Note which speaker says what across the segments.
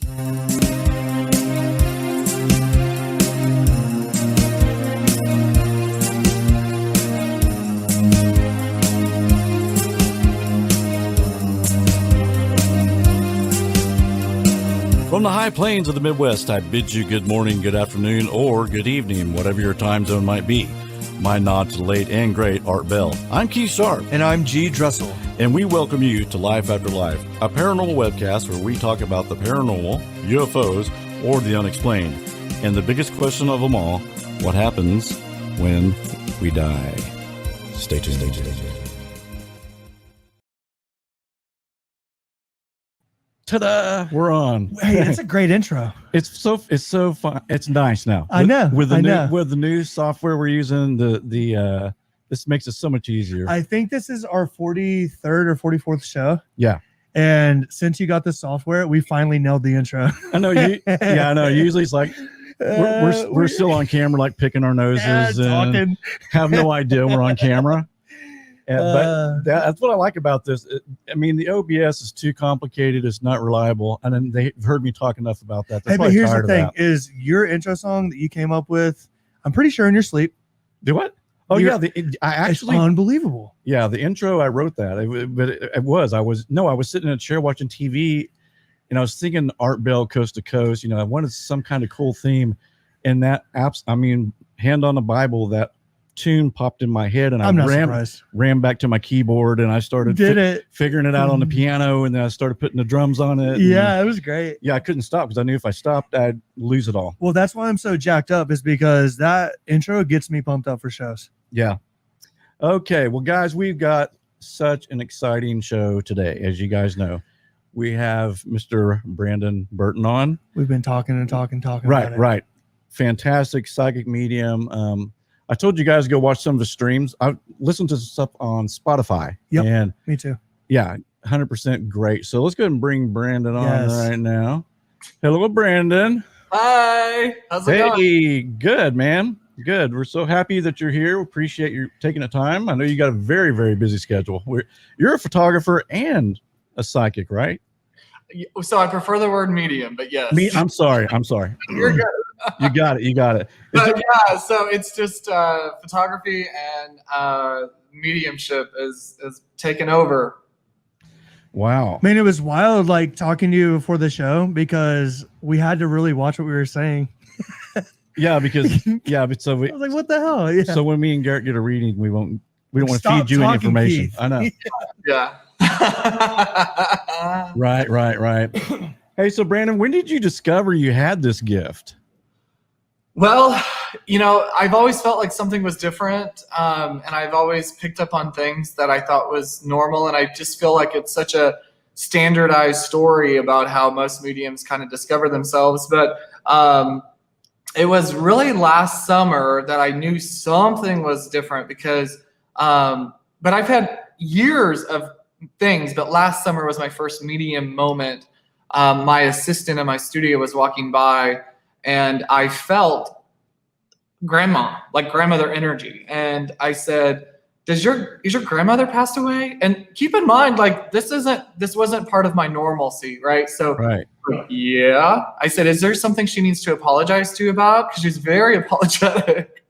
Speaker 1: From the high plains of the Midwest, I bid you good morning, good afternoon, or good evening, whatever your time zone might be. My nod to the late and great Art Bell. I'm Keith Sharp.
Speaker 2: And I'm G. Dressel.
Speaker 1: And we welcome you to Life After Life, a paranormal webcast where we talk about the paranormal, UFOs, or the unexplained. And the biggest question of them all, what happens when we die? Stay tuned. Ta-da! We're on.
Speaker 2: Hey, that's a great intro.
Speaker 1: It's so fun. It's nice now.
Speaker 2: I know.
Speaker 1: With the new software we're using, this makes it so much easier.
Speaker 2: I think this is our 43rd or 44th show.
Speaker 1: Yeah.
Speaker 2: And since you got the software, we finally nailed the intro.
Speaker 1: I know. Yeah, I know. Usually it's like we're still on camera, like picking our noses and
Speaker 2: talking.
Speaker 1: Have no idea we're on camera. But that's what I like about this. I mean, the OBS is too complicated. It's not reliable. And then they've heard me talk enough about that.
Speaker 2: Hey, but here's the thing: is your intro song that you came up with? I'm pretty sure in your sleep.
Speaker 1: Do what? Oh yeah, I actually
Speaker 2: it's unbelievable.
Speaker 1: Yeah, the intro I wrote that, I was sitting in a chair watching TV, and I was thinking Art Bell Coast to Coast. You know, I wanted some kind of cool theme, and that hand on the Bible, that tune popped in my head, and I ran back to my keyboard, and I started figuring it out on the piano, and then I started putting the drums on it.
Speaker 2: Yeah, it was great.
Speaker 1: Yeah, I couldn't stop because I knew if I stopped, I'd lose it all.
Speaker 2: Well, that's why I'm so jacked up, is because that intro gets me pumped up for shows.
Speaker 1: Yeah. Okay. Well, guys, we've got such an exciting show today. As you guys know, we have Mr. Brandon Burton on.
Speaker 2: We've been talking.
Speaker 1: Right. Fantastic psychic medium. I told you guys to go watch some of the streams. I listened to stuff on Spotify.
Speaker 2: Yep,
Speaker 1: and
Speaker 2: me too.
Speaker 1: Yeah, 100% great. So let's go ahead and bring Brandon on right now. Hello, Brandon.
Speaker 3: Hi. How's it going?
Speaker 1: Hey, good, man. Good. We're so happy that you're here. We appreciate you taking the time. I know you got a very, very busy schedule. You're a photographer and a psychic, right?
Speaker 3: So I prefer the word medium, but yes.
Speaker 1: I'm sorry.
Speaker 3: You're good.
Speaker 1: You got it.
Speaker 3: Yeah, so it's just photography and mediumship is taken over.
Speaker 1: Wow.
Speaker 2: I mean, it was wild, like talking to you before the show, because we had to really watch what we were saying.
Speaker 1: Yeah, because I was
Speaker 2: like, what the hell? Yeah.
Speaker 1: So when me and Garret get a reading, we don't want to feed you any information.
Speaker 2: Keith.
Speaker 1: I know.
Speaker 3: Yeah.
Speaker 1: Right. Hey, so Brandon, when did you discover you had this gift?
Speaker 3: Well, I've always felt like something was different, and I've always picked up on things that I thought was normal, and I just feel like it's such a standardized story about how most mediums kind of discover themselves. But it was really last summer that I knew something was different because, but I've had years of things, but last summer was my first medium moment. My assistant in my studio was walking by, and I felt grandmother energy. And I said, is your grandmother passed away? And keep in mind, like, this wasn't part of my normalcy, right? So,
Speaker 1: right.
Speaker 3: Yeah. I said, is there something she needs to apologize to you about? Because she's very apologetic.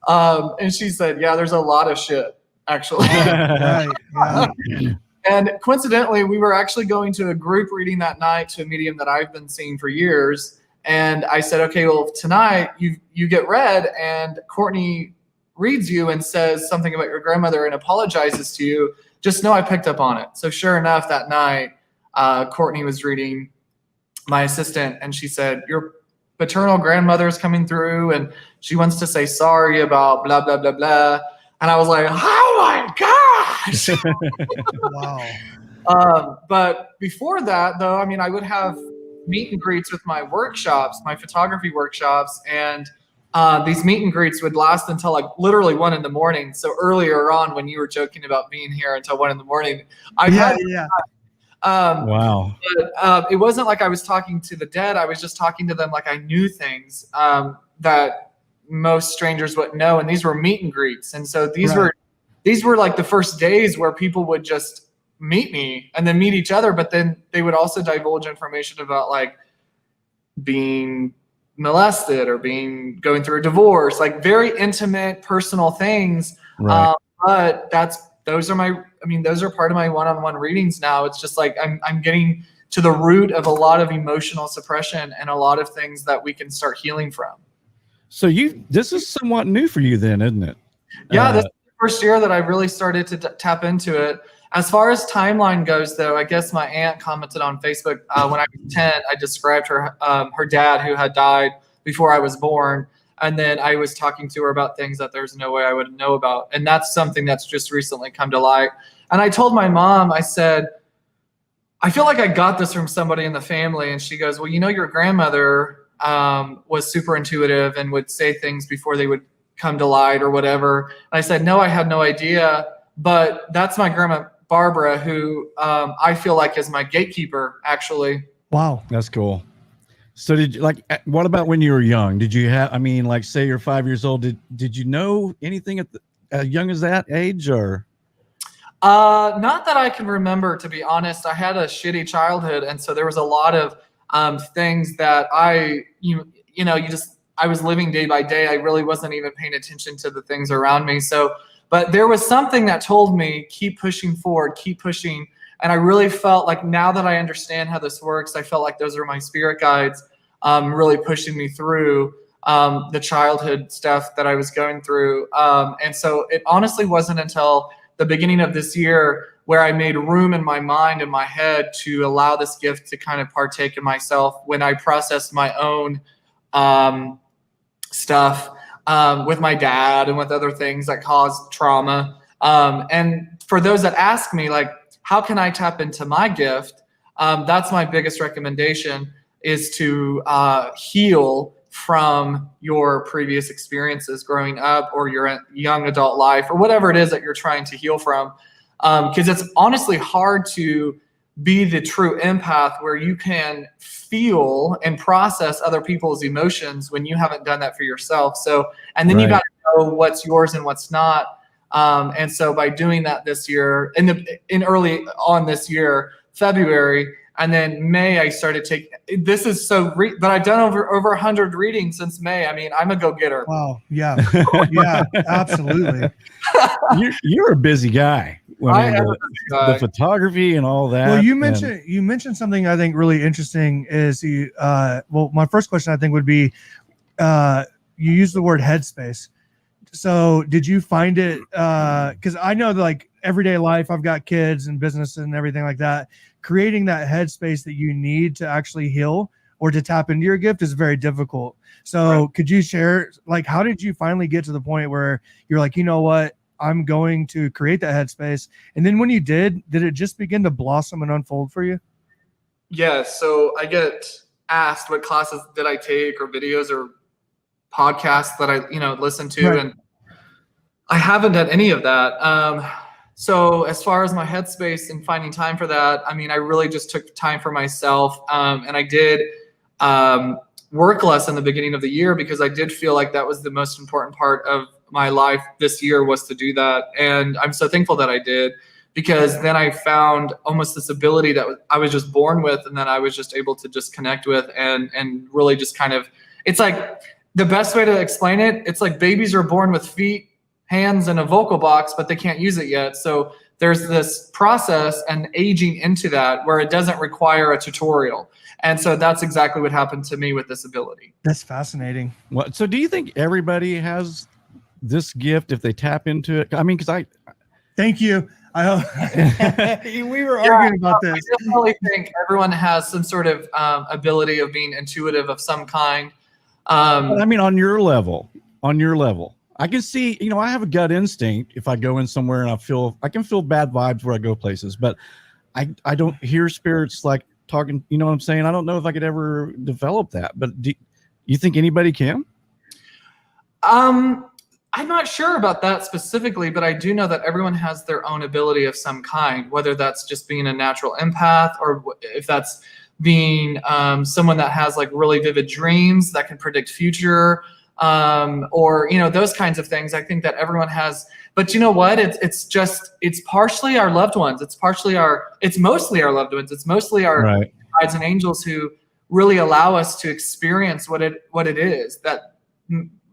Speaker 3: And she said, yeah, there's a lot of shit, actually.
Speaker 2: Right. Yeah.
Speaker 3: And coincidentally, we were actually going to a group reading that night to a medium that I've been seeing for years. And I said, okay, well, tonight you get read, and Courtney reads you and says something about your grandmother and apologizes to you. Just know I picked up on it. So sure enough, that night, Courtney was reading my assistant, and she said, your paternal grandmother is coming through, and she wants to say sorry about blah, blah, blah, blah. And I was like, oh my gosh.
Speaker 2: Wow.
Speaker 3: But before that, though, I mean, I would have meet and greets with my workshops, my photography workshops, and these meet and greets would last until like literally 1 a.m. So earlier on, when you were joking about being here until 1 a.m,
Speaker 1: wow.
Speaker 3: But it wasn't like I was talking to the dead. I was just talking to them like I knew things that most strangers wouldn't know. And these were meet and greets. And so these were like the first days where people would just meet me and then meet each other. But then they would also divulge information about like being molested or going through a divorce, like very intimate, personal things.
Speaker 1: Right.
Speaker 3: But those are part of my one-on-one readings now. It's just like I'm getting to the root of a lot of emotional suppression and a lot of things that we can start healing from.
Speaker 1: So this is somewhat new for you then, isn't it?
Speaker 3: Yeah, this is the first year that I really started to tap into it. As far as timeline goes, though, I guess my aunt commented on Facebook when I was 10. I described her dad who had died before I was born, and then I was talking to her about things that there's no way I would know about, and that's something that's just recently come to light. And I told my mom, I said, I feel like I got this from somebody in the family, and she goes, well, your grandmother was super intuitive and would say things before they would come to light or whatever. And I said, no, I had no idea, but that's my grandma Barbara, who I feel like is my gatekeeper, actually.
Speaker 2: Wow.
Speaker 1: That's cool. So what about when you were young? Did you have, like say you're 5 years old, did you know anything as young as that age or?
Speaker 3: Not that I can remember, to be honest. I had a shitty childhood. And so there was a lot of things that I was living day by day. I really wasn't even paying attention to the things around me. So, but there was something that told me, keep pushing forward, keep pushing. And I really felt like now that I understand how this works, I felt like those are my spirit guides really pushing me through the childhood stuff that I was going through. And so it honestly wasn't until the beginning of this year where I made room in my mind and my head to allow this gift to kind of partake in myself when I processed my own stuff with my dad and with other things that caused trauma. And for those that ask me, like, how can I tap into my gift? That's my biggest recommendation, is to heal from your previous experiences growing up or your young adult life or whatever it is that you're trying to heal from. Because it's honestly hard to be the true empath where you can feel and process other people's emotions when you haven't done that for yourself. So, and then you got to know what's yours and what's not. And so by doing that this year, in early on this year, February, and then May, I started taking, this is but I've done over 100 readings since May. I mean, I'm a go-getter.
Speaker 2: Wow. Yeah. Yeah, absolutely.
Speaker 1: You're a busy guy. The photography and all that.
Speaker 2: Well, you mentioned something I think really interesting is my first question I think would be, you use the word headspace. So did you find it, because I know that, like, everyday life, I've got kids and business and everything like that, creating that headspace that you need to actually heal or to tap into your gift is very difficult. So could you share, like, how did you finally get to the point where you're like, you know what, I'm going to create that headspace? And then when you did it just begin to blossom and unfold for you?
Speaker 3: Yeah. So I get asked what classes did I take or videos or podcasts that I, listen to. Right. And I haven't done any of that. So as far as my headspace and finding time for that, I mean, I really just took time for myself. And I did work less in the beginning of the year because I did feel like that was the most important part of my life this year, was to do that. And I'm so thankful that I did, because then I found almost this ability that I was just born with, and that I was just able to just connect with and really just kind of, it's like, the best way to explain it, it's like babies are born with feet, hands, and a vocal box, but they can't use it yet. So there's this process and aging into that where it doesn't require a tutorial. And so that's exactly what happened to me with this ability.
Speaker 2: That's fascinating.
Speaker 1: Well, so do you think everybody has this gift if they tap into it? I mean, because
Speaker 2: Thank you. We were arguing about this.
Speaker 3: I definitely think everyone has some sort of ability of being intuitive of some kind.
Speaker 1: I mean, on your level, I can see, I have a gut instinct. If I go in somewhere and I can feel bad vibes where I go places, but I don't hear spirits like talking, you know what I'm saying? I don't know if I could ever develop that, but do you think anybody can?
Speaker 3: I'm not sure about that specifically, but I do know that everyone has their own ability of some kind, whether that's just being a natural empath or if that's being someone that has like really vivid dreams that can predict future, or those kinds of things. I think that everyone has, but you know what? It's partially our loved ones. It's mostly our loved ones. It's mostly our guides and angels who really allow us to experience what it is that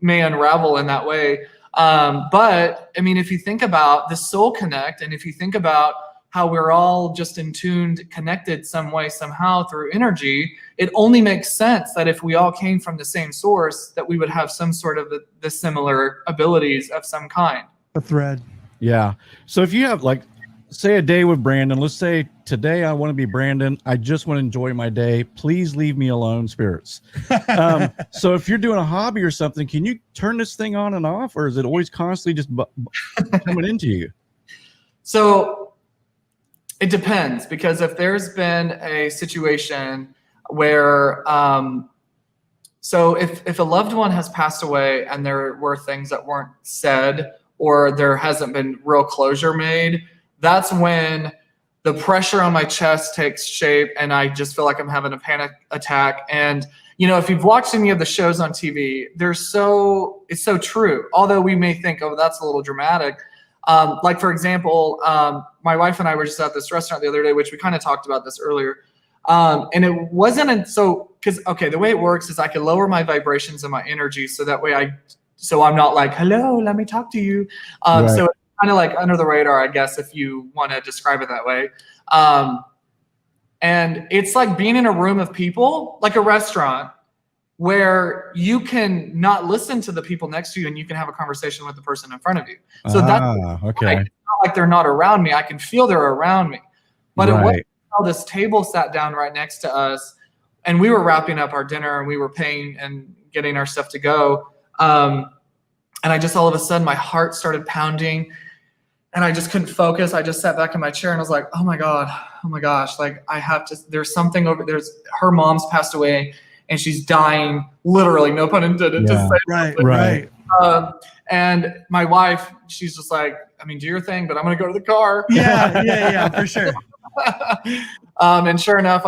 Speaker 3: may unravel in that way. But I mean, if you think about the soul connect, and if you think about how we're all just in tuned, connected some way, somehow through energy, it only makes sense that if we all came from the same source, that we would have some sort of the similar abilities of some kind.
Speaker 2: A thread.
Speaker 1: Yeah. So if you have, like, say a day with Brandon, let's say today I want to be Brandon. I just want to enjoy my day. Please leave me alone, spirits. So if you're doing a hobby or something, can you turn this thing on and off, or is it always constantly just coming into you?
Speaker 3: So it depends, because if there's been a situation where, so if a loved one has passed away and there were things that weren't said, or there hasn't been real closure made, that's when the pressure on my chest takes shape and I just feel like I'm having a panic attack. And, you know, if you've watched any of the shows on TV, it's so true. Although we may think, oh, that's a little dramatic. Like, for example, my wife and I were just at this restaurant the other day, which we kind of talked about this earlier. And it wasn't because the way it works is I can lower my vibrations and my energy, so that way I'm not like, hello, let me talk to you.
Speaker 1: Right.
Speaker 3: So it's kind of like under the radar, I guess, if you want to describe it that way. And it's like being in a room of people, like a restaurant, where you can not listen to the people next to you and you can have a conversation with the person in front of you. So that's
Speaker 1: okay.
Speaker 3: It's not like they're not around me. I can feel they're around me. But
Speaker 1: Right.
Speaker 3: it wasn't until this table sat down right next to us and we were wrapping up our dinner and we were paying and getting our stuff to go. And I just, all of a sudden, my heart started pounding and I just couldn't focus. I just sat back in my chair and I was like, oh my gosh, like there's something her mom's passed away and she's dying, literally, no pun intended.
Speaker 1: Yeah.
Speaker 2: Right.
Speaker 3: And my wife, she's just like, I mean, do your thing, but I'm going to go to the car.
Speaker 2: Yeah, for sure.
Speaker 3: And sure enough,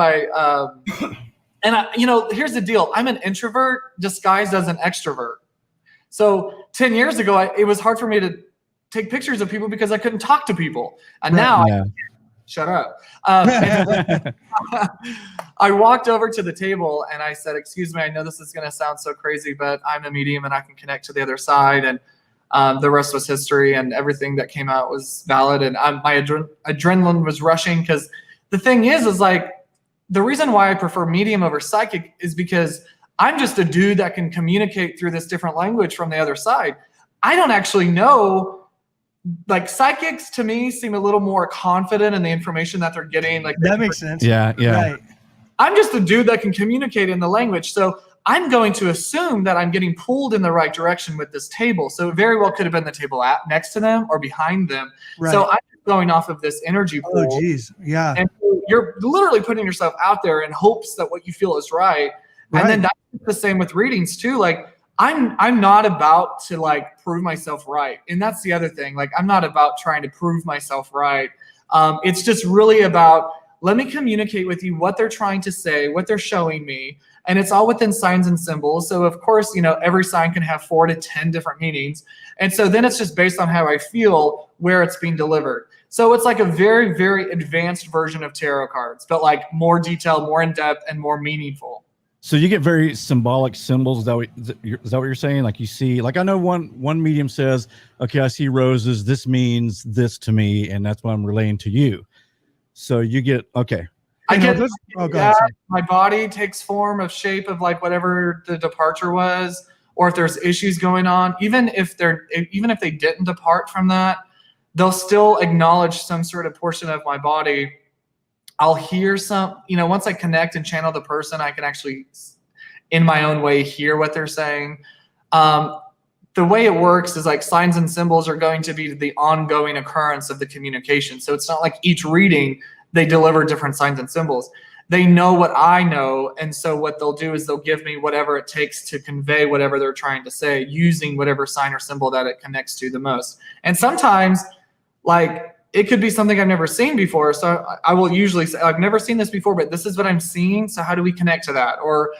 Speaker 3: here's the deal. I'm an introvert disguised as an extrovert. So 10 years ago, it was hard for me to take pictures of people because I couldn't talk to people. And now shut up. I walked over to the table and I said, excuse me, I know this is going to sound so crazy, but I'm a medium and I can connect to the other side. And the rest was history, and everything that came out was valid. And my adrenaline was rushing, because the thing is like, the reason why I prefer medium over psychic is because I'm just a dude that can communicate through this different language from the other side. I don't actually know. Like, psychics to me seem a little more confident in the information that they're getting. Like,
Speaker 2: that makes sense.
Speaker 1: Yeah.
Speaker 2: Right.
Speaker 3: I'm just a dude that can communicate in the language. So I'm going to assume that I'm getting pulled in the right direction with this table. So it very well could have been the table next to them or behind them.
Speaker 2: Right.
Speaker 3: So I'm going off of this energy pool.
Speaker 2: Oh, geez. Yeah.
Speaker 3: And you're literally putting yourself out there in hopes that what you feel is right. And then that's the same with readings too. Like, I'm not about to like prove myself right. And that's the other thing. Like, I'm not about trying to prove myself right. It's just really about, let me communicate with you what they're trying to say, what they're showing me. And it's all within signs and symbols. So of course, every sign can have 4 to 10 different meanings. And so then it's just based on how I feel where it's being delivered. So it's like a very, very advanced version of tarot cards, but like more detailed, more in depth, and more meaningful.
Speaker 1: So you get very symbolic symbols. Is that what you're saying? Like, you see, like, I know one medium says, okay, I see roses. This means this to me, and that's what I'm relaying to you. So you get, okay.
Speaker 3: My body takes form of shape of like whatever the departure was, or if there's issues going on. Even if they didn't depart from that, they'll still acknowledge some sort of portion of my body. I'll hear some, once I connect and channel the person, I can actually, in my own way, hear what they're saying. The way it works is like signs and symbols are going to be the ongoing occurrence of the communication. So it's not like each reading, they deliver different signs and symbols. They know what I know. And so what they'll do is they'll give me whatever it takes to convey whatever they're trying to say, using whatever sign or symbol that it connects to the most. And sometimes, like, it could be something I've never seen before. So I will usually say, I've never seen this before, but this is what I'm seeing. So how do we connect to that? Or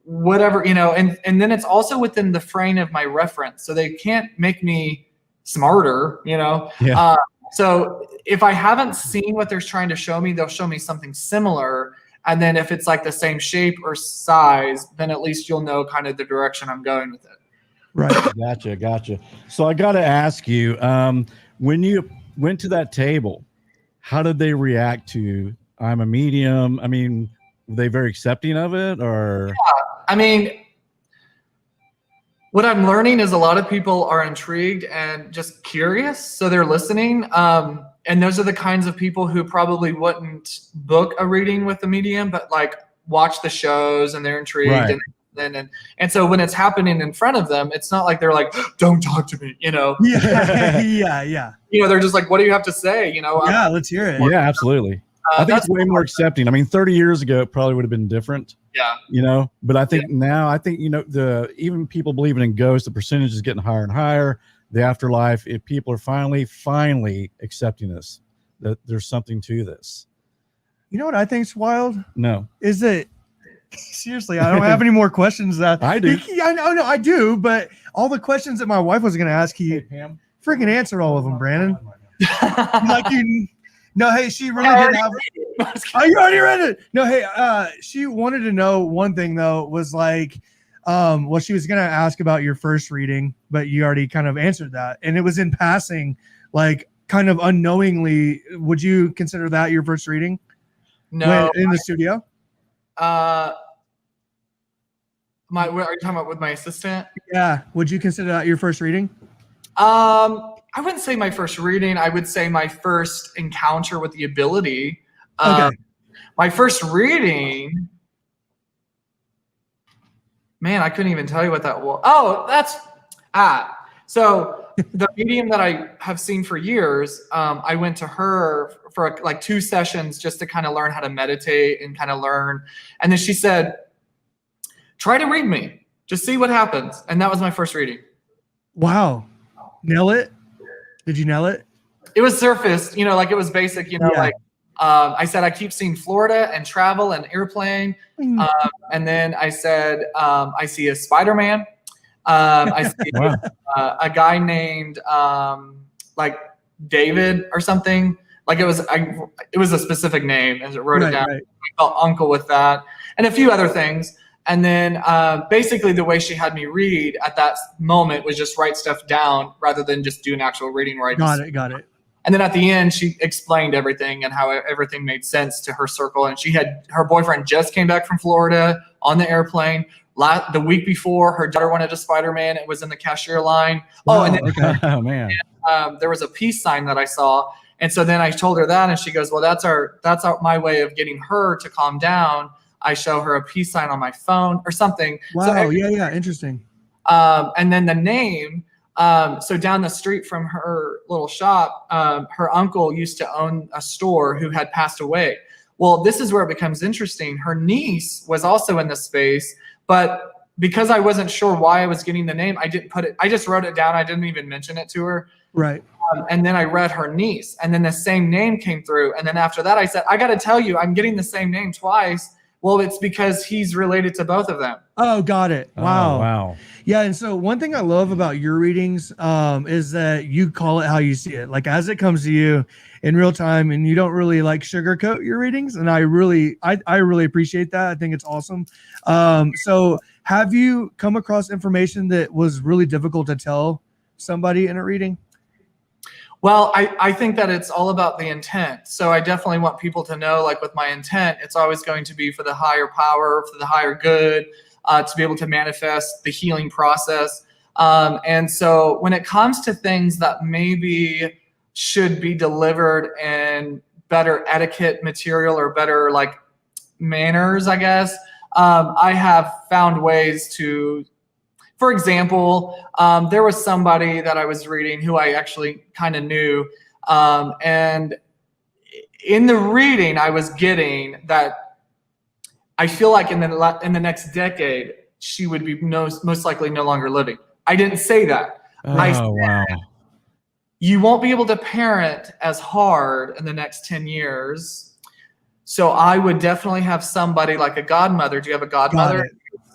Speaker 3: whatever, and then it's also within the frame of my reference. So they can't make me smarter,
Speaker 1: Yeah.
Speaker 3: So if I haven't seen what they're trying to show me, they'll show me something similar. And then if it's like the same shape or size, then at least you'll know kind of the direction I'm going with it.
Speaker 2: Right.
Speaker 1: Gotcha. So I got to ask you, when you went to that table, how did they react to I'm a medium? I mean, were they very accepting of it, or?
Speaker 3: Yeah, I mean, what I'm learning is a lot of people are intrigued and just curious, so they're listening. And those are the kinds of people who probably wouldn't book a reading with a medium, but like watch the shows and they're intrigued.
Speaker 1: Right.
Speaker 3: And so when it's happening in front of them, it's not like they're like, don't talk to me, you know?
Speaker 2: Yeah.
Speaker 3: You know, they're just like, what do you have to say? You know?
Speaker 2: Yeah, let's hear it.
Speaker 1: Yeah, absolutely. I think it's way more accepting. I mean, 30 years ago, it probably would have been different.
Speaker 3: Yeah.
Speaker 1: You know, but I think now, you know, even people believing in ghosts, the percentage is getting higher and higher. The afterlife, if people are finally accepting this, that there's something to this.
Speaker 2: You know what I think's wild?
Speaker 1: No.
Speaker 2: Is that seriously, I don't have any more questions.
Speaker 1: I do.
Speaker 2: No, I do, but all the questions that my wife was going to ask, he
Speaker 1: Pam.
Speaker 2: freaking answered all of them, Brandon. No, hey, she really didn't have. Oh, you already read it. No, hey, she wanted to know one thing though, was like, well, she was gonna ask about your first reading, but you already kind of answered that, and it was in passing, like kind of unknowingly. Would you consider that your first reading?
Speaker 3: No.
Speaker 2: In the studio.
Speaker 3: Are you talking about with my assistant?
Speaker 2: Yeah. Would you consider that your first reading?
Speaker 3: I wouldn't say my first reading. I would say my first encounter with the ability.
Speaker 2: Okay.
Speaker 3: My first reading, man, I couldn't even tell you what that was. Oh, so the medium that I have seen for years, I went to her for like 2 sessions just to kind of learn how to meditate and kind of learn. And then she said, try to read me, just see what happens. And that was my first reading.
Speaker 2: Wow. Nail it? Did you nail it?
Speaker 3: It was surface, you know, like it was basic, you know, like I said, I keep seeing Florida and travel and airplane. And then I said, I see a Spider-Man. I see a guy named like David or something. Like it was a specific name as it wrote it down. Right. I felt uncle with that and a few other things. And then basically the way she had me read at that moment was just write stuff down rather than just do an actual reading where I
Speaker 2: got it.
Speaker 3: And then at the end, she explained everything and how everything made sense to her circle. And her boyfriend just came back from Florida on the airplane. The week before, her daughter wanted a Spider-Man. It was in the cashier line.
Speaker 2: Wow,
Speaker 1: oh man.
Speaker 3: And, there was a peace sign that I saw. And so then I told her that, and she goes, well, that's my way of getting her to calm down. I show her a peace sign on my phone or something.
Speaker 2: Wow. So interesting.
Speaker 3: And then the name, so down the street from her little shop, her uncle used to own a store who had passed away. Well, this is where it becomes interesting. Her niece was also in the space, but because I wasn't sure why I was getting the name, I didn't put it. I just wrote it down. I didn't even mention it to her.
Speaker 2: Right.
Speaker 3: And then I read her niece, and then the same name came through. And then after that, I said, I got to tell you, I'm getting the same name twice. Well, it's because he's related to both of them.
Speaker 2: Oh, got it. Wow.
Speaker 1: Oh, wow.
Speaker 2: Yeah. And so one thing I love about your readings is that you call it how you see it, like as it comes to you in real time, and you don't really like sugarcoat your readings. And I really appreciate that. I think it's awesome. So have you come across information that was really difficult to tell somebody in a reading?
Speaker 3: Well, I think that it's all about the intent. So I definitely want people to know, like with my intent, it's always going to be for the higher power, for the higher good, to be able to manifest the healing process. And so when it comes to things that maybe should be delivered in better etiquette material or better like manners, I guess, I have found ways to. For example, there was somebody that I was reading who I actually kind of knew. And in the reading, I was getting that I feel like in the next decade, she would be most likely no longer living. I didn't say that. I said,
Speaker 1: wow.
Speaker 3: You won't be able to parent as hard in the next 10 years. So I would definitely have somebody like a godmother. Do you have a godmother?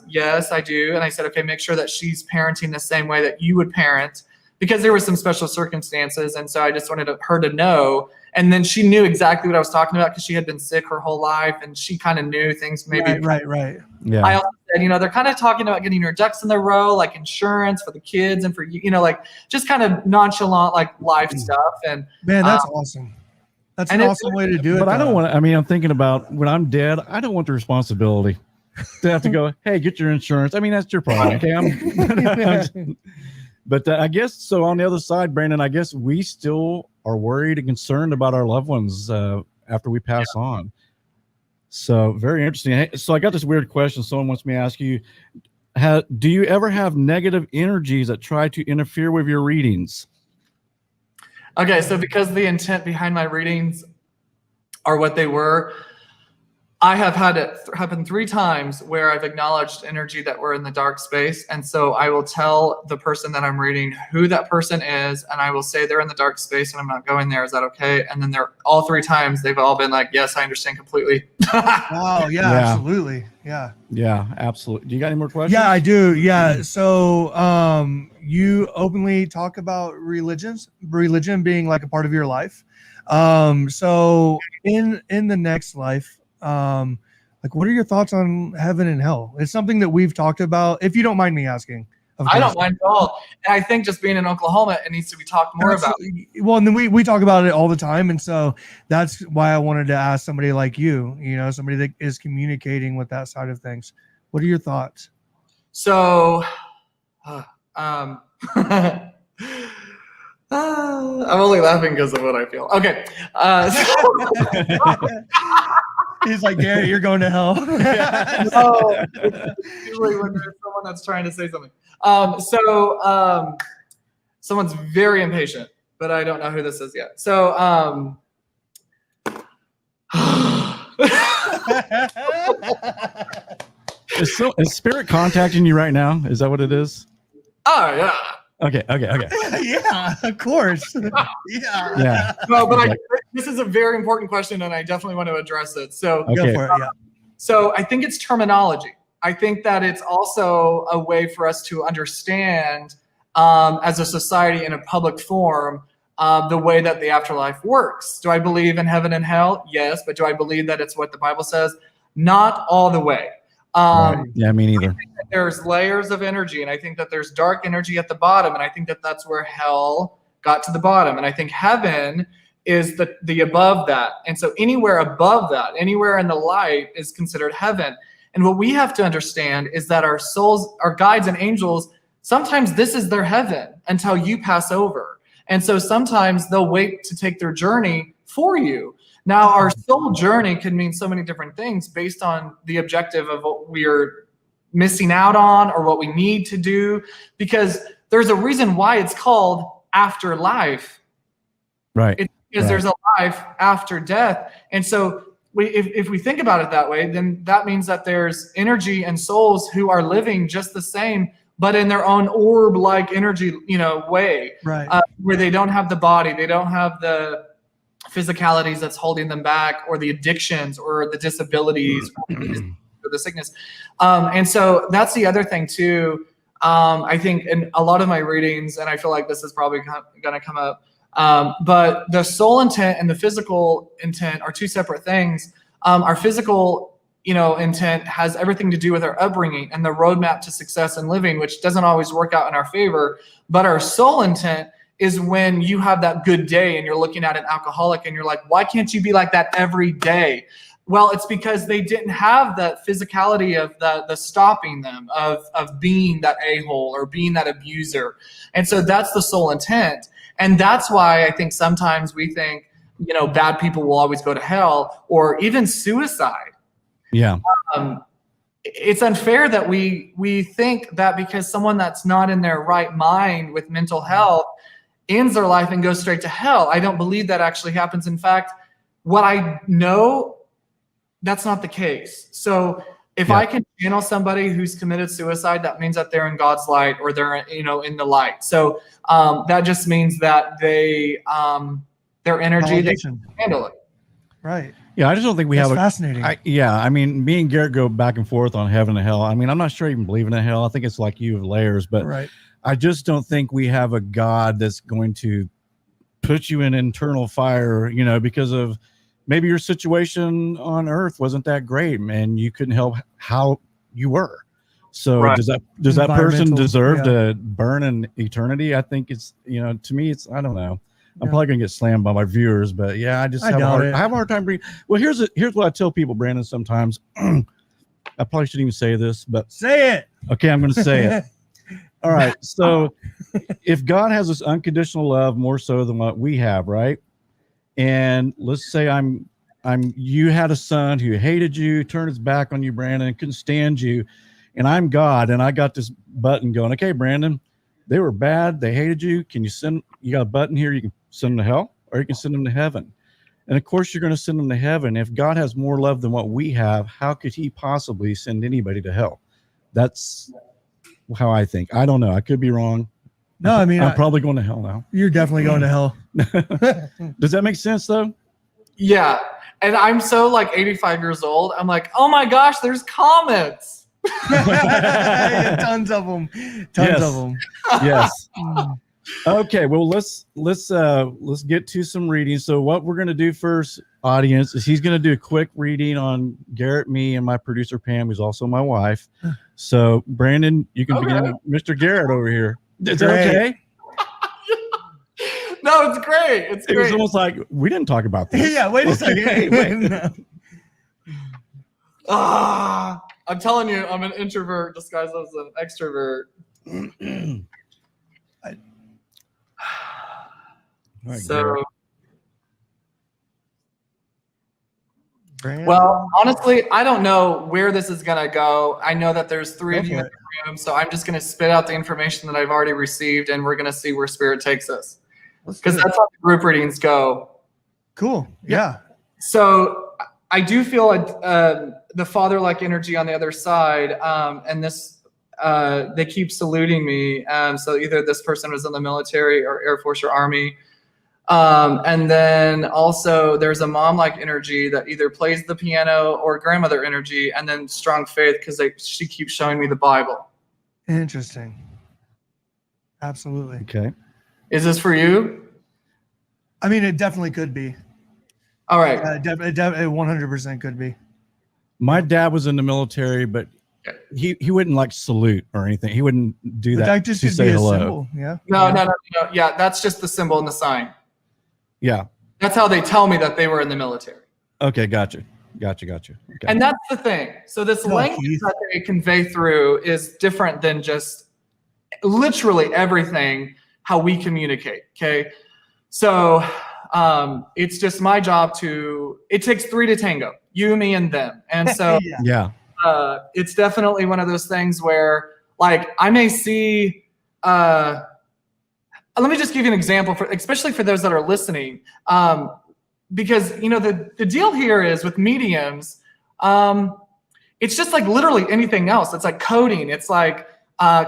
Speaker 3: Yes, I do. And I said, okay, make sure that she's parenting the same way that you would parent, because there were some special circumstances. And so I just wanted her to know. And then she knew exactly what I was talking about because she had been sick her whole life, and she kind of knew things maybe.
Speaker 2: Right.
Speaker 1: Yeah.
Speaker 3: I also said, they're kind of talking about getting your ducks in the row, like insurance for the kids and for you, like just kind of nonchalant, like life stuff. And
Speaker 2: man, that's awesome. That's an awesome way to do it.
Speaker 1: But I don't want to, I'm thinking about when I'm dead, I don't want the responsibility to have to go, hey, get your insurance. That's your problem. Okay. But I guess so. On the other side, Brandon, I guess we still are worried and concerned about our loved ones after we pass on. So very interesting. Hey, so I got this weird question. Someone wants me to ask you, do you ever have negative energies that try to interfere with your readings?
Speaker 3: Okay, so because the intent behind my readings are what they were, I have had it happen 3 times where I've acknowledged energy that we're in the dark space. And so I will tell the person that I'm reading who that person is, and I will say they're in the dark space and I'm not going there. Is that okay? And then they're all 3 times, they've all been like, yes, I understand completely.
Speaker 2: Wow, yeah, absolutely. Yeah.
Speaker 1: Yeah, absolutely. Do you got any more questions?
Speaker 2: Yeah, I do. Yeah. So you openly talk about religion being like a part of your life. So in the next life, like what are your thoughts on heaven and hell? It's something that we've talked about, if you don't mind me asking.
Speaker 3: I don't mind at all. And I think just being in Oklahoma, it needs to be talked more about.
Speaker 2: Well, and then we talk about it all the time. And so that's why I wanted to ask somebody like you, somebody that is communicating with that side of things. What are your thoughts?
Speaker 3: So, I'm only laughing because of what I feel. Okay.
Speaker 2: He's like, Garret, you're going to hell.
Speaker 3: No, it's usually when there's someone that's trying to say something. Someone's very impatient, but I don't know who this is yet. So,
Speaker 1: is spirit contacting you right now? Is that what it is?
Speaker 3: Oh, yeah.
Speaker 1: Okay.
Speaker 2: Yeah, of course. Yeah.
Speaker 3: No, but this is a very important question, and I definitely want to address it. So,
Speaker 2: Go for it. Yeah.
Speaker 3: So I think it's terminology. I think that it's also a way for us to understand, as a society in a public forum, the way that the afterlife works. Do I believe in heaven and hell? Yes, but do I believe that it's what the Bible says? Not all the way.
Speaker 1: Right. Yeah, me neither.
Speaker 3: I think that there's layers of energy, and I think that there's dark energy at the bottom, and I think that that's where hell got to the bottom, and I think heaven is the above that. And so anywhere above that, anywhere in the light is considered heaven. And what we have to understand is that our souls, our guides and angels, sometimes this is their heaven until you pass over. And so sometimes they'll wait to take their journey for you. Now, our soul journey can mean so many different things based on the objective of what we're missing out on or what we need to do, because there's a reason why it's called afterlife.
Speaker 1: Right.
Speaker 3: It's because there's a life after death. And so if we think about it that way, then that means that there's energy and souls who are living just the same, but in their own orb-like energy, way,
Speaker 2: right?
Speaker 3: Where they don't have the body, they don't have the physicalities that's holding them back, or the addictions, or the disabilities, or the sickness. And so that's the other thing too. I think in a lot of my readings, and I feel like this is probably going to come up, but the soul intent and the physical intent are 2 separate things. Our physical, intent has everything to do with our upbringing and the roadmap to success and living, which doesn't always work out in our favor. But our soul intent is when you have that good day and you're looking at an alcoholic and you're like, why can't you be like that every day? Well, it's because they didn't have that physicality of the stopping them of being that a-hole or being that abuser. And so that's the soul intent. And that's why I think sometimes we think, bad people will always go to hell, or even suicide.
Speaker 1: Yeah.
Speaker 3: It's unfair that we think that because someone that's not in their right mind with mental health ends their life and goes straight to hell. I don't believe that actually happens. In fact, what I know, that's not the case. So if I can channel somebody who's committed suicide, that means that they're in God's light, or they're, in the light. So that just means that they, their energy, they can handle it.
Speaker 2: Right.
Speaker 1: Yeah, I just don't think we
Speaker 2: That's
Speaker 1: have a.
Speaker 2: fascinating.
Speaker 1: I mean, me and Garrett go back and forth on heaven and hell. I mean, I'm not sure I even believe in a hell. I think it's like you have layers, but
Speaker 2: right.
Speaker 1: I just don't think we have a God that's going to put you in internal fire, because of maybe your situation on earth wasn't that great, man. You couldn't help how you were. So
Speaker 3: Right.
Speaker 1: does that person
Speaker 2: Environmental,
Speaker 1: deserve
Speaker 2: yeah.
Speaker 1: to burn in eternity? I think it's, to me, it's, I don't know. I'm
Speaker 2: Yeah.
Speaker 1: probably gonna get slammed by my viewers, but yeah, I just
Speaker 2: I
Speaker 1: have a
Speaker 2: doubt
Speaker 1: hard,
Speaker 2: it.
Speaker 1: I have a hard time breathing. Well, here's what I tell people, Brandon. Sometimes I probably shouldn't even say this, but
Speaker 2: Say it.
Speaker 1: okay, I'm gonna say it. All right. So if God has this unconditional love more so than what we have, right? And let's say you had a son who hated you, turned his back on you, Brandon, couldn't stand you, and I'm God, and I got this button going. Okay, Brandon, they were bad, they hated you. You got a button here, you can send them to hell, or you can send them to heaven. And of course, you're going to send them to heaven. If God has more love than what we have, how could he possibly send anybody to hell? That's how I think. I don't know. I could be wrong.
Speaker 2: No, I mean,
Speaker 1: I'm probably going to hell now.
Speaker 2: you're definitely going to hell.
Speaker 1: Does that make sense though?
Speaker 3: Yeah. And I'm so like 85 years old. I'm like, oh my gosh, there's comments.
Speaker 2: Yeah, tons of them. Tons of them.
Speaker 1: Yes. Okay. Well, let's get to some reading. So what we're going to do first, audience, is he's going to do a quick reading on Garrett, me, and my producer Pam, who's also my wife. So Brandon, you can begin with Mr. Garrett over here. Is that okay?
Speaker 3: No, it's great. It's
Speaker 1: It
Speaker 3: great.
Speaker 1: was almost like we didn't talk about this.
Speaker 2: Yeah, wait a second.
Speaker 1: Okay, wait.
Speaker 2: No.
Speaker 3: I'm telling you, I'm an introvert disguised as an extrovert.
Speaker 1: All right,
Speaker 3: So,
Speaker 1: Garrett.
Speaker 2: Brandon?
Speaker 3: well, honestly, I don't know where this is going to go. I know that there's three of you in the room, so I'm just going to spit out the information that I've already received, and we're going to see where Spirit takes us. Because that's how the group readings go.
Speaker 2: Cool. Yeah.
Speaker 3: So I do feel the father-like energy on the other side, and this they keep saluting me. So either this person was in the military or Air Force or Army. And then also there's a mom-like energy that either plays the piano or grandmother energy, and then strong faith because she keeps showing me the Bible.
Speaker 2: Interesting. Absolutely.
Speaker 1: Okay.
Speaker 3: Is this for you?
Speaker 2: I mean, it definitely could be.
Speaker 3: All right.
Speaker 2: It 100% could be.
Speaker 1: My dad was in the military, but he wouldn't like salute or anything. He wouldn't do
Speaker 2: But
Speaker 1: that.
Speaker 2: that just
Speaker 1: to
Speaker 2: should
Speaker 1: say
Speaker 2: be a
Speaker 1: hello.
Speaker 2: symbol. Yeah.
Speaker 3: No. Yeah, that's just the symbol and the sign.
Speaker 1: Yeah.
Speaker 3: That's how they tell me that they were in the military.
Speaker 1: Okay. Gotcha. Okay.
Speaker 3: And that's the thing. So this
Speaker 2: No,
Speaker 3: language
Speaker 2: Keith.
Speaker 3: that they convey through is different than just literally everything how we communicate. Okay. So it's just my job it takes three to tango, you, me, and them. And so
Speaker 2: Yeah.
Speaker 1: Yeah.
Speaker 3: it's definitely one of those things where like I may see, let me just give you an example especially for those that are listening. Because the deal here is with mediums, it's just like literally anything else. It's like coding. It's like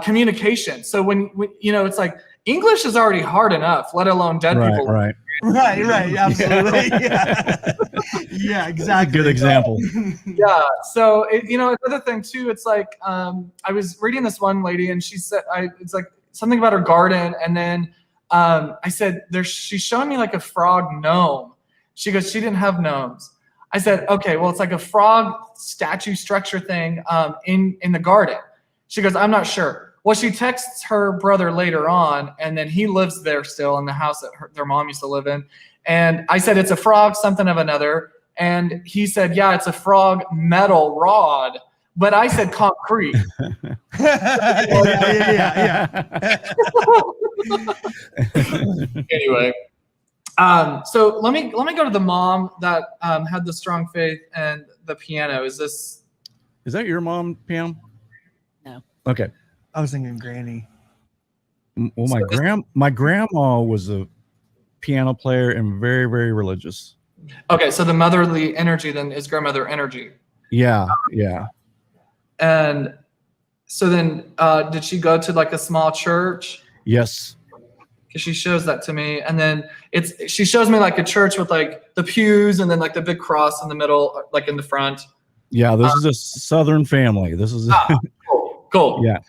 Speaker 3: communication. So when it's like English is already hard enough, let alone dead people.
Speaker 1: Right.
Speaker 2: Right. Absolutely. Yeah. Yeah, exactly.
Speaker 1: Good example.
Speaker 3: Yeah. So another thing too. It's like I was reading this one lady, and she said it's like something about her garden, and then I said she's showing me like a frog gnome. She goes, she didn't have gnomes. I said, okay, well, it's like a frog statue structure thing in the garden. She goes, I'm not sure. Well, she texts her brother later on, and then he lives there still in the house that their mom used to live in. And I said, it's a frog, something of another. And he said, yeah, it's a frog metal rod. But I said concrete.
Speaker 2: Yeah.
Speaker 3: Anyway. So let me go to the mom that had the strong faith and the piano. Is
Speaker 1: that your mom, Pam?
Speaker 4: No.
Speaker 1: Okay.
Speaker 2: I was thinking Granny.
Speaker 1: Well, my grandma was a piano player and very, very religious.
Speaker 3: okay? So the motherly energy then is grandmother energy.
Speaker 1: Yeah.
Speaker 3: And so then, did she go to like a small church?
Speaker 1: Yes.
Speaker 3: because she shows that to me, and then she shows me like a church with like the pews and then like the big cross in the middle, like in the front.
Speaker 1: Yeah, this is a Southern family. This is
Speaker 3: cool.
Speaker 1: Yeah.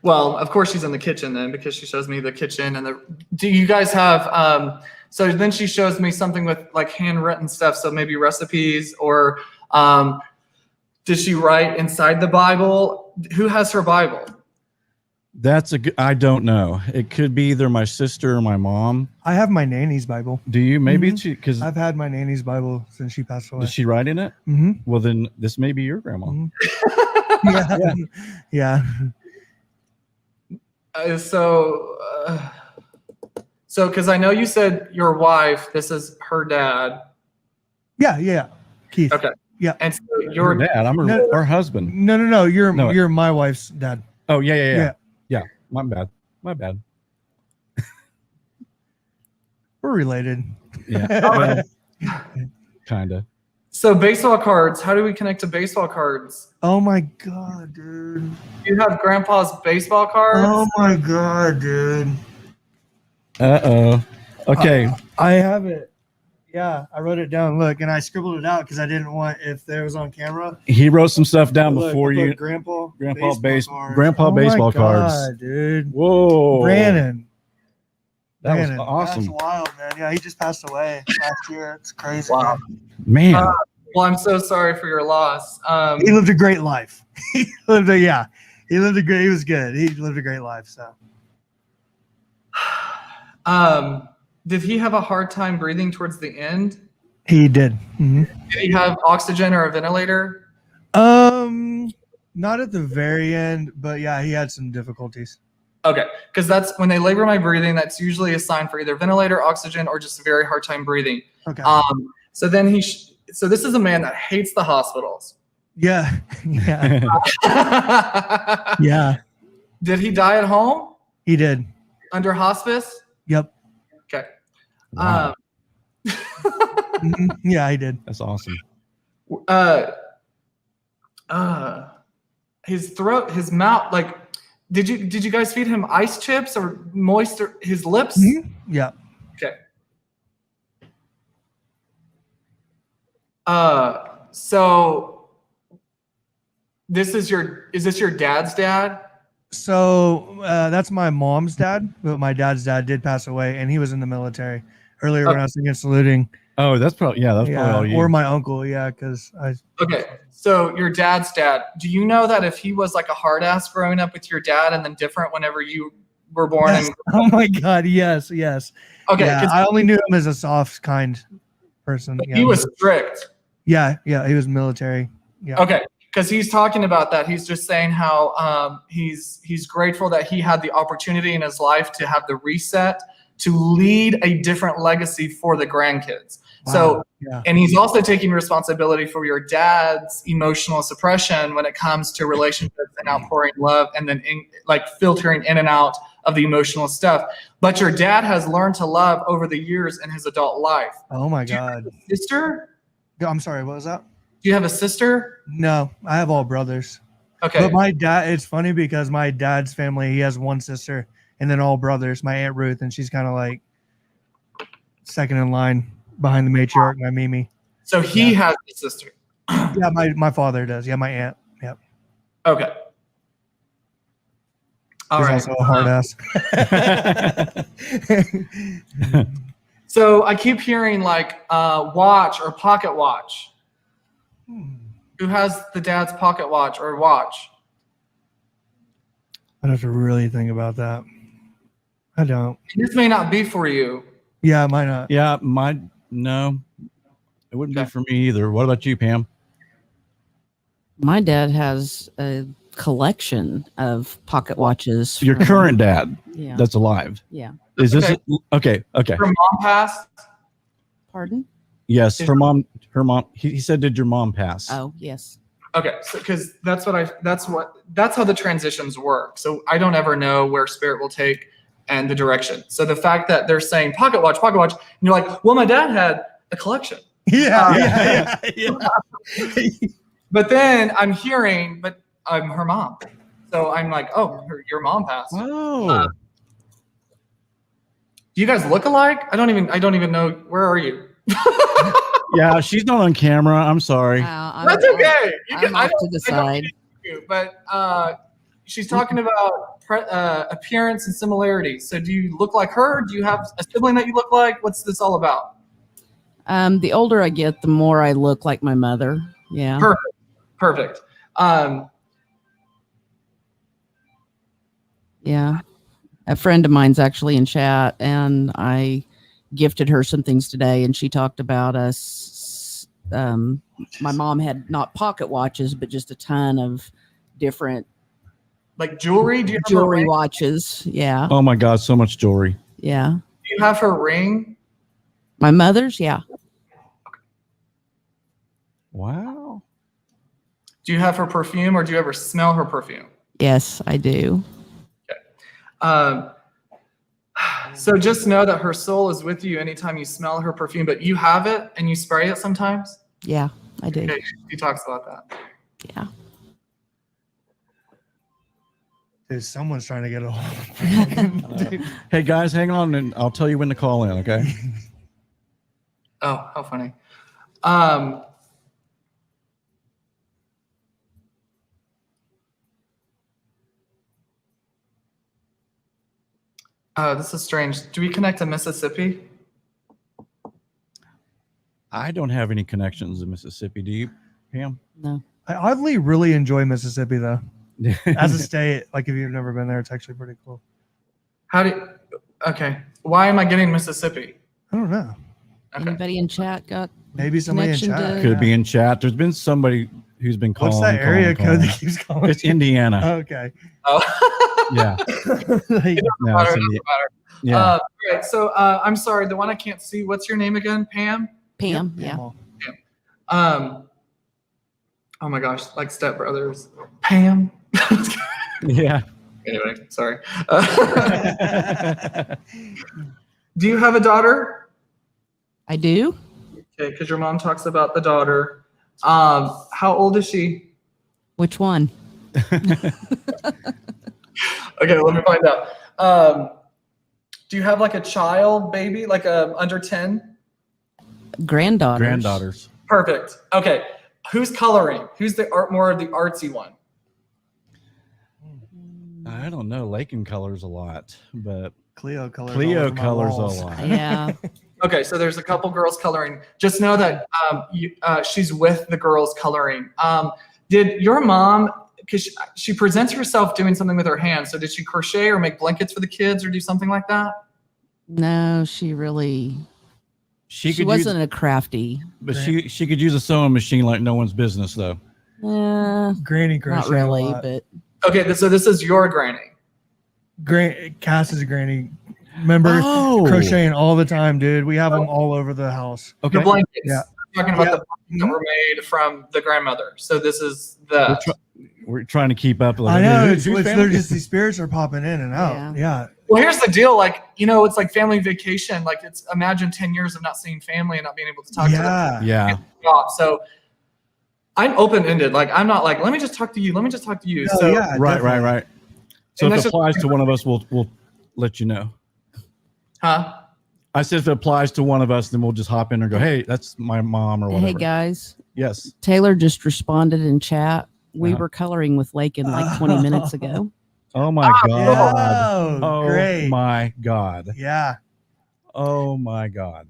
Speaker 3: Well, of course she's in the kitchen then, because she shows me the kitchen do you guys have so then she shows me something with like handwritten stuff, so maybe recipes, or did she write inside the Bible? Who has her Bible?
Speaker 1: That's I don't know. It could be either my sister or my mom.
Speaker 2: I have my nanny's Bible.
Speaker 1: Do you? Maybe because
Speaker 2: I've had my nanny's Bible since she passed away.
Speaker 1: Did she write in it?
Speaker 2: Mm-hmm.
Speaker 1: Well, then this may be your grandma.
Speaker 2: Mm-hmm. Yeah.
Speaker 3: So because I know you said your wife, this is her dad.
Speaker 2: Yeah. Keith.
Speaker 3: Okay.
Speaker 2: Yeah.
Speaker 3: And so your
Speaker 1: dad. I'm her husband.
Speaker 2: No. You're my wife's dad.
Speaker 1: Oh yeah. My bad.
Speaker 2: We're related.
Speaker 1: Yeah. Kinda.
Speaker 3: So baseball cards. How do we connect to baseball cards?
Speaker 2: Oh my god, dude.
Speaker 3: You have Grandpa's baseball cards?
Speaker 2: Oh my god, dude.
Speaker 1: Okay.
Speaker 2: I have it. Yeah, I wrote it down. Look, and I scribbled it out because I didn't want if there was on camera.
Speaker 1: He wrote some stuff down before you.
Speaker 2: Grandpa
Speaker 1: baseball cards.
Speaker 2: Dude.
Speaker 1: Whoa.
Speaker 2: Brandon.
Speaker 1: That was awesome.
Speaker 2: That's wild, man. Yeah, he just passed away last year. It's crazy.
Speaker 3: Wow.
Speaker 1: Man.
Speaker 3: Well, I'm so sorry for your loss.
Speaker 2: He lived a great life. He was good. He lived a great life. So.
Speaker 3: Did he have a hard time breathing towards the end?
Speaker 2: He did. Mm-hmm.
Speaker 3: Did he have oxygen or a ventilator?
Speaker 2: Not at the very end, but yeah, he had some difficulties.
Speaker 3: Okay, because that's when they labor my breathing. That's usually a sign for either ventilator, oxygen, or just a very hard time breathing.
Speaker 2: Okay.
Speaker 3: So then so this is a man that hates the hospitals.
Speaker 2: Yeah. Yeah.
Speaker 3: Did he die at home?
Speaker 2: He did.
Speaker 3: Under hospice?
Speaker 2: Yep.
Speaker 3: Okay.
Speaker 1: Wow.
Speaker 2: Yeah, he did.
Speaker 1: That's awesome.
Speaker 3: His throat, his mouth, like, did you guys feed him ice chips or moisture his lips?
Speaker 2: Mm-hmm. Yeah.
Speaker 3: Okay. So is this your dad's dad?
Speaker 2: So that's my mom's dad, but my dad's dad did pass away, and he was in the military earlier when I was thinking saluting.
Speaker 1: Oh, that's probably probably all you.
Speaker 2: Or my uncle, because I.
Speaker 3: Okay, so your dad's dad. Do you know that if he was like a hard ass growing up with your dad, and then different whenever you were born?
Speaker 2: Yes. Oh my God! Yes.
Speaker 3: Okay,
Speaker 2: yeah, I only knew him as a soft, kind person.
Speaker 3: He was strict.
Speaker 2: Yeah, he was military. Yeah.
Speaker 3: Okay, because he's talking about that. He's just saying how he's grateful that he had the opportunity in his life to have the reset to lead a different legacy for the grandkids.
Speaker 2: Wow.
Speaker 3: So,
Speaker 2: yeah.
Speaker 3: And he's also taking responsibility for your dad's emotional suppression when it comes to relationships and outpouring love, and then filtering in and out of the emotional stuff. But your dad has learned to love over the years in his adult life.
Speaker 2: Oh my God.
Speaker 3: Do you have a sister?
Speaker 2: I'm sorry. What was that?
Speaker 3: Do you have a sister?
Speaker 2: No, I have all brothers.
Speaker 3: Okay.
Speaker 2: But my dad, it's funny because my dad's family, he has one sister and then all brothers. My Aunt Ruth, and she's kind of like second in line behind the matriarch, my Mimi.
Speaker 3: So he has a sister.
Speaker 2: Yeah, my father does. Yeah, my aunt. Yep.
Speaker 3: Okay. All right.
Speaker 2: Also a hard ass.
Speaker 3: So I keep hearing like watch or pocket watch. Who has the dad's pocket watch or watch?
Speaker 2: I'd have to really think about that. I don't.
Speaker 3: This may not be for you.
Speaker 2: Yeah, it might not.
Speaker 1: Yeah, no, it wouldn't be for me either. What about you, Pam?
Speaker 4: My dad has a collection of pocket watches.
Speaker 1: Your current dad,
Speaker 4: yeah,
Speaker 1: that's alive.
Speaker 4: Yeah.
Speaker 1: Is this okay?
Speaker 3: Her mom passed.
Speaker 4: Pardon?
Speaker 1: Yes, her mom. He said, "Did your mom pass?"
Speaker 4: Oh, yes.
Speaker 3: Okay, so because that's how the transitions work. So I don't ever know where spirit will take and the direction. So the fact that they're saying pocket watch, and you're like, well, my dad had a collection.
Speaker 2: Yeah.
Speaker 3: But then I'm hearing, but I'm her mom. So I'm like, oh, your mom passed.
Speaker 1: Oh.
Speaker 3: Do you guys look alike? I don't even know. Where are you?
Speaker 1: Yeah, she's not on camera. I'm sorry.
Speaker 3: That's okay.
Speaker 4: I'm off to the side.
Speaker 3: But she's talking about appearance and similarities. So do you look like her? Do you have a sibling that you look like? What's this all about?
Speaker 4: The older I get, the more I look like my mother. Yeah.
Speaker 3: Perfect.
Speaker 4: Yeah. A friend of mine's actually in chat, and I gifted her some things today, and she talked about us. My mom had not pocket watches, but just a ton of different
Speaker 3: Like jewelry? Do you have
Speaker 4: jewelry watches. Yeah.
Speaker 1: Oh my God, so much jewelry.
Speaker 4: Yeah.
Speaker 3: Do you have her ring?
Speaker 4: My mother's, yeah.
Speaker 1: Wow.
Speaker 3: Do you have her perfume, or do you ever smell her perfume?
Speaker 4: Yes, I do.
Speaker 3: So just know that her soul is with you anytime you smell her perfume, but you have it and you spray it sometimes?
Speaker 4: Yeah, I do.
Speaker 3: Okay, she talks about that.
Speaker 4: Yeah.
Speaker 2: Dude, someone's trying to get a hold of me.
Speaker 1: Hey guys, hang on, and I'll tell you when to call in. Okay.
Speaker 3: Oh, how funny. This is strange. Do we connect to Mississippi?
Speaker 1: I don't have any connections in Mississippi. Do you, Pam?
Speaker 4: No.
Speaker 2: I oddly really enjoy Mississippi though. As a state, like if you've never been there, it's actually pretty cool.
Speaker 3: Okay. Why am I getting Mississippi?
Speaker 2: I don't know.
Speaker 3: Okay.
Speaker 4: Anybody in chat got
Speaker 2: Maybe somebody in
Speaker 4: Connection
Speaker 2: chat.
Speaker 4: to-
Speaker 1: Could be in chat. There's been somebody who's been calling.
Speaker 2: What's that area code that keeps calling?
Speaker 1: It's Indiana.
Speaker 2: Okay.
Speaker 3: Oh.
Speaker 1: Yeah.
Speaker 2: Like,
Speaker 1: No,
Speaker 3: Matter,
Speaker 1: it's
Speaker 3: doesn't
Speaker 1: Indi-
Speaker 3: matter.
Speaker 1: yeah.
Speaker 3: All right. So I'm sorry. The one I can't see. What's your name again? Pam?
Speaker 4: Pam? Yeah.
Speaker 3: Oh my gosh, like Step Brothers. Pam.
Speaker 1: Yeah.
Speaker 3: Anyway, sorry. Do you have a daughter?
Speaker 4: I do.
Speaker 3: Okay, because your mom talks about the daughter. How old is she?
Speaker 4: Which one?
Speaker 3: Okay, let me find out. Do you have like a child, baby, like under 10?
Speaker 4: Granddaughters.
Speaker 1: Granddaughters.
Speaker 3: Perfect. Okay, who's coloring? Who's the more of the artsy one?
Speaker 1: I don't know. Lakin colors a lot, but
Speaker 2: Cleo colors.
Speaker 1: Cleo
Speaker 2: all over my
Speaker 1: colors
Speaker 2: walls.
Speaker 1: a lot.
Speaker 4: Yeah.
Speaker 3: Okay, so there's a couple girls coloring. Just know that she's with the girls coloring. Did your mom, because she presents herself doing something with her hands, so did she crochet or make blankets for the kids or do something like that?
Speaker 4: No, she really.
Speaker 1: She could
Speaker 4: wasn't
Speaker 1: use,
Speaker 4: a crafty.
Speaker 1: but she could use a sewing machine like no one's business though.
Speaker 2: Granny crochet.
Speaker 4: Not really, but
Speaker 3: Okay, so this is your granny.
Speaker 2: Cass is a granny. Remember crocheting all the time, dude. We have them all over the house.
Speaker 1: Okay.
Speaker 3: The blankets.
Speaker 2: Yeah.
Speaker 3: I'm talking about the blankets that were made from the grandmother. So this is the.
Speaker 1: We're trying to keep up.
Speaker 2: I know.
Speaker 1: Who's
Speaker 2: They're
Speaker 1: family?
Speaker 2: just these spirits are popping in and out. Yeah.
Speaker 3: Well, here's the deal. Like, it's like family vacation. Like, it's imagine 10 years of not seeing family and not being able to talk to them.
Speaker 1: Yeah.
Speaker 3: So I'm open-ended. Like, I'm not like, let me just talk to you. Let me just talk to you.
Speaker 2: No,
Speaker 3: So
Speaker 2: yeah,
Speaker 1: Right. So
Speaker 3: And
Speaker 1: if
Speaker 3: that's
Speaker 1: it
Speaker 3: just-
Speaker 1: applies to one of us, we'll let you know.
Speaker 3: Huh?
Speaker 1: I said if it applies to one of us, then we'll just hop in and go, hey, that's my mom or whatever.
Speaker 4: hey guys,
Speaker 1: Yes.
Speaker 4: Taylor just responded in chat. We
Speaker 1: Uh-huh.
Speaker 4: were coloring with Lakin like 20 minutes ago.
Speaker 1: Oh my God.
Speaker 2: Oh, great.
Speaker 1: My God.
Speaker 2: Yeah.
Speaker 1: Oh my God.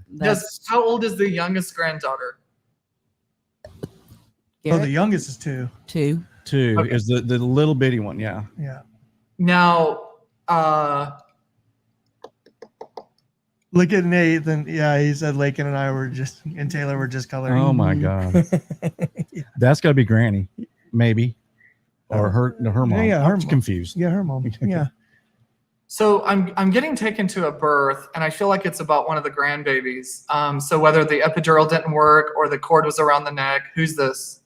Speaker 3: How old is the youngest granddaughter?
Speaker 2: Oh,
Speaker 4: Garret,
Speaker 2: the youngest is 2.
Speaker 4: 2.
Speaker 1: 2
Speaker 3: Okay.
Speaker 1: is the little bitty one. Yeah.
Speaker 2: Yeah.
Speaker 3: Now,
Speaker 2: Look at Nathan. Yeah, he said Lakin and I were just, and Taylor were just coloring.
Speaker 1: Oh my God. That's got to be Granny, maybe, or her mom.
Speaker 2: Yeah, her
Speaker 1: I'm
Speaker 2: mom.
Speaker 1: confused.
Speaker 2: Yeah, her mom. Yeah.
Speaker 3: so I'm getting taken to a birth, and I feel like it's about one of the grandbabies. So whether the epidural didn't work or the cord was around the neck, who's this?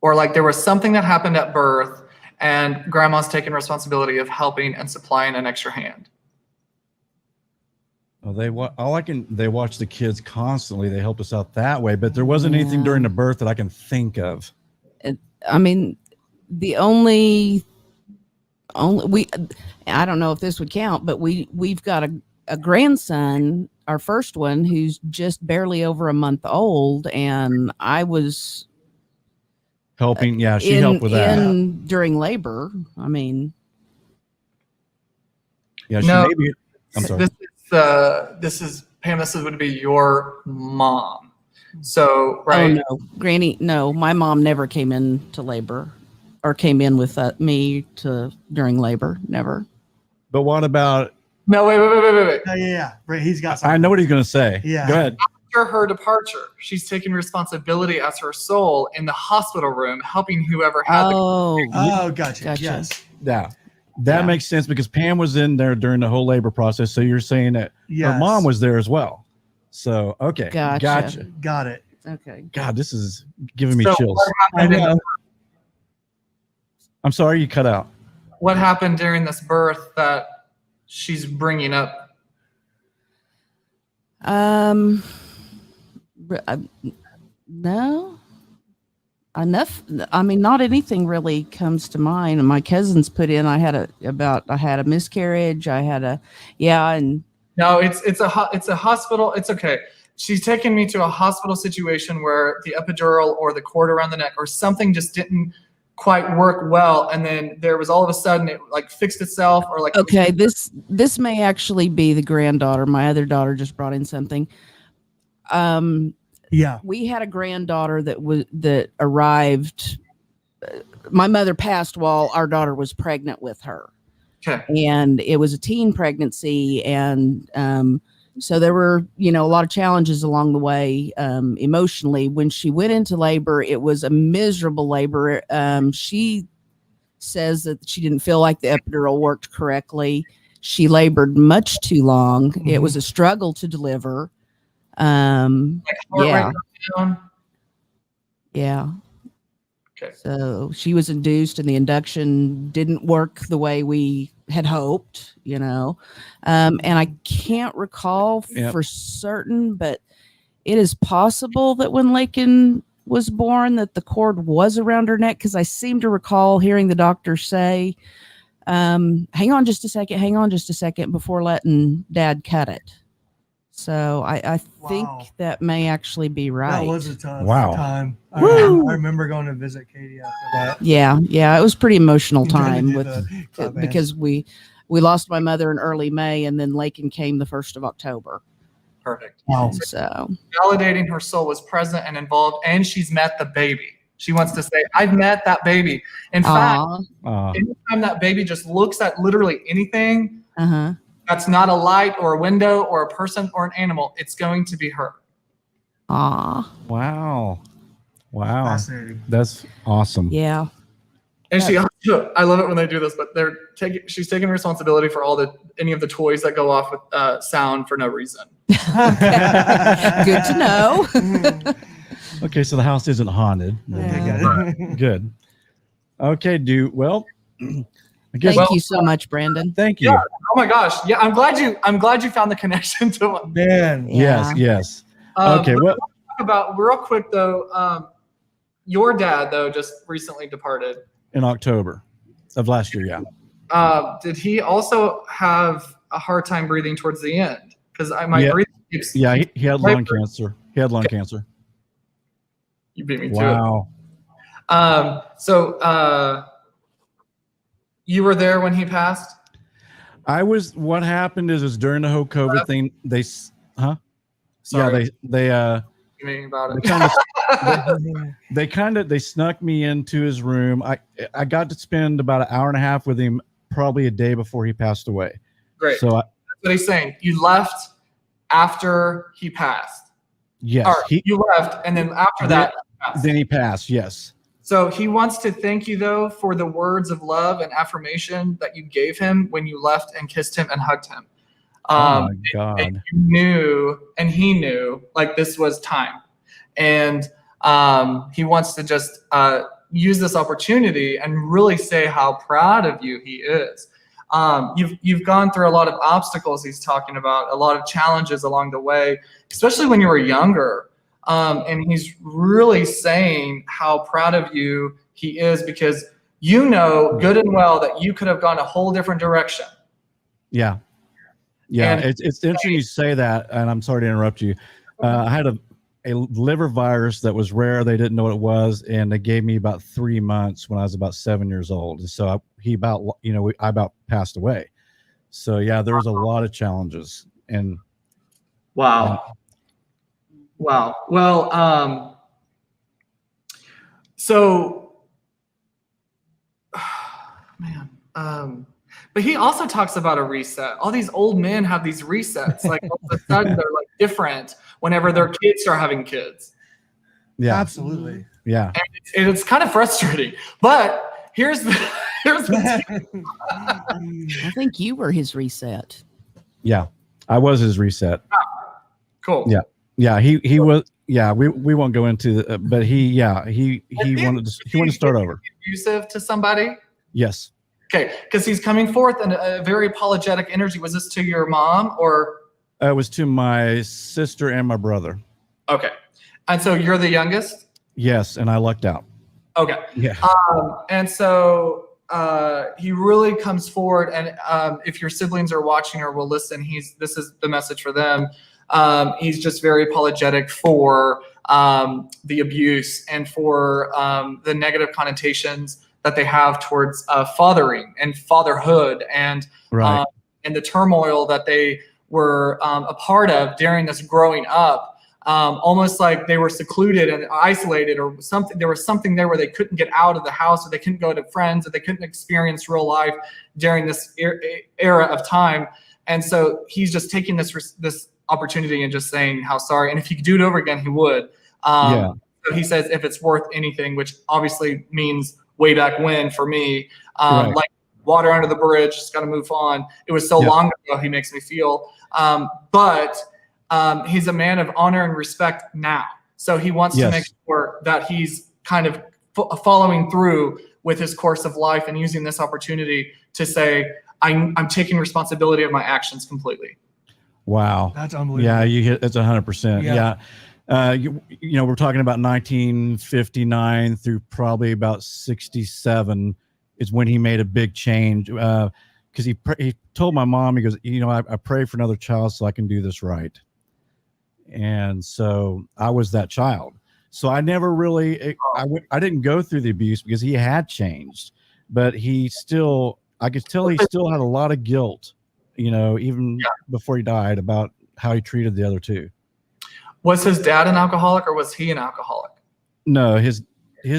Speaker 3: Or like there was something that happened at birth, and grandma's taking responsibility of helping and supplying an extra hand.
Speaker 1: Oh, they watch the kids constantly. They helped us out that way, but there wasn't anything during the birth that I can think of.
Speaker 4: I mean, the only I don't know if this would count, but we've got a grandson, our first one, who's just barely over a month old, and I was
Speaker 1: Helping, yeah, she helped with that.
Speaker 4: during labor. I mean,
Speaker 1: Yeah,
Speaker 3: No.
Speaker 1: I'm sorry.
Speaker 3: This is Pam. This would be your mom. So right.
Speaker 4: oh no, Granny, no, my mom never came into labor or came in with me during labor. Never.
Speaker 1: But what about?
Speaker 3: No, wait.
Speaker 2: Yeah. Right, he's got something.
Speaker 1: I know what he's going to say.
Speaker 2: Yeah.
Speaker 1: Go ahead.
Speaker 3: After her departure, she's taken responsibility as her soul in the hospital room, helping whoever had
Speaker 2: Oh, gotcha. Yes.
Speaker 1: Yeah. That makes sense because Pam was in there during the whole labor process. So you're saying that her mom was there as well. So, okay.
Speaker 4: Gotcha.
Speaker 2: Got it.
Speaker 4: Okay.
Speaker 1: God, this is giving me
Speaker 3: So
Speaker 1: chills.
Speaker 3: what happened
Speaker 1: I'm sorry you cut out.
Speaker 3: What happened during this birth that she's bringing up?
Speaker 4: No. Enough. I mean, not anything really comes to mind. And my cousins put in. I had a miscarriage. And
Speaker 3: No, it's a hospital. It's okay. She's taken me to a hospital situation where the epidural or the cord around the neck or something just didn't quite work well, and then there was all of a sudden it like fixed itself or like.
Speaker 4: Okay, this may actually be the granddaughter. My other daughter just brought in something.
Speaker 2: Yeah.
Speaker 4: We had a granddaughter that arrived. My mother passed while our daughter was pregnant with her.
Speaker 3: Okay.
Speaker 4: And it was a teen pregnancy, and so there were, a lot of challenges along the way emotionally. When she went into labor, it was a miserable labor. She says that she didn't feel like the epidural worked correctly. She labored much too long. Mm-hmm. It was a struggle to deliver. Yeah. Okay. So she was induced, and the induction didn't work the way we had hoped, and I can't recall for certain, but it is possible that when Lakin was born that the cord was around her neck, because I seem to recall hearing the doctor say, hang on just a second before letting Dad cut it. So I think that may actually be right.
Speaker 2: That was a tough time. I remember going to visit Katie after that.
Speaker 4: Yeah, it was a pretty emotional time because we lost my mother in early May, and then Lakin came the 1st of October.
Speaker 3: Perfect.
Speaker 2: Wow.
Speaker 3: So validating her soul was present and involved, and she's met the baby. She wants to say, I've met that baby. In fact, anytime that baby just looks at literally anything, that's not a light or a window or a person or an animal, it's going to be her.
Speaker 1: Wow.
Speaker 2: Fascinating.
Speaker 1: That's awesome.
Speaker 4: Yeah.
Speaker 3: And I love it when they do this, but she's taking responsibility for any of the toys that go off with sound for no reason.
Speaker 4: Good to know.
Speaker 1: Okay, so the house isn't haunted.
Speaker 2: Yeah.
Speaker 1: Good. Okay, I guess.
Speaker 4: Thank you so much, Brandon.
Speaker 1: Thank you.
Speaker 3: Yeah. Oh my gosh. Yeah, I'm glad you found the connection to it.
Speaker 2: Man.
Speaker 1: Yeah. Yes. Okay.
Speaker 3: Well, talk about real quick though. Your dad though just recently departed
Speaker 1: in October of last year. Yeah.
Speaker 3: Did he also have a hard time breathing towards the end? Because my breathing keeps.
Speaker 1: Yeah, he had lung cancer. Cancer.
Speaker 3: You beat me to it. So you were there when he passed?
Speaker 1: I was. What happened is during the whole COVID thing, they.
Speaker 3: Sorry.
Speaker 1: Yeah, they
Speaker 3: about it.
Speaker 1: They snuck me into his room. I got to spend about an hour and a half with him, probably a day before he passed away.
Speaker 3: Great.
Speaker 1: So
Speaker 3: that's what he's saying. You left after he passed.
Speaker 1: Yes.
Speaker 3: You left, and then after that,
Speaker 1: then he passed. Yes.
Speaker 3: So he wants to thank you though for the words of love and affirmation that you gave him when you left and kissed him and hugged him.
Speaker 1: Oh my God.
Speaker 3: And he knew like this was time. And he wants to just use this opportunity and really say how proud of you he is. You've gone through a lot of obstacles. He's talking about a lot of challenges along the way, especially when you were younger. And he's really saying how proud of you he is, because you know good and well that you could have gone a whole different direction.
Speaker 1: Yeah. Yeah.
Speaker 3: And
Speaker 1: It's interesting you say that, and I'm sorry to interrupt you. I had a liver virus that was rare. They didn't know what it was, and they gave me about 3 months when I was about 7 years old. And so I about passed away. So yeah, there was a lot of challenges. And
Speaker 3: wow. Well, so man, but he also talks about a reset. All these old men have these resets. Like all of a sudden they're like different whenever their kids start having kids.
Speaker 1: yeah,
Speaker 2: Absolutely.
Speaker 1: yeah,
Speaker 3: And it's kind of frustrating. But here's the
Speaker 4: I think you were his reset.
Speaker 1: yeah. I was his reset.
Speaker 3: cool.
Speaker 1: Yeah. Yeah, he was. Yeah, we won't go into the, but he wanted to start over.
Speaker 3: Abusive to somebody.
Speaker 1: Yes.
Speaker 3: Okay, because he's coming forth in a very apologetic energy. Was this to your mom or?
Speaker 1: It was to my sister and my brother.
Speaker 3: Okay, and so you're the youngest.
Speaker 1: Yes, and I lucked out.
Speaker 3: Okay.
Speaker 1: Yeah.
Speaker 3: And so he really comes forward, and if your siblings are watching or will listen, this is the message for them. He's just very apologetic for the abuse and for the negative connotations that they have towards fathering and fatherhood, and
Speaker 1: Right.
Speaker 3: and the turmoil that they were a part of during this growing up. Almost like they were secluded and isolated or something. There was something there where they couldn't get out of the house, or they couldn't go to friends, or they couldn't experience real life during this era of time. And so he's just taking this opportunity and just saying how sorry. And if he could do it over again, he would.
Speaker 1: Yeah.
Speaker 3: So he says if it's worth anything, which obviously means way back when for me,
Speaker 1: Right.
Speaker 3: like water under the bridge, just got to move on. It was so
Speaker 1: Yeah.
Speaker 3: long ago, he makes me feel. But he's a man of honor and respect now. So he wants to
Speaker 1: Yes.
Speaker 3: make sure that he's kind of following through with his course of life and using this opportunity to say, I'm taking responsibility of my actions completely.
Speaker 1: Wow.
Speaker 2: That's unbelievable.
Speaker 1: Yeah, you hit. It's 100%.
Speaker 2: Yeah.
Speaker 1: Yeah. You know, we're talking about 1959 through probably about 67 is when he made a big change. Because he told my mom, he goes, you know, I pray for another child so I can do this right. And so I was that child. So I never really, I didn't go through the abuse because he had changed, but I could tell he still had a lot of guilt, you know, even before he died, about how he treated the other two.
Speaker 3: Was his dad an alcoholic, or was he an alcoholic?
Speaker 1: No, his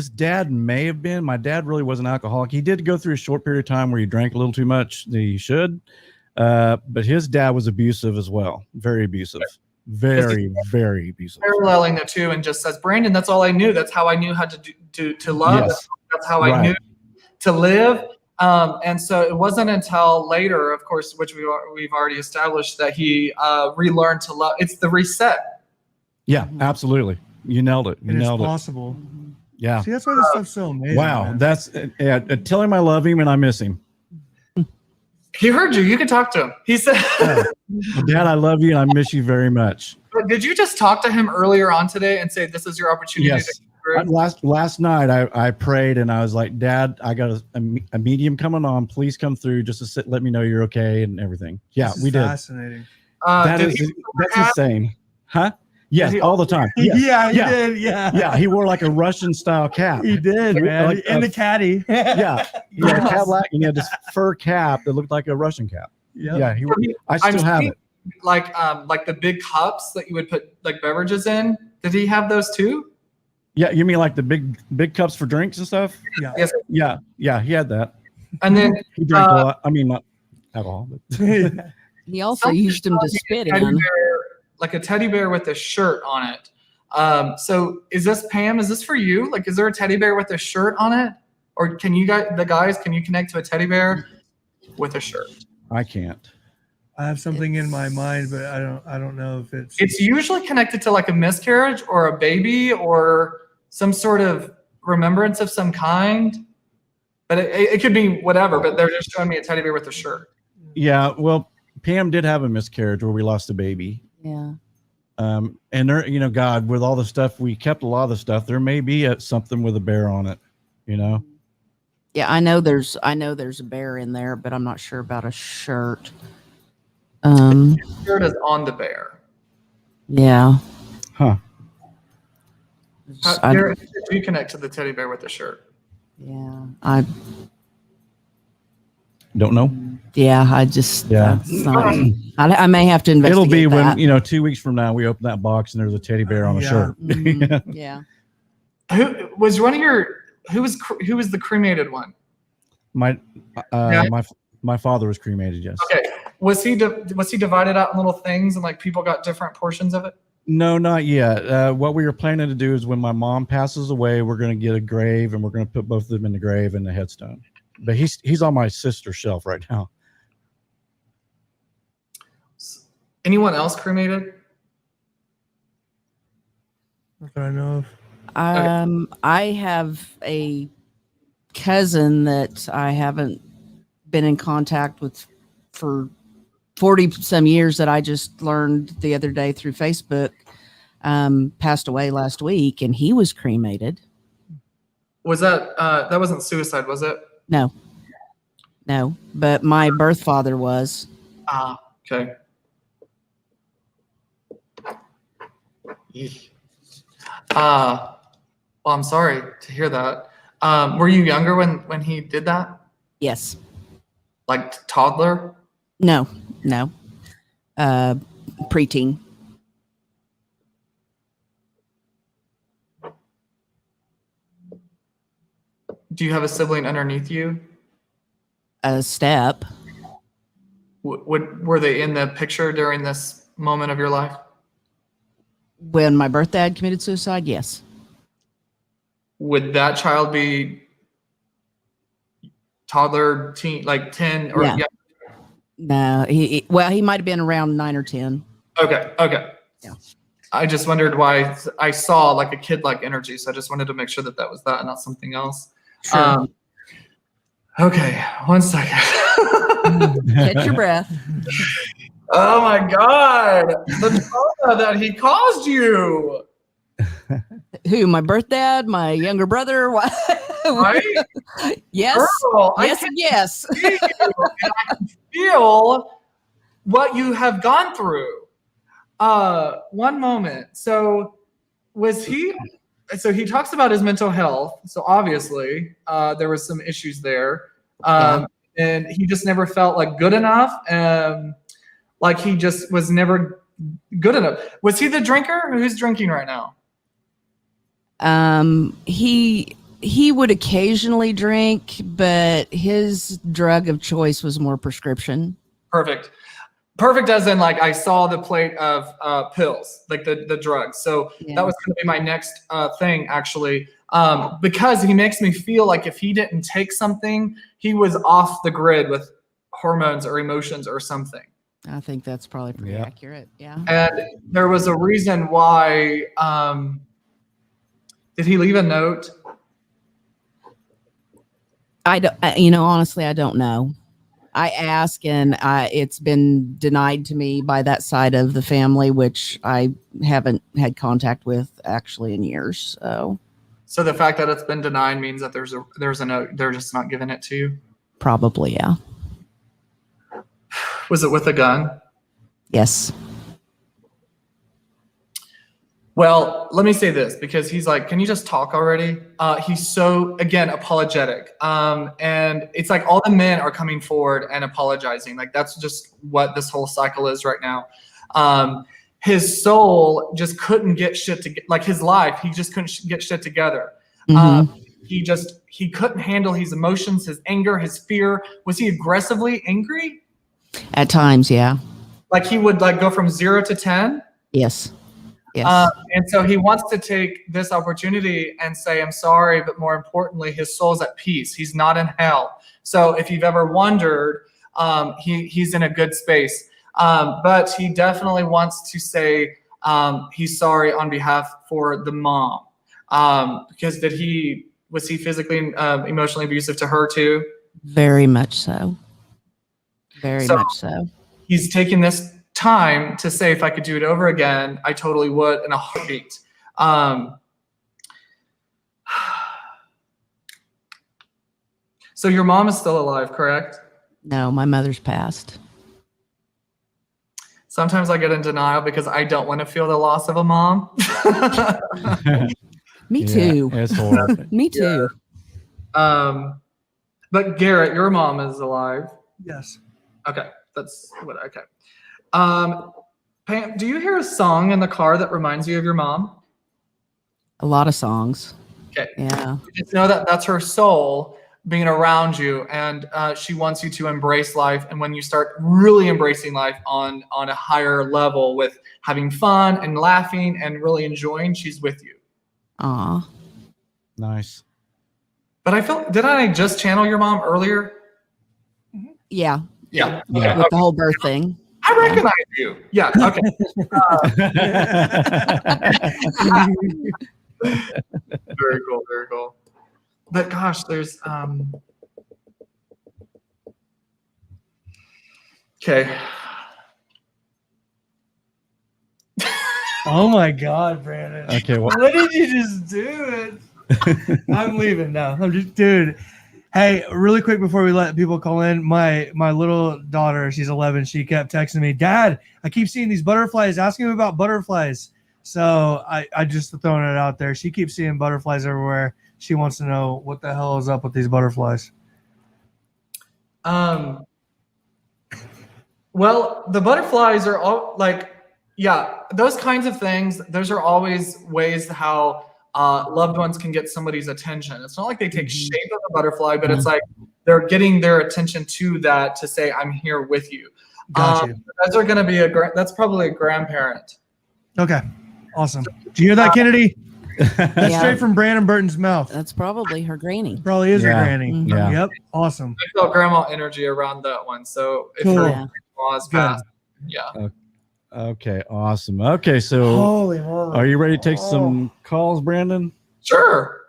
Speaker 1: dad may have been. My dad really was an alcoholic. He did go through a short period of time where he drank a little too much than he should. But his dad was abusive as well. Very abusive. Very, very abusive.
Speaker 3: Paralleling the two, and just says, Brandon, that's all I knew. That's how I knew how to love.
Speaker 1: Yes.
Speaker 3: That's how I knew to live. And so it wasn't until later, of course, which we've already established, that he relearned to love. It's the reset.
Speaker 1: Yeah, absolutely. You nailed it. You
Speaker 2: It is
Speaker 1: nailed it.
Speaker 2: possible.
Speaker 1: Yeah.
Speaker 2: See, that's why this stuff's so amazing.
Speaker 1: Wow.
Speaker 2: man.
Speaker 1: That's tell him I love him and I miss him.
Speaker 3: He heard you. You can talk to him. He said,
Speaker 1: Dad, I love you and I miss you very much.
Speaker 3: But did you just talk to him earlier on today and say, this is your opportunity?
Speaker 1: Yes. Last night I prayed and I was like, Dad, I got a medium coming on. Please come through just to let me know you're okay and everything. Yeah,
Speaker 2: This is
Speaker 1: we did.
Speaker 2: fascinating.
Speaker 1: That's insane. Huh? Yes, all the time. Yes.
Speaker 2: Yeah, he
Speaker 1: Yeah.
Speaker 2: did. Yeah.
Speaker 1: Yeah, he wore like a Russian style cap.
Speaker 2: He did, man.
Speaker 1: Like
Speaker 2: In the caddy.
Speaker 1: Yeah, he had a Cadillac and he had this fur cap that looked like a Russian cap.
Speaker 2: Yep.
Speaker 1: Yeah, I still have it.
Speaker 3: Like the big cups that you would put like beverages in. Did he have those too?
Speaker 1: Yeah, you mean like the big cups for drinks and stuff?
Speaker 2: Yeah.
Speaker 3: Yes.
Speaker 1: Yeah, he had that.
Speaker 3: And then
Speaker 1: He drank a lot. I mean, not alcohol, but
Speaker 4: He also used them to spit in.
Speaker 3: like a teddy bear with a shirt on it. So is this, Pam, is this for you? Like, is there a teddy bear with a shirt on it? Or can you guys, can you connect to a teddy bear with a shirt?
Speaker 1: I can't.
Speaker 2: I have something in my mind, but I don't know if
Speaker 3: It's usually connected to like a miscarriage or a baby or some sort of remembrance of some kind. But it could be whatever. But they're just showing me a teddy bear with a shirt.
Speaker 1: Yeah, well, Pam did have a miscarriage where we lost a baby.
Speaker 4: Yeah.
Speaker 1: And there, you know, God, with all the stuff, we kept a lot of the stuff. There may be something with a bear on it, you know?
Speaker 4: Yeah, I know there's a bear in there, but I'm not sure about a shirt.
Speaker 3: The shirt is on the bear.
Speaker 4: Yeah.
Speaker 1: Huh.
Speaker 3: Garret, how did you connect to the teddy bear with the shirt?
Speaker 4: Yeah. I
Speaker 1: Don't know.
Speaker 4: just
Speaker 1: Yeah.
Speaker 4: it's not, I may have to investigate.
Speaker 1: It'll be
Speaker 4: that.
Speaker 1: when, you know, 2 weeks from now, we open that box and there's a teddy bear on a shirt.
Speaker 4: Mhm, yeah.
Speaker 3: Who was the cremated one?
Speaker 1: My
Speaker 3: Yeah.
Speaker 1: my father was cremated. Yes.
Speaker 3: Okay. Was he divided out in little things and like people got different portions of it?
Speaker 1: No, not yet. What we were planning to do is when my mom passes away, we're going to get a grave and we're going to put both of them in the grave and the headstone. But he's on my sister's shelf right now.
Speaker 3: Anyone else cremated?
Speaker 2: Not that I know of.
Speaker 4: I have a cousin that I haven't been in contact with for 40 some years that I just learned the other day through Facebook. Passed away last week, and he was cremated.
Speaker 3: Was that wasn't suicide, was it?
Speaker 4: No, but my birth father was.
Speaker 3: Ah, okay. Eek. Well, I'm sorry to hear that. Were you younger when he did that?
Speaker 4: Yes.
Speaker 3: Like toddler?
Speaker 4: No. Preteen.
Speaker 3: Do you have a sibling underneath you?
Speaker 4: A step.
Speaker 3: Were they in the picture during this moment of your life?
Speaker 4: When my birth dad committed suicide, yes.
Speaker 3: Would that child be toddler, teen, like 10 or
Speaker 4: Yeah. No, he might have been around 9 or 10.
Speaker 3: Okay.
Speaker 4: Yeah.
Speaker 3: I just wondered why I saw like a kid-like energy, so I just wanted to make sure that was that and not something else.
Speaker 4: Sure.
Speaker 3: Okay, 1 second.
Speaker 4: Catch your breath.
Speaker 3: Oh my God, the trauma that he caused you.
Speaker 4: Who? My birth dad? My younger brother? What?
Speaker 3: Right?
Speaker 4: Yes.
Speaker 3: Girl,
Speaker 4: Yes. And yes.
Speaker 3: see you, and I can feel what you have gone through. One moment. So he talks about his mental health. So obviously, there was some issues there. And he just never felt like good enough. Like he just was never good enough. Was he the drinker? Who's drinking right now?
Speaker 4: He would occasionally drink, but his drug of choice was more prescription.
Speaker 3: Perfect as in like I saw the plate of pills, like the drugs. So that was going to be my next thing actually, because he makes me feel like if he didn't take something, he was off the grid with hormones or emotions or something.
Speaker 4: I think that's probably pretty accurate. Yeah.
Speaker 3: And there was a reason why. Did he leave a note?
Speaker 4: Honestly, I don't know. I ask, and it's been denied to me by that side of the family, which I haven't had contact with actually in years.
Speaker 3: So the fact that it's been denied means that there's a note. They're just not giving it to you.
Speaker 4: Probably, yeah.
Speaker 3: Was it with a gun?
Speaker 4: Yes.
Speaker 3: Well, let me say this, because he's like, can you just talk already? He's so, again, apologetic. And it's like all the men are coming forward and apologizing. Like that's just what this whole cycle is right now. His soul just couldn't get shit together. Like his life, he just couldn't get shit together.
Speaker 4: Mm-hmm.
Speaker 3: He couldn't handle his emotions, his anger, his fear. Was he aggressively angry?
Speaker 4: At times, yeah.
Speaker 3: Like he would like go from 0 to 10?
Speaker 4: Yes. Yes.
Speaker 3: And so he wants to take this opportunity and say, I'm sorry, but more importantly, his soul's at peace. He's not in hell. So if you've ever wondered, he's in a good space. But he definitely wants to say he's sorry on behalf for the mom. Because did he was he physically, emotionally abusive to her too?
Speaker 4: Very much so. Very
Speaker 3: So-
Speaker 4: much so.
Speaker 3: He's taken this time to say, if I could do it over again, I totally would in a heartbeat. So your mom is still alive, correct?
Speaker 4: No, my mother's passed.
Speaker 3: Sometimes I get in denial because I don't want to feel the loss of a mom.
Speaker 4: Me
Speaker 1: Yeah,
Speaker 4: too.
Speaker 1: it's horrible.
Speaker 4: Me too.
Speaker 3: But Garrett, your mom is alive.
Speaker 2: Yes.
Speaker 3: Okay, that's what. Okay. Pam, do you hear a song in the car that reminds you of your mom?
Speaker 4: A lot of songs.
Speaker 3: Okay.
Speaker 4: Yeah.
Speaker 3: Just know that that's her soul being around you, and she wants you to embrace life. And when you start really embracing life on a higher level with having fun and laughing and really enjoying, she's with you.
Speaker 4: Aw.
Speaker 1: Nice.
Speaker 3: But I felt, did I just channel your mom earlier?
Speaker 4: Yeah.
Speaker 3: Yeah.
Speaker 1: Yeah.
Speaker 4: With the whole birth thing.
Speaker 3: I recognize you. Yeah. Okay. Very cool. Very cool. But gosh, there's okay.
Speaker 2: Oh my God, Brandon.
Speaker 1: Okay, well,
Speaker 2: What did you just do? I'm leaving now. I'm just, dude. Hey, really quick before we let people call in, my little daughter, she's 11. She kept texting me, Dad, I keep seeing these butterflies. Asking me about butterflies. So I just throwing it out there. She keeps seeing butterflies everywhere. She wants to know what the hell is up with these butterflies.
Speaker 3: Well, the butterflies are all like, yeah, those kinds of things. Those are always ways how loved ones can get somebody's attention. It's not like they take shape of a butterfly, but it's like they're getting their attention to that to say, I'm here with you.
Speaker 2: Gotcha.
Speaker 3: Those are going to be that's probably a grandparent.
Speaker 2: Okay. Awesome. Do you hear that, Kennedy? That's
Speaker 4: Yeah.
Speaker 2: straight from Brandon Burton's mouth.
Speaker 4: That's probably her granny.
Speaker 2: Probably is her
Speaker 1: Yeah.
Speaker 2: granny.
Speaker 4: Mhm.
Speaker 1: Yeah.
Speaker 2: Yep. Awesome.
Speaker 3: I felt grandma energy around that one. So if
Speaker 2: Cool.
Speaker 3: her
Speaker 4: Yeah.
Speaker 3: grandma is
Speaker 2: Good.
Speaker 3: fast, yeah.
Speaker 1: okay, awesome. Okay, so
Speaker 2: Holy moly.
Speaker 1: are you ready to take some calls, Brandon?
Speaker 3: Sure.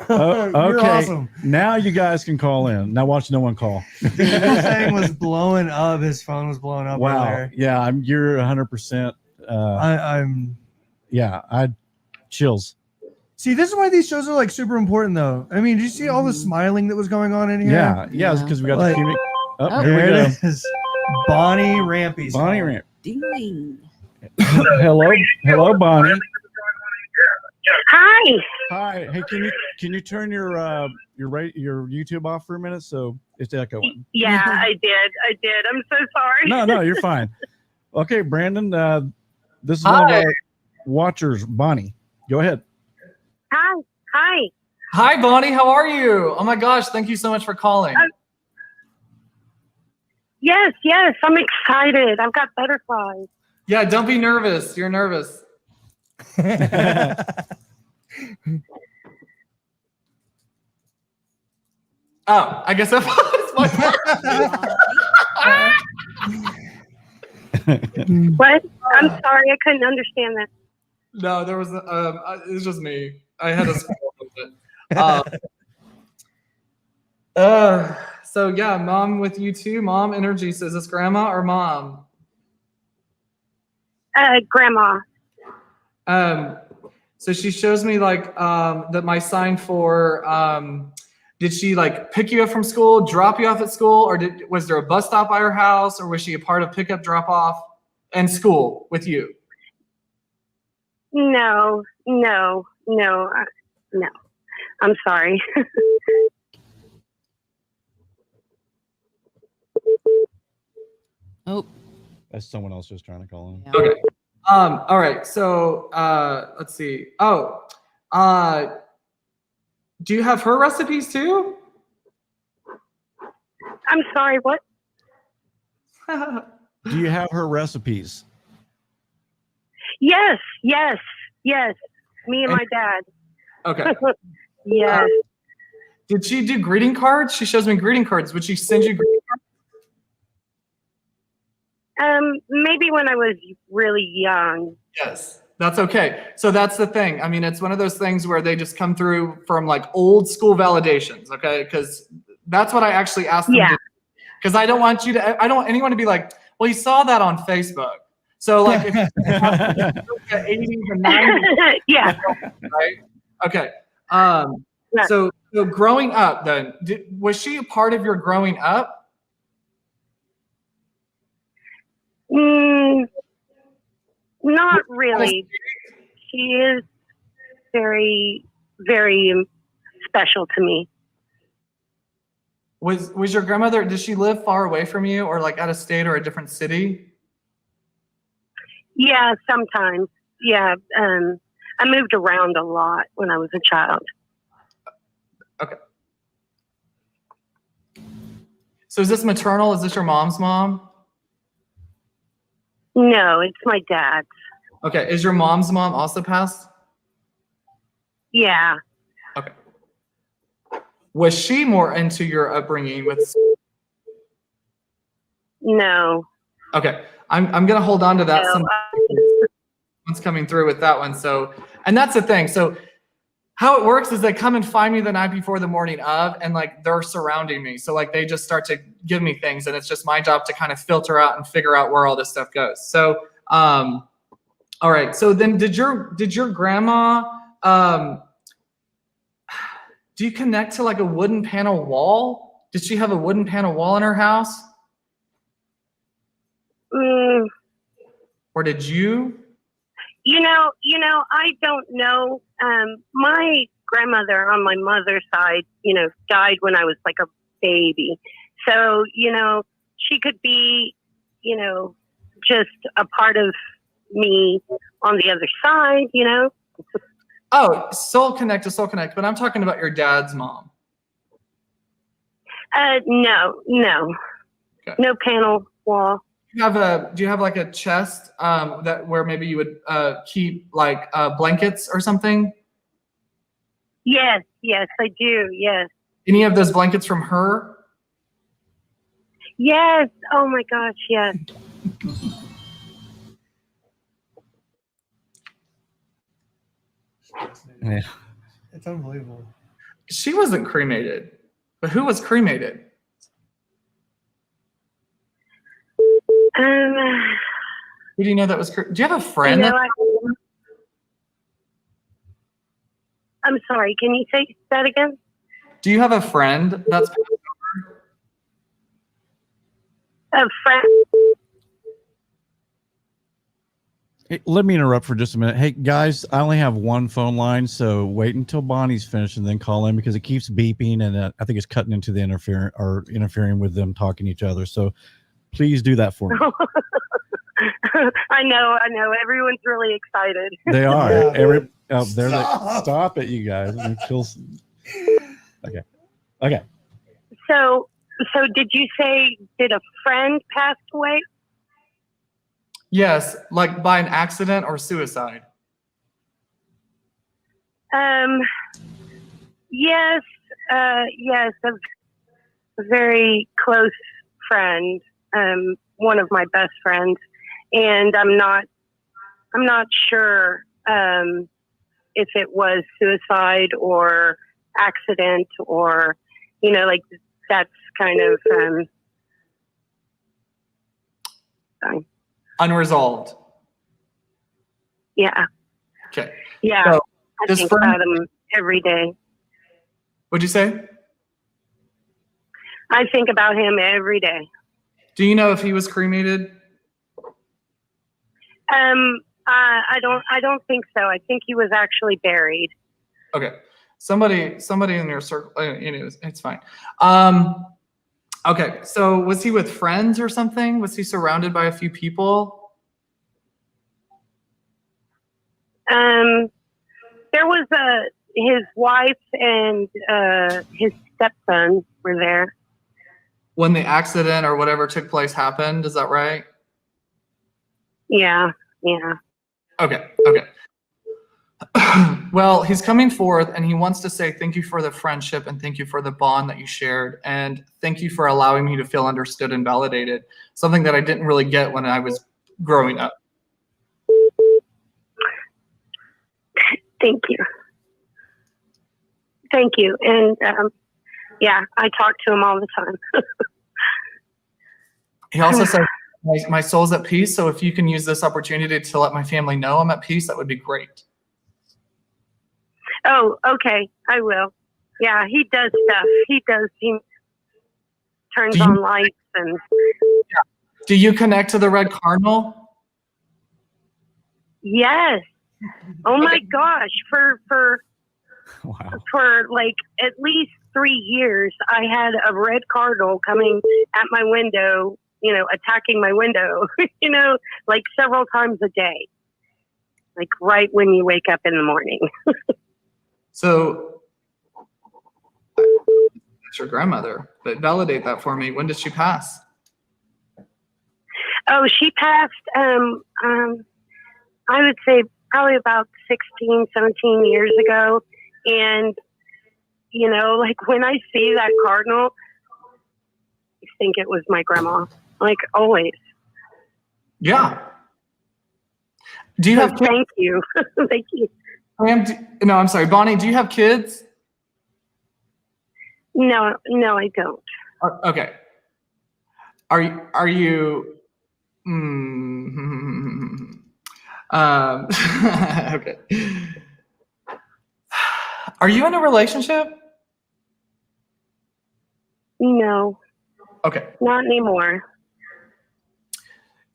Speaker 1: Oh,
Speaker 2: You're
Speaker 1: okay.
Speaker 2: awesome.
Speaker 1: Now you guys can call in. Now watch no one call.
Speaker 2: Dude, this thing was blowing up. His phone was blowing up.
Speaker 1: Wow.
Speaker 2: Earlier.
Speaker 1: Yeah, you're 100%.
Speaker 2: I'm.
Speaker 1: Yeah, I chills.
Speaker 2: See, this is why these shows are like super important, though. I mean, did you see all the smiling that was going on in here?
Speaker 1: Yeah, it's
Speaker 4: Yeah.
Speaker 1: because we got
Speaker 2: Like-
Speaker 1: the community. Oh,
Speaker 4: Oh,
Speaker 1: here we
Speaker 2: There
Speaker 1: go.
Speaker 2: it is. Bonnie Rampy's
Speaker 1: Bonnie
Speaker 2: calling.
Speaker 1: Ramp.
Speaker 4: Ding ding.
Speaker 1: Hello, Bonnie.
Speaker 5: Hi.
Speaker 1: Hi. Hey, can you turn your YouTube off for a minute so it's echoing?
Speaker 5: Yeah, I did. I'm so sorry.
Speaker 1: No, you're fine. Okay, Brandon. This is
Speaker 3: Hi.
Speaker 1: one of our watchers, Bonnie. Go ahead.
Speaker 5: Hi. Hi.
Speaker 3: Hi, Bonnie. How are you? Oh my gosh. Thank you so much for calling.
Speaker 5: Yes. I'm excited. I've got butterflies.
Speaker 3: Yeah, don't be nervous. You're nervous. Oh, I guess that was my part.
Speaker 5: What? I'm sorry. I couldn't understand that.
Speaker 3: No, there was it was just me. I had a scroll with it. So yeah, mom with you too. Mom energy. So is this grandma or mom?
Speaker 5: Grandma.
Speaker 3: So she shows me like that my sign for did she like pick you up from school, drop you off at school, or was there a bus stop by her house, or was she a part of pickup, drop off, and school with you?
Speaker 5: No. I'm sorry.
Speaker 4: Oh,
Speaker 1: That's someone else just trying to call in.
Speaker 4: yeah.
Speaker 3: Okay. All right. So let's see. Oh, do you have her recipes too?
Speaker 5: I'm sorry. What?
Speaker 1: Do you have her recipes?
Speaker 5: Yes. Me and my dad.
Speaker 3: Okay.
Speaker 5: Yes.
Speaker 3: Did she do greeting cards? She shows me greeting cards. Would she send you greeting
Speaker 5: Maybe when I was really young.
Speaker 3: cards? Yes. That's okay. So that's the thing. I mean, it's one of those things where they just come through from like old school validations, okay? Because that's what I actually asked them to, because I don't want anyone to be like, well, you saw that on Facebook. So like if you have the 80s and 90s,
Speaker 5: Yeah.
Speaker 3: right? Okay.
Speaker 5: Yeah.
Speaker 3: So growing up then, was she a part of your growing up?
Speaker 5: Not really. She is very, very special to me.
Speaker 3: Was your grandmother, did she live far away from you or like out of state or a different city?
Speaker 5: Yeah, sometimes. Yeah. I moved around a lot when I was a child.
Speaker 3: Okay. So is this maternal? Is this your mom's mom?
Speaker 5: No, it's my dad's.
Speaker 3: Okay. Is your mom's mom also passed?
Speaker 5: Yeah.
Speaker 3: Okay. Was she more into your upbringing with?
Speaker 5: No.
Speaker 3: Okay. I'm gonna hold on to that.
Speaker 5: No,
Speaker 3: Someone's coming through with that one. So, and that's the thing. So how it works is they come and find me the night before the morning of, and like they're surrounding me. So like they just start to give me things, and it's just my job to kind of filter out and figure out where all this stuff goes. So, all right. So then did your grandma, do you connect to like a wooden panel wall? Did she have a wooden panel wall in her house? Or did you?
Speaker 5: You know, I don't know. My grandmother on my mother's side, died when I was like a baby. So, she could be, just a part of me on the other side,
Speaker 3: Oh, soul connect to soul connect, but I'm talking about your dad's mom.
Speaker 5: No.
Speaker 3: Okay.
Speaker 5: No panel wall.
Speaker 3: Do you have like a chest that where maybe you would keep like blankets or something?
Speaker 5: Yes, I do. Yes.
Speaker 3: Any of those blankets from her?
Speaker 5: Yes. Oh my gosh, yes.
Speaker 1: Yeah.
Speaker 2: It's unbelievable.
Speaker 3: She wasn't cremated, but who was cremated? Who do you know that was? Do you have a friend?
Speaker 5: I'm sorry. Can you say that again?
Speaker 3: Do you have a friend that's?
Speaker 5: A friend.
Speaker 1: Hey, let me interrupt for just a minute. Hey guys, I only have one phone line, so wait until Bonnie's finished and then call in because it keeps beeping and I think it's cutting into the interfering with them talking to each other. So please do that for me.
Speaker 5: I know. Everyone's really excited.
Speaker 1: They are.
Speaker 2: Yeah.
Speaker 1: Stop it, you guys. Okay.
Speaker 5: So did you say, did a friend pass away?
Speaker 3: Yes, like by an accident or suicide.
Speaker 5: Yes, a very close friend, one of my best friends, and I'm not sure if it was suicide or accident or like that's kind of
Speaker 3: Unresolved.
Speaker 5: Yeah.
Speaker 3: Okay.
Speaker 5: Yeah.
Speaker 3: So,
Speaker 5: I think about him every day.
Speaker 3: What'd you say?
Speaker 5: I think about him every day.
Speaker 3: Do you know if he was cremated?
Speaker 5: I don't think so. I think he was actually buried.
Speaker 3: Okay. Somebody in your circle, anyways, it's fine. Okay. So was he with friends or something? Was he surrounded by a few people?
Speaker 5: There was his wife and his stepson were there.
Speaker 3: When the accident or whatever took place happened, is that right?
Speaker 5: Yeah.
Speaker 3: Okay. Well, he's coming forth and he wants to say thank you for the friendship and thank you for the bond that you shared and thank you for allowing me to feel understood and validated, something that I didn't really get when I was growing up.
Speaker 5: Thank you. Thank you. And yeah, I talk to him all the time.
Speaker 3: He also said, my soul's at peace. So if you can use this opportunity to let my family know I'm at peace, that would be great.
Speaker 5: Oh, okay. I will. Yeah, he does stuff. He turns on lights and.
Speaker 3: Do you connect to the red cardinal?
Speaker 5: Yes. Oh my gosh.
Speaker 1: Wow.
Speaker 5: For like at least 3 years, I had a red cardinal coming at my window, attacking my window, like several times a day, like right when you wake up in the morning.
Speaker 3: So that's your grandmother, but validate that for me. When did she pass?
Speaker 5: Oh, she passed, I would say probably about 16, 17 years ago. And, like when I see that cardinal, I think it was my grandma, like always.
Speaker 3: Yeah. Do you have kids?
Speaker 5: Thank you. Thank you.
Speaker 3: No, I'm sorry. Bonnie, do you have kids?
Speaker 5: No, I don't.
Speaker 3: Okay. Are you? Okay. Are you in a relationship?
Speaker 5: No.
Speaker 3: Okay.
Speaker 5: Not anymore.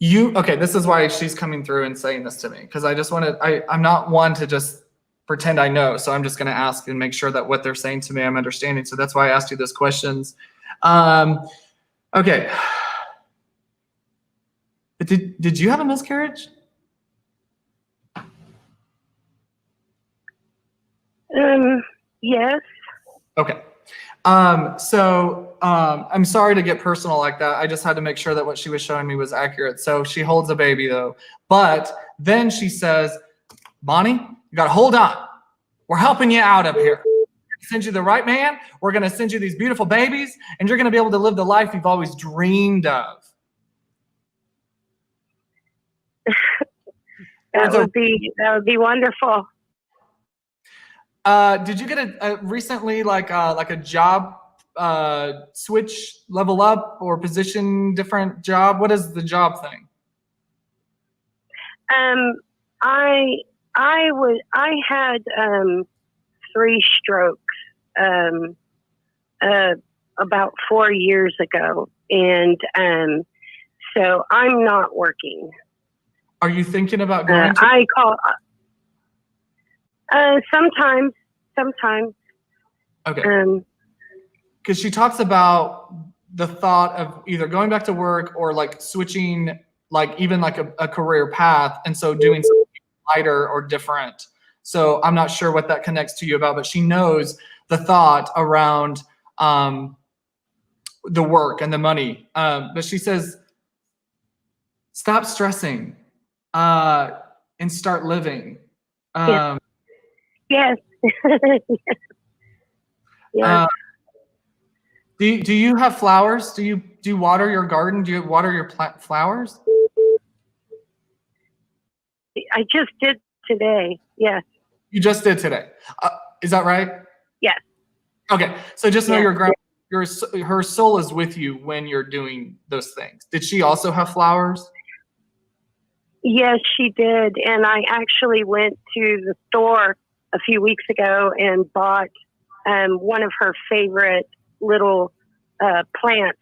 Speaker 3: Okay, this is why she's coming through and saying this to me, because I'm not one to just pretend I know, so I'm just going to ask and make sure that what they're saying to me I'm understanding. So that's why I asked you those questions. Okay. Did you have a miscarriage?
Speaker 5: Yes.
Speaker 3: Okay. So I'm sorry to get personal like that. I just had to make sure that what she was showing me was accurate. So she holds a baby though. But then she says, Bonnie, you got to hold on. We're helping you out up here. Send you the right man. We're going to send you these beautiful babies, and you're going to be able to live the life you've always dreamed of.
Speaker 5: That would be wonderful.
Speaker 3: Did you get a recently like a job switch, level up, or position different job? What is the job thing?
Speaker 5: I had 3 strokes about 4 years ago, and so I'm not working.
Speaker 3: Are you thinking about going to?
Speaker 5: I call sometimes.
Speaker 3: Okay. Because she talks about the thought of either going back to work or like switching, like even like a career path, and so doing something lighter or different. So I'm not sure what that connects to you about, but she knows the thought around the work and the money. But she says, stop stressing and start living.
Speaker 5: Yes. Yeah.
Speaker 3: Do you have flowers? Do you water your garden? Do you water your flowers?
Speaker 5: I just did today. Yes.
Speaker 3: You just did today. Is that right?
Speaker 5: Yes.
Speaker 3: Okay. So just know
Speaker 5: Yeah.
Speaker 3: her soul is with you when you're doing those things. Did she also have flowers?
Speaker 5: Yes, she did. And I actually went to the store a few weeks ago and bought one of her favorite little plants.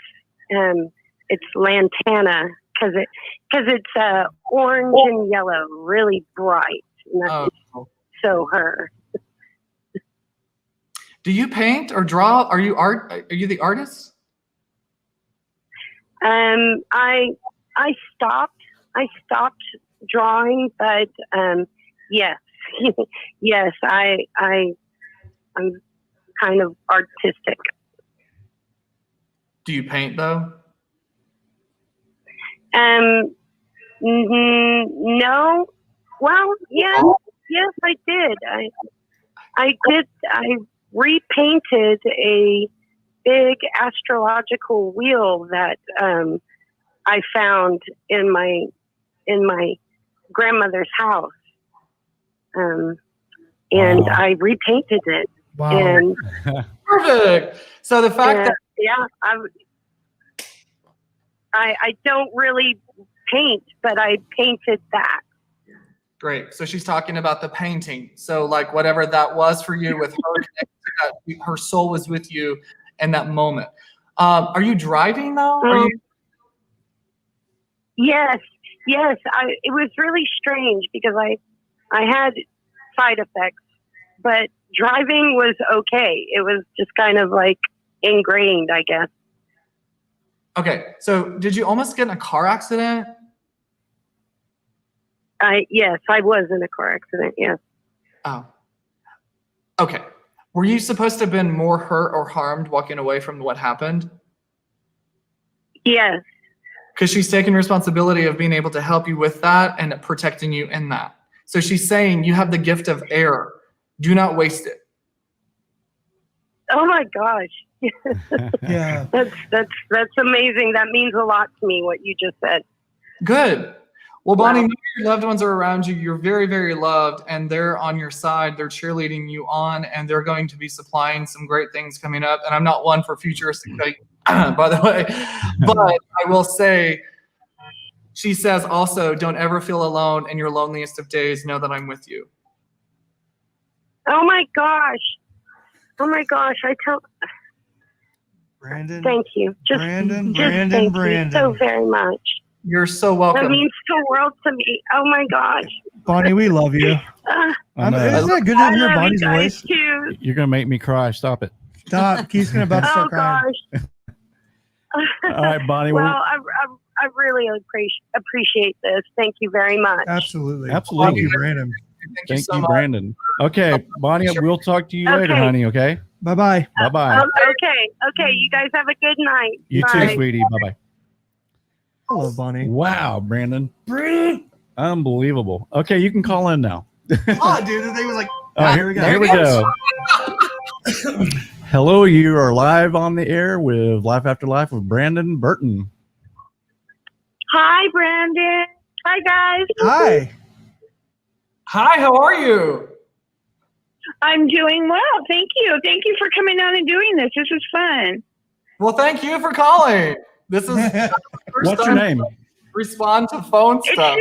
Speaker 5: It's lantana because it's orange and yellow, really bright. And that's so her.
Speaker 3: Do you paint or draw? Are you the artist?
Speaker 5: I stopped drawing, but yes. Yes, I'm kind of artistic.
Speaker 3: Do you paint though?
Speaker 5: No. Well, yes, I did. I repainted a big astrological wheel that I found in my grandmother's house. and
Speaker 1: Wow.
Speaker 5: I repainted it.
Speaker 2: Wow.
Speaker 5: And
Speaker 3: Perfect. So the fact that
Speaker 5: I don't really paint, but I painted that.
Speaker 3: great. So she's talking about the painting. So like whatever that was for you with her, that her soul was with you in that moment. Are you driving though? Are you?
Speaker 5: Yes. It was really strange because I had side effects, but driving was okay. It was just kind of like ingrained, I guess.
Speaker 3: Okay. So did you almost get in a car accident?
Speaker 5: Yes, I was in a car accident. Yes.
Speaker 3: Oh. Okay. Were you supposed to have been more hurt or harmed walking away from what happened?
Speaker 5: Yes.
Speaker 3: Because she's taking responsibility of being able to help you with that and protecting you in that. So she's saying you have the gift of air. Do not waste it.
Speaker 5: Oh my gosh.
Speaker 2: Yeah.
Speaker 5: That's amazing. That means a lot to me, what you just said.
Speaker 3: Good. Well, Bonnie,
Speaker 5: Wow.
Speaker 3: know your loved ones are around you. You're very, very loved, and they're on your side. They're cheerleading you on, and they're going to be supplying some great things coming up. And I'm not one for futuristic, by the way, but I will say, she says also, don't ever feel alone in your loneliest of days. Know that I'm with you.
Speaker 5: Oh my gosh.
Speaker 2: Brandon.
Speaker 5: Thank you.
Speaker 2: Brandon.
Speaker 5: Thank you so very much.
Speaker 3: You're so
Speaker 5: That
Speaker 3: welcome.
Speaker 5: means the world to me. Oh my gosh.
Speaker 2: Bonnie, we love you.
Speaker 1: I
Speaker 2: Isn't
Speaker 1: know.
Speaker 2: that good to
Speaker 5: I
Speaker 2: hear
Speaker 5: love
Speaker 2: Bonnie's
Speaker 5: you guys
Speaker 2: voice?
Speaker 5: too.
Speaker 1: You're gonna make me cry. Stop it.
Speaker 2: Stop. Keith's gonna about to
Speaker 5: Oh
Speaker 2: start crying.
Speaker 5: gosh.
Speaker 1: All right, Bonnie.
Speaker 5: Well, I really appreciate this. Thank you very much.
Speaker 2: Absolutely.
Speaker 1: Absolutely.
Speaker 2: Thank you, Brandon.
Speaker 3: Thank you
Speaker 1: Thank
Speaker 3: so
Speaker 1: you,
Speaker 3: much.
Speaker 1: Brandon. Okay, Bonnie,
Speaker 3: Sure.
Speaker 1: we'll talk to you later,
Speaker 5: Okay.
Speaker 1: honey. Okay.
Speaker 2: Bye bye.
Speaker 1: Bye bye.
Speaker 5: Okay. You guys have a good night.
Speaker 1: You
Speaker 5: Bye.
Speaker 1: too, sweetie. Bye bye.
Speaker 2: I love Bonnie.
Speaker 1: Wow, Brandon. Unbelievable. Okay, you can call in now.
Speaker 2: Oh, dude, the thing was like,
Speaker 1: Oh,
Speaker 2: here we go.
Speaker 1: Here we go. Hello, you are live on the air with Life After Life with Brandon Burton.
Speaker 5: Hi, Brandon. Hi, guys.
Speaker 2: Hi.
Speaker 3: Hi, how are you?
Speaker 6: I'm doing well. Thank you. Thank you for coming on and doing this. This is fun.
Speaker 3: Well, thank you for calling. This is the first
Speaker 1: What's your
Speaker 3: time
Speaker 1: name?
Speaker 3: respond to phone
Speaker 6: It's
Speaker 3: stuff.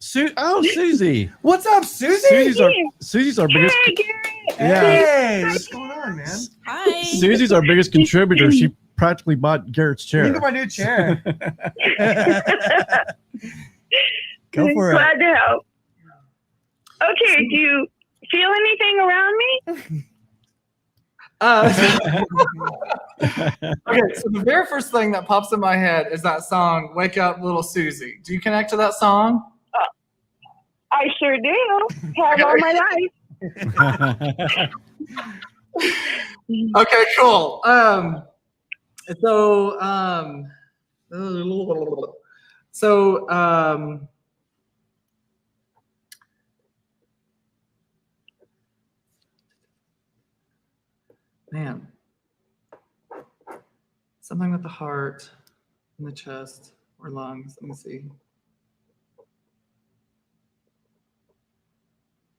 Speaker 6: Susie.
Speaker 1: Susie.
Speaker 2: What's up, Susie?
Speaker 1: Susie's our biggest.
Speaker 6: Hey, Garret.
Speaker 2: Hey, what's going on, man?
Speaker 4: Hi.
Speaker 1: Susie's our biggest contributor. She practically bought Garrett's chair.
Speaker 2: Look at my new chair. Go for it.
Speaker 6: Glad to help. Okay, do you feel anything around me?
Speaker 3: Okay, so the very first thing that pops in my head is that song, Wake Up Little Susie. Do you connect to that song?
Speaker 6: I sure do. Have all my life.
Speaker 3: Okay, cool. Man, something with the heart and the chest or lungs. Let me see.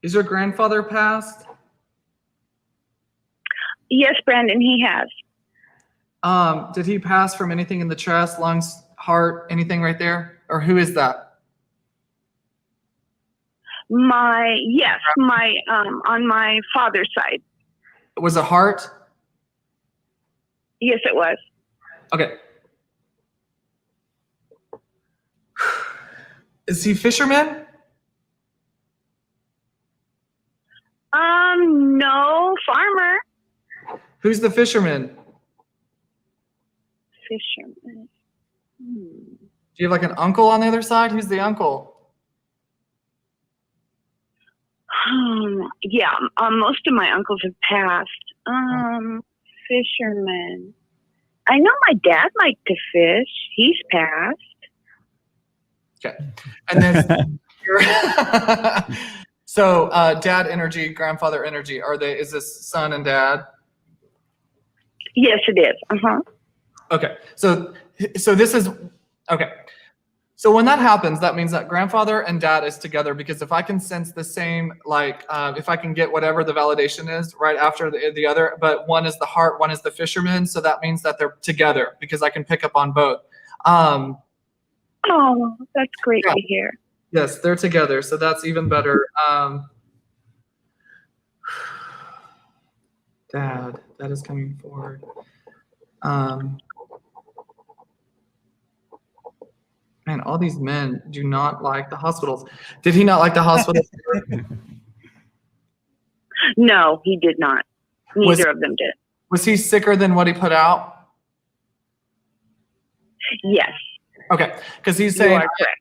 Speaker 3: Is your grandfather passed?
Speaker 6: Yes, Brandon, he has.
Speaker 3: Did he pass from anything in the chest, lungs, heart, anything right there? Or who is that?
Speaker 6: My on my father's side.
Speaker 3: Was it heart?
Speaker 6: Yes, it was.
Speaker 3: Okay. Is he fisherman?
Speaker 6: No, farmer.
Speaker 3: Who's the fisherman?
Speaker 6: Fisherman.
Speaker 3: Do you have like an uncle on the other side? Who's the uncle?
Speaker 6: Yeah, most of my uncles have passed. Fisherman. I know my dad liked to fish. He's passed.
Speaker 3: Okay. And then so dad energy, grandfather energy, is this son and dad?
Speaker 6: Yes, it is. Uh-huh.
Speaker 3: Okay. So this is okay. So when that happens, that means that grandfather and dad is together, because if I can sense the same, like if I can get whatever the validation is right after the other, but one is the heart, one is the fisherman. So that means that they're together because I can pick up on both.
Speaker 6: Oh, that's great to hear.
Speaker 3: Yes, they're together. So that's even better. Dad is coming forward. Man, all these men do not like the hospitals. Did he not like the hospitals?
Speaker 6: No, he did not. Neither of them did.
Speaker 3: Was he sicker than what he put out?
Speaker 6: Yes.
Speaker 3: Okay, because he's
Speaker 6: You
Speaker 3: saying,
Speaker 6: are correct.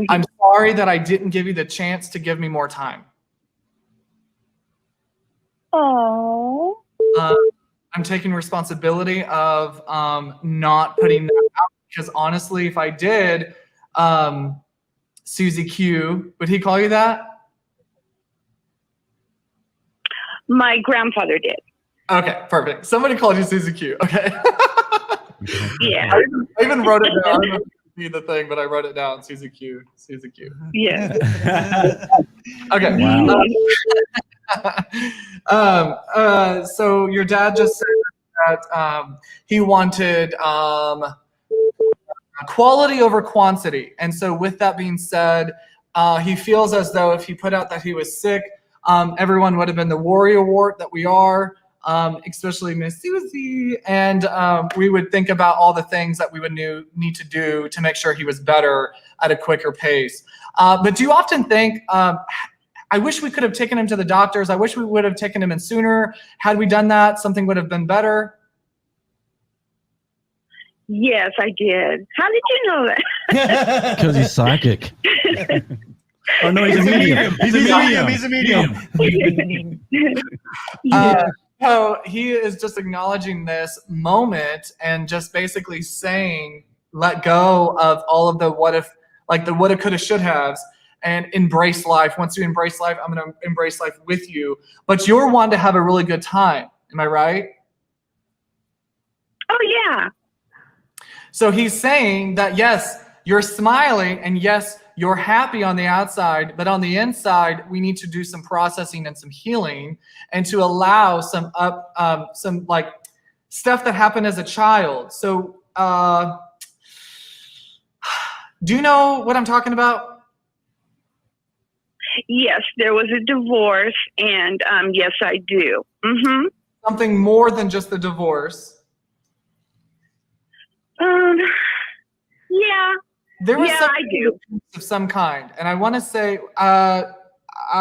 Speaker 3: I'm sorry that I didn't give you the chance to give me more time.
Speaker 6: Oh.
Speaker 3: I'm taking responsibility of not putting that out, because honestly, if I did, Susie Q, would he call you that?
Speaker 6: My grandfather did.
Speaker 3: Okay, perfect. Somebody called you Susie Q. Okay.
Speaker 6: Yeah.
Speaker 3: I even wrote it down. I don't know if you see the thing, but I wrote it down. Susie Q. Susie Q.
Speaker 6: Yeah.
Speaker 3: Okay.
Speaker 1: Wow.
Speaker 3: So your dad just said that he wanted quality over quantity. And so with that being said, he feels as though if he put out that he was sick, everyone would have been the warrior wart that we are, especially Miss Susie. And we would think about all the things that we would need to do to make sure he was better at a quicker pace. But do you often think, I wish we could have taken him to the doctors. I wish we would have taken him in sooner. Had we done that, something would have been better.
Speaker 6: Yes, I did. How did you know that?
Speaker 1: Because he's psychic. Oh no, he's a medium. He's a medium.
Speaker 6: Yeah.
Speaker 3: So he is just acknowledging this moment and just basically saying, let go of all of the what if, like the woulda, coulda, should haves, and embrace life. Once you embrace life, I'm going to embrace life with you. But you're one to have a really good time. Am I right?
Speaker 6: Oh, yeah.
Speaker 3: So he's saying that, yes, you're smiling and yes, you're happy on the outside, but on the inside, we need to do some processing and some healing and to allow some like stuff that happened as a child. So do you know what I'm talking about?
Speaker 6: Yes, there was a divorce, and yes, I do. Mm-hmm.
Speaker 3: Something more than just the divorce.
Speaker 6: Yeah.
Speaker 3: There was
Speaker 6: I do.
Speaker 3: of some kind, and I want to say, I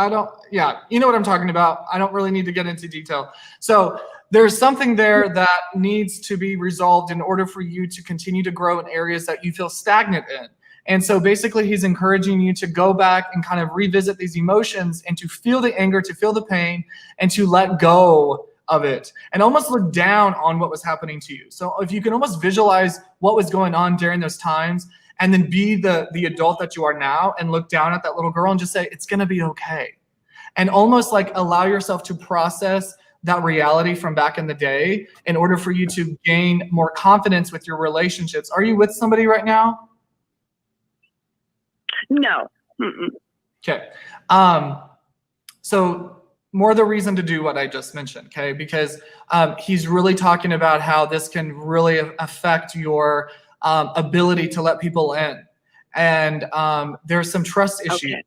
Speaker 3: don't. Yeah, you know what I'm talking about. I don't really need to get into detail. So there's something there that needs to be resolved in order for you to continue to grow in areas that you feel stagnant in. And so basically, he's encouraging you to go back and kind of revisit these emotions and to feel the anger, to feel the pain, and to let go of it and almost look down on what was happening to you. So if you can almost visualize what was going on during those times and then be the adult that you are now and look down at that little girl and just say, it's going to be okay. And almost like allow yourself to process that reality from back in the day in order for you to gain more confidence with your relationships. Are you with somebody right now?
Speaker 6: No. Mm-mm.
Speaker 3: Okay. So more the reason to do what I just mentioned, okay? Because he's really talking about how this can really affect your ability to let people in. And there's some trust issues.
Speaker 6: Okay.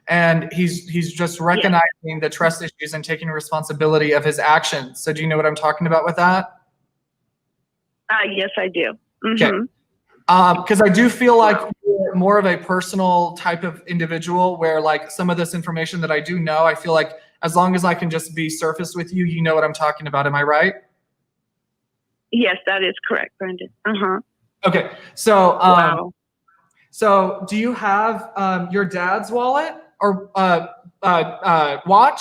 Speaker 3: And he's just recognizing the trust issues and taking responsibility of his actions. So do you know what I'm talking about with that?
Speaker 6: Yes, I do. Mm-hmm.
Speaker 3: Okay. Because I do feel like you're more of a personal type of individual where like some of this information that I do know, I feel like as long as I can just be surface with you, you know what I'm talking about. Am I right?
Speaker 6: Yes, that is correct, Brandon. Uh-huh.
Speaker 3: Okay. So,
Speaker 6: Wow.
Speaker 3: so do you have your dad's wallet or watch?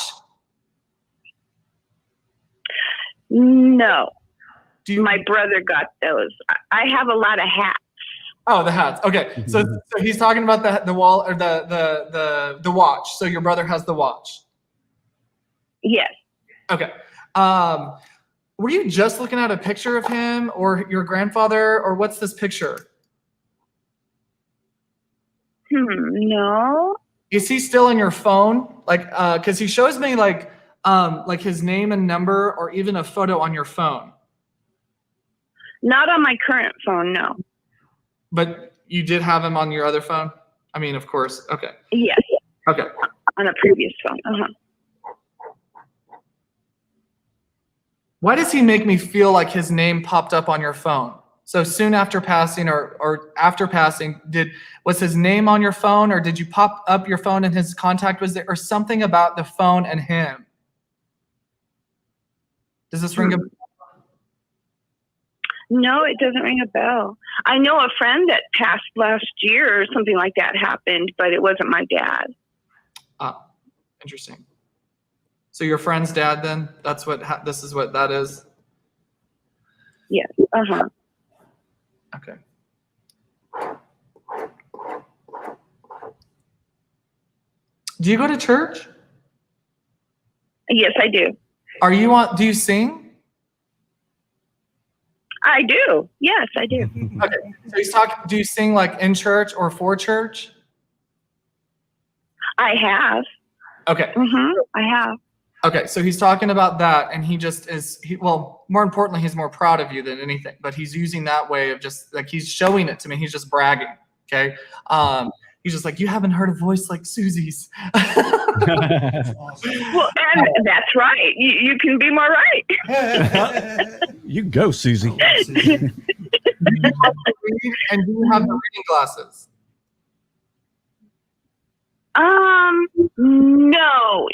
Speaker 6: No.
Speaker 3: Do you?
Speaker 6: My brother got those. I have a lot of hats.
Speaker 3: Oh, the hats. Okay. So he's talking about the wall or the watch. So your brother has the watch.
Speaker 6: Yes.
Speaker 3: Okay. Were you just looking at a picture of him or your grandfather or what's this picture?
Speaker 6: No.
Speaker 3: Is he still in your phone? Like, because he shows me like his name and number, or even a photo on your phone.
Speaker 6: Not on my current phone, no.
Speaker 3: But you did have him on your other phone? I mean, of course. Okay.
Speaker 6: Yes.
Speaker 3: Okay.
Speaker 6: On a previous phone. Uh-huh.
Speaker 3: Why does he make me feel like his name popped up on your phone? So soon after passing or after passing, was his name on your phone, or did you pop up your phone and his contact was there, or something about the phone and him? Does this ring a bell?
Speaker 6: No, it doesn't ring a bell. I know a friend that passed last year or something like that happened, but it wasn't my dad.
Speaker 3: Ah, interesting. So your friend's dad, then? That's what this is what that is?
Speaker 6: Yes. Uh-huh.
Speaker 3: Okay. Do you go to church?
Speaker 6: Yes, I do.
Speaker 3: Do you sing?
Speaker 6: I do. Yes, I do.
Speaker 3: Okay. So he's talking, do you sing like in church or for church?
Speaker 6: I have.
Speaker 3: Okay.
Speaker 6: I have.
Speaker 3: Okay, so he's talking about that, and he just is, well, more importantly, he's more proud of you than anything, but he's using that way of just, like, he's showing it to me. He's just bragging, okay? He's just like, you haven't heard a voice like Susie's.
Speaker 6: Well, and that's right. You can be more right.
Speaker 1: You go, Susie.
Speaker 3: And do you have the reading glasses?
Speaker 6: No,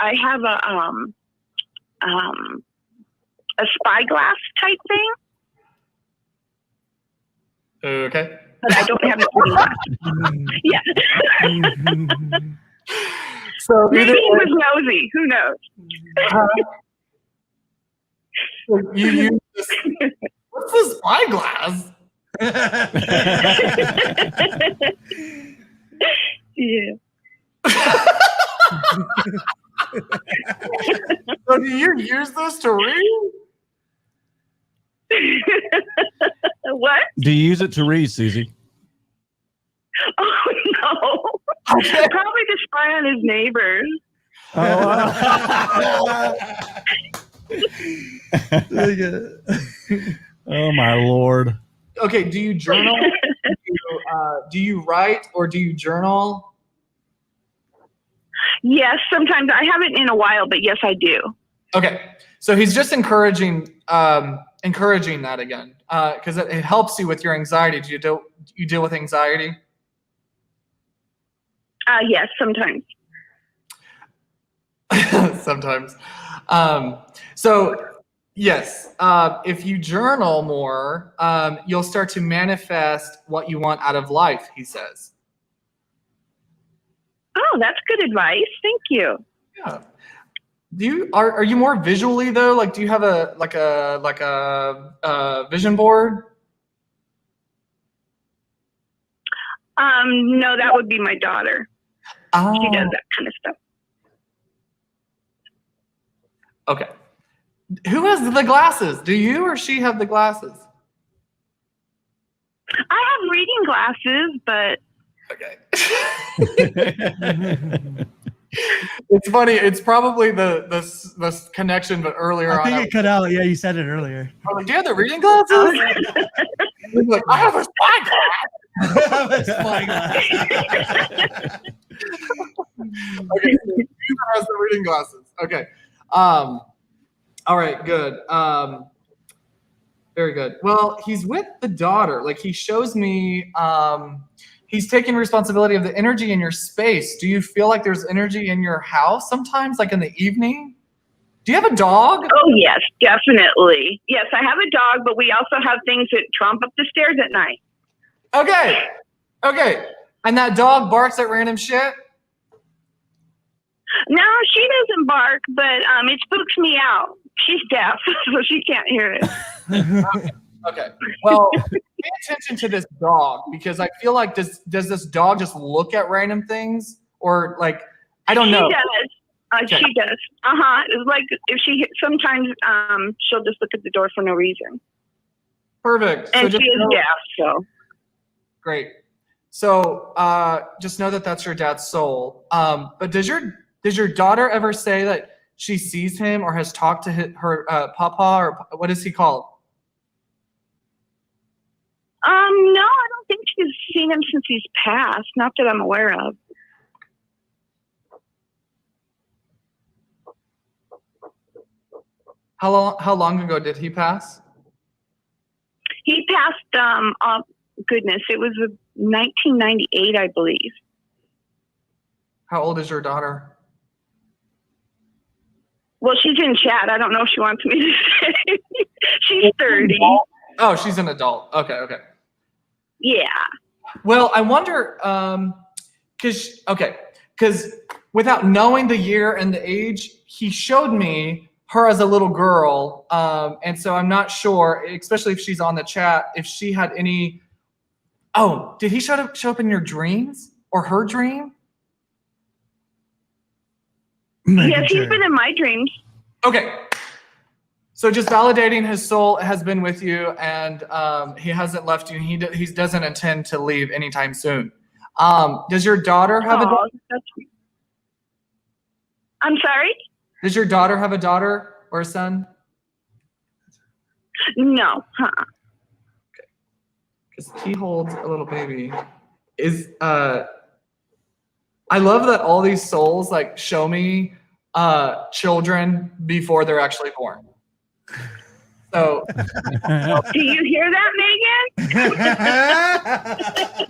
Speaker 6: I have a spyglass type thing.
Speaker 3: Okay.
Speaker 6: But I don't have a yeah.
Speaker 3: So
Speaker 6: Maybe he was nosy. Who knows?
Speaker 3: you use this, what's this spyglass?
Speaker 6: Yeah.
Speaker 3: So do you use this to read?
Speaker 6: What?
Speaker 1: Do you use it to read, Susie?
Speaker 6: Oh no!
Speaker 3: Okay.
Speaker 6: Probably to spy on his neighbors.
Speaker 1: Oh my Lord.
Speaker 3: Okay, do you journal? Do you write or do you journal?
Speaker 6: Yes, sometimes. I haven't in a while, but yes, I do.
Speaker 3: Okay, so he's just encouraging that again, because it helps you with your anxiety. Do you deal with anxiety?
Speaker 6: Yes, sometimes.
Speaker 3: Sometimes. So yes, if you journal more, you'll start to manifest what you want out of life, he says.
Speaker 6: Oh, that's good advice. Thank you.
Speaker 3: Yeah. Are you more visually though? Like, do you have a vision board?
Speaker 6: No, that would be my daughter.
Speaker 3: Oh.
Speaker 6: She does that kind of stuff.
Speaker 3: Okay. Who has the glasses? Do you or she have the glasses?
Speaker 6: I have reading glasses, but
Speaker 3: Okay. It's funny. It's probably the connection, but earlier
Speaker 2: I think
Speaker 3: on,
Speaker 2: it cut out. Yeah, you said it earlier.
Speaker 3: I'm like, do you have the reading glasses? He's like, I have a spyglass. Okay, so he has the reading glasses. Okay. All right, good. Very good. Well, he's with the daughter. Like, he shows me he's taking responsibility of the energy in your space. Do you feel like there's energy in your house sometimes, like in the evening? Do you have a dog?
Speaker 6: Oh, yes, definitely. Yes, I have a dog, but we also have things that tromp up the stairs at night.
Speaker 3: Okay. And that dog barks at random shit?
Speaker 6: No, she doesn't bark, but it spooks me out. She's deaf, so she can't hear it.
Speaker 3: Okay. Well, pay attention to this dog, because I feel like does this dog just look at random things, or like, I don't know.
Speaker 6: She does. She does. It's like if sometimes she'll just look at the door for no reason.
Speaker 3: Perfect.
Speaker 6: And
Speaker 3: so
Speaker 6: she is deaf, so.
Speaker 3: Great. So just know that that's your dad's soul. But does your daughter ever say that she sees him or has talked to her papa, or what is he called?
Speaker 6: No, I don't think she's seen him since he's passed. Not that I'm aware of.
Speaker 3: How long ago did he pass?
Speaker 6: He passed. Oh, goodness, it was 1998, I believe.
Speaker 3: How old is your daughter?
Speaker 6: Well, she's in chat. I don't know if she wants me to say. She's 30.
Speaker 3: Oh, she's an adult. Okay.
Speaker 6: Yeah.
Speaker 3: Well, I wonder, because without knowing the year and the age, he showed me her as a little girl, and so I'm not sure, especially if she's on the chat, if she had any. Oh, did he show up in your dreams or her dream?
Speaker 6: Yes, he's been in my dreams.
Speaker 3: Okay. So just validating his soul has been with you, and he hasn't left you. He doesn't intend to leave anytime soon. Does your daughter have a daughter?
Speaker 6: I'm sorry?
Speaker 3: Does your daughter have a daughter or a son?
Speaker 6: No.
Speaker 3: Because he holds a little baby. I love that all these souls like show me children before they're actually born. So,
Speaker 6: do you hear that, Megan?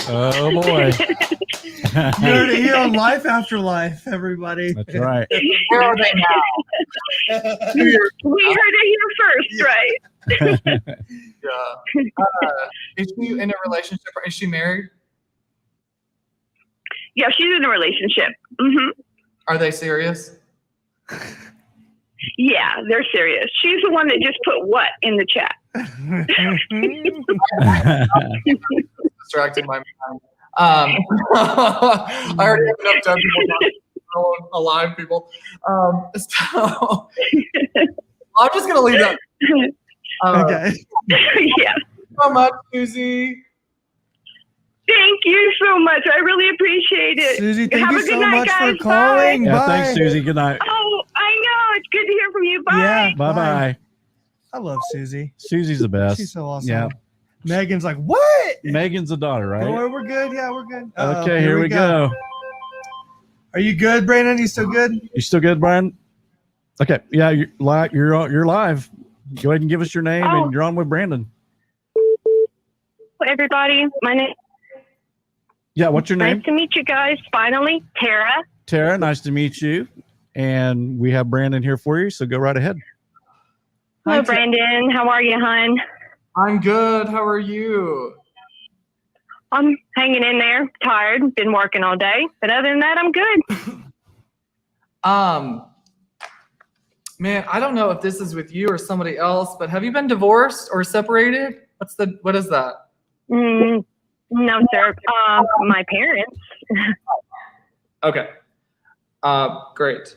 Speaker 1: Oh boy.
Speaker 2: You heard it here on Life After Life, everybody.
Speaker 1: That's right.
Speaker 3: where are they now?
Speaker 6: We heard it here first, right?
Speaker 3: Yeah. Is she in a relationship? Is she married?
Speaker 6: Yeah, she's in a relationship. Mm-hmm.
Speaker 3: Are they serious?
Speaker 6: Yeah, they're serious. She's the one that just put what in the chat.
Speaker 3: Distracted my mind. I already have enough time people alive people. So I'm just gonna leave that.
Speaker 2: Okay.
Speaker 6: Yeah.
Speaker 3: So much, Susie.
Speaker 6: Thank you so much. I really appreciate it.
Speaker 2: Susie, thank
Speaker 6: Have
Speaker 2: you
Speaker 6: a good
Speaker 2: so
Speaker 6: night,
Speaker 2: much
Speaker 6: guys.
Speaker 2: for calling.
Speaker 1: Yeah,
Speaker 2: Bye.
Speaker 1: thanks, Susie. Good night.
Speaker 6: Oh, I know. It's good to hear from you. Bye.
Speaker 2: Yeah.
Speaker 1: Bye bye.
Speaker 2: I love Susie.
Speaker 1: Susie's the best.
Speaker 2: She's so awesome.
Speaker 1: Yeah.
Speaker 2: Megan's like, what?
Speaker 1: Megan's the daughter, right?
Speaker 2: Oh, we're good. Yeah, we're good. Uh-oh,
Speaker 1: Okay, here we go.
Speaker 2: Are you good, Brandon? You still good?
Speaker 1: You still good, Brian? Okay. Yeah, you're live. You're live. Go ahead and give us your name, and you're on with Brandon.
Speaker 5: Everybody, my name.
Speaker 1: Yeah, what's your name?
Speaker 5: Nice to meet you guys. Finally, Tara.
Speaker 1: Tara, nice to meet you. And we have Brandon here for you, so go right ahead.
Speaker 5: Hello, Brandon. How are you, hon?
Speaker 3: I'm good. How are you?
Speaker 5: I'm hanging in there. Tired. Been working all day, but other than that, I'm good.
Speaker 3: Man, I don't know if this is with you or somebody else, but have you been divorced or separated? What is that?
Speaker 5: No, sir. My parents.
Speaker 3: Okay. Great.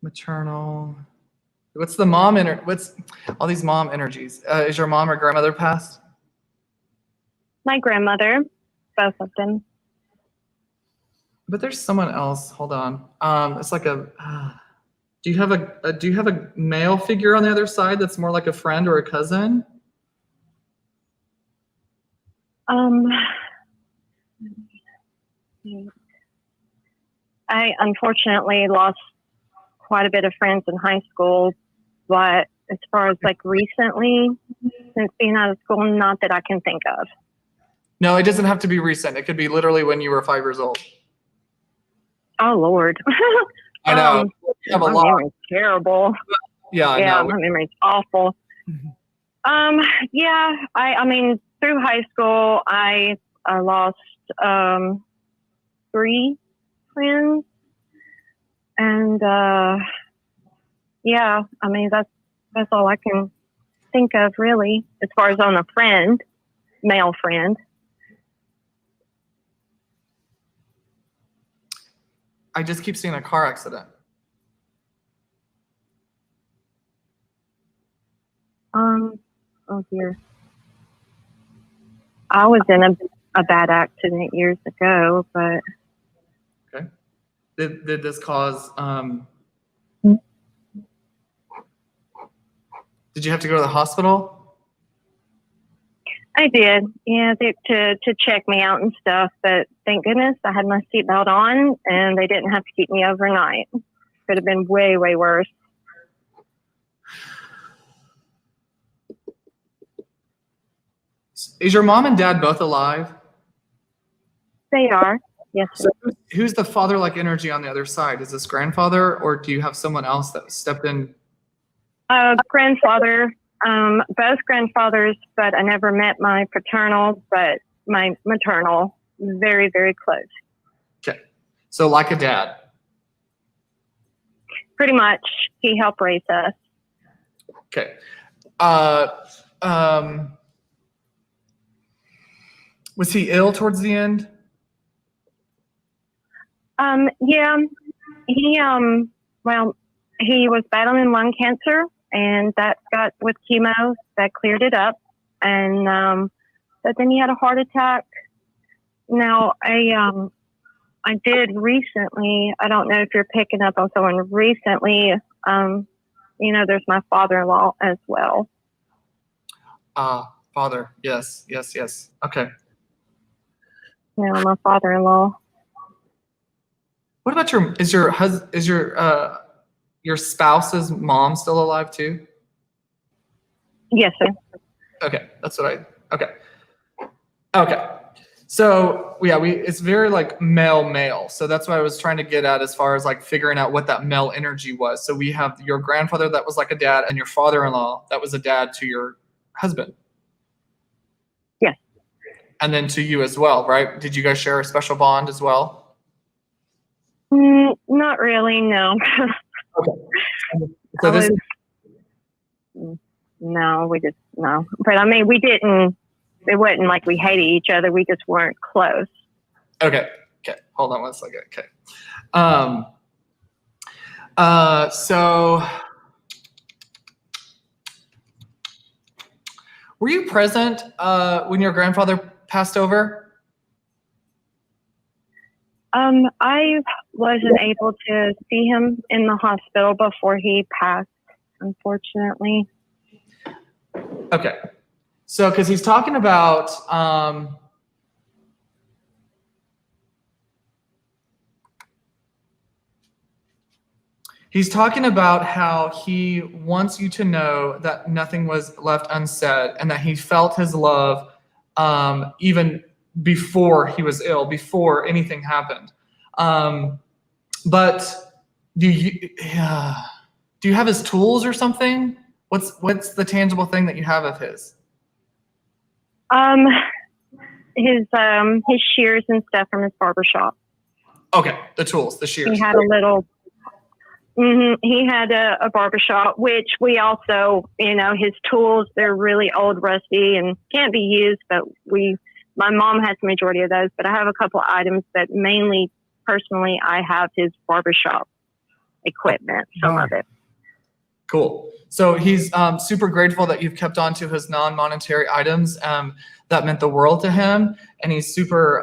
Speaker 3: Maternal. What's the mom what's all these mom energies? Is your mom or grandmother passed?
Speaker 5: My grandmother. Both of them.
Speaker 3: But there's someone else. Hold on. It's like a. Do you have a male figure on the other side that's more like a friend or a cousin?
Speaker 5: I unfortunately lost quite a bit of friends in high school, but as far as like recently, since being out of school, not that I can think of.
Speaker 3: No, it doesn't have to be recent. It could be literally when you were 5 years old.
Speaker 5: Oh Lord.
Speaker 3: I know. You have a
Speaker 5: my
Speaker 3: lot.
Speaker 5: memory's terrible.
Speaker 3: Yeah, I know.
Speaker 5: My memory's awful. Yeah, I mean, through high school, I lost 3 friends, and yeah, I mean that's all I can think of really, as far as on a friend, male friend.
Speaker 3: I just keep seeing a car accident.
Speaker 5: Oh dear. I was in a bad accident years ago, but
Speaker 3: Okay. Did this cause? Did you have to go to the hospital?
Speaker 5: I did. Yeah, to check me out and stuff. But thank goodness I had my seatbelt on, and they didn't have to keep me overnight. Could have been way, way worse.
Speaker 3: Is your mom and dad both alive?
Speaker 5: They are. Yes.
Speaker 3: So who's the father-like energy on the other side? Is this grandfather, or do you have someone else that stepped in?
Speaker 5: Grandfather. Both grandfathers, but I never met my paternal, but my maternal. Very, very close.
Speaker 3: Okay. So like a dad.
Speaker 5: Pretty much. He helped raise us.
Speaker 3: Okay. Was he ill towards the end?
Speaker 5: Yeah. He was battling lung cancer, and that got with chemo, that cleared it up. And but then he had a heart attack. Now I did recently, I don't know if you're picking up on someone recently, there's my father-in-law as well.
Speaker 3: Father. Yes. Okay.
Speaker 5: Yeah, my father-in-law.
Speaker 3: What about your spouse's mom still alive too?
Speaker 5: Yes, sir.
Speaker 3: Okay. Okay. So yeah, it's very like male. So that's what I was trying to get at as far as like figuring out what that male energy was. So we have your grandfather that was like a dad, and your father-in-law that was a dad to your husband.
Speaker 5: Yes.
Speaker 3: And then to you as well, right? Did you guys share a special bond as well?
Speaker 5: Not really, no.
Speaker 3: Okay. So
Speaker 5: no. But I mean, we didn't. It wasn't like we hated each other. We just weren't close.
Speaker 3: Okay. Hold on one second. Okay. So were you present when your grandfather passed over?
Speaker 5: I wasn't able to see him in the hospital before he passed, unfortunately.
Speaker 3: Okay. So, because he's talking about how he wants you to know that nothing was left unsaid, and that he felt his love even before he was ill, before anything happened. But do you have his tools or something? What's the tangible thing that you have of his?
Speaker 5: His shears and stuff from his barbershop.
Speaker 3: Okay, the tools, the shears.
Speaker 5: He had a little. He had a barbershop, which we also, his tools, they're really old, rusty, and can't be used. But my mom has the majority of those. But I have a couple of items that mainly, personally, I have his barbershop equipment. Some of it.
Speaker 3: Cool. So he's super grateful that you've kept on to his non-monetary items. That meant the world to him. And he's super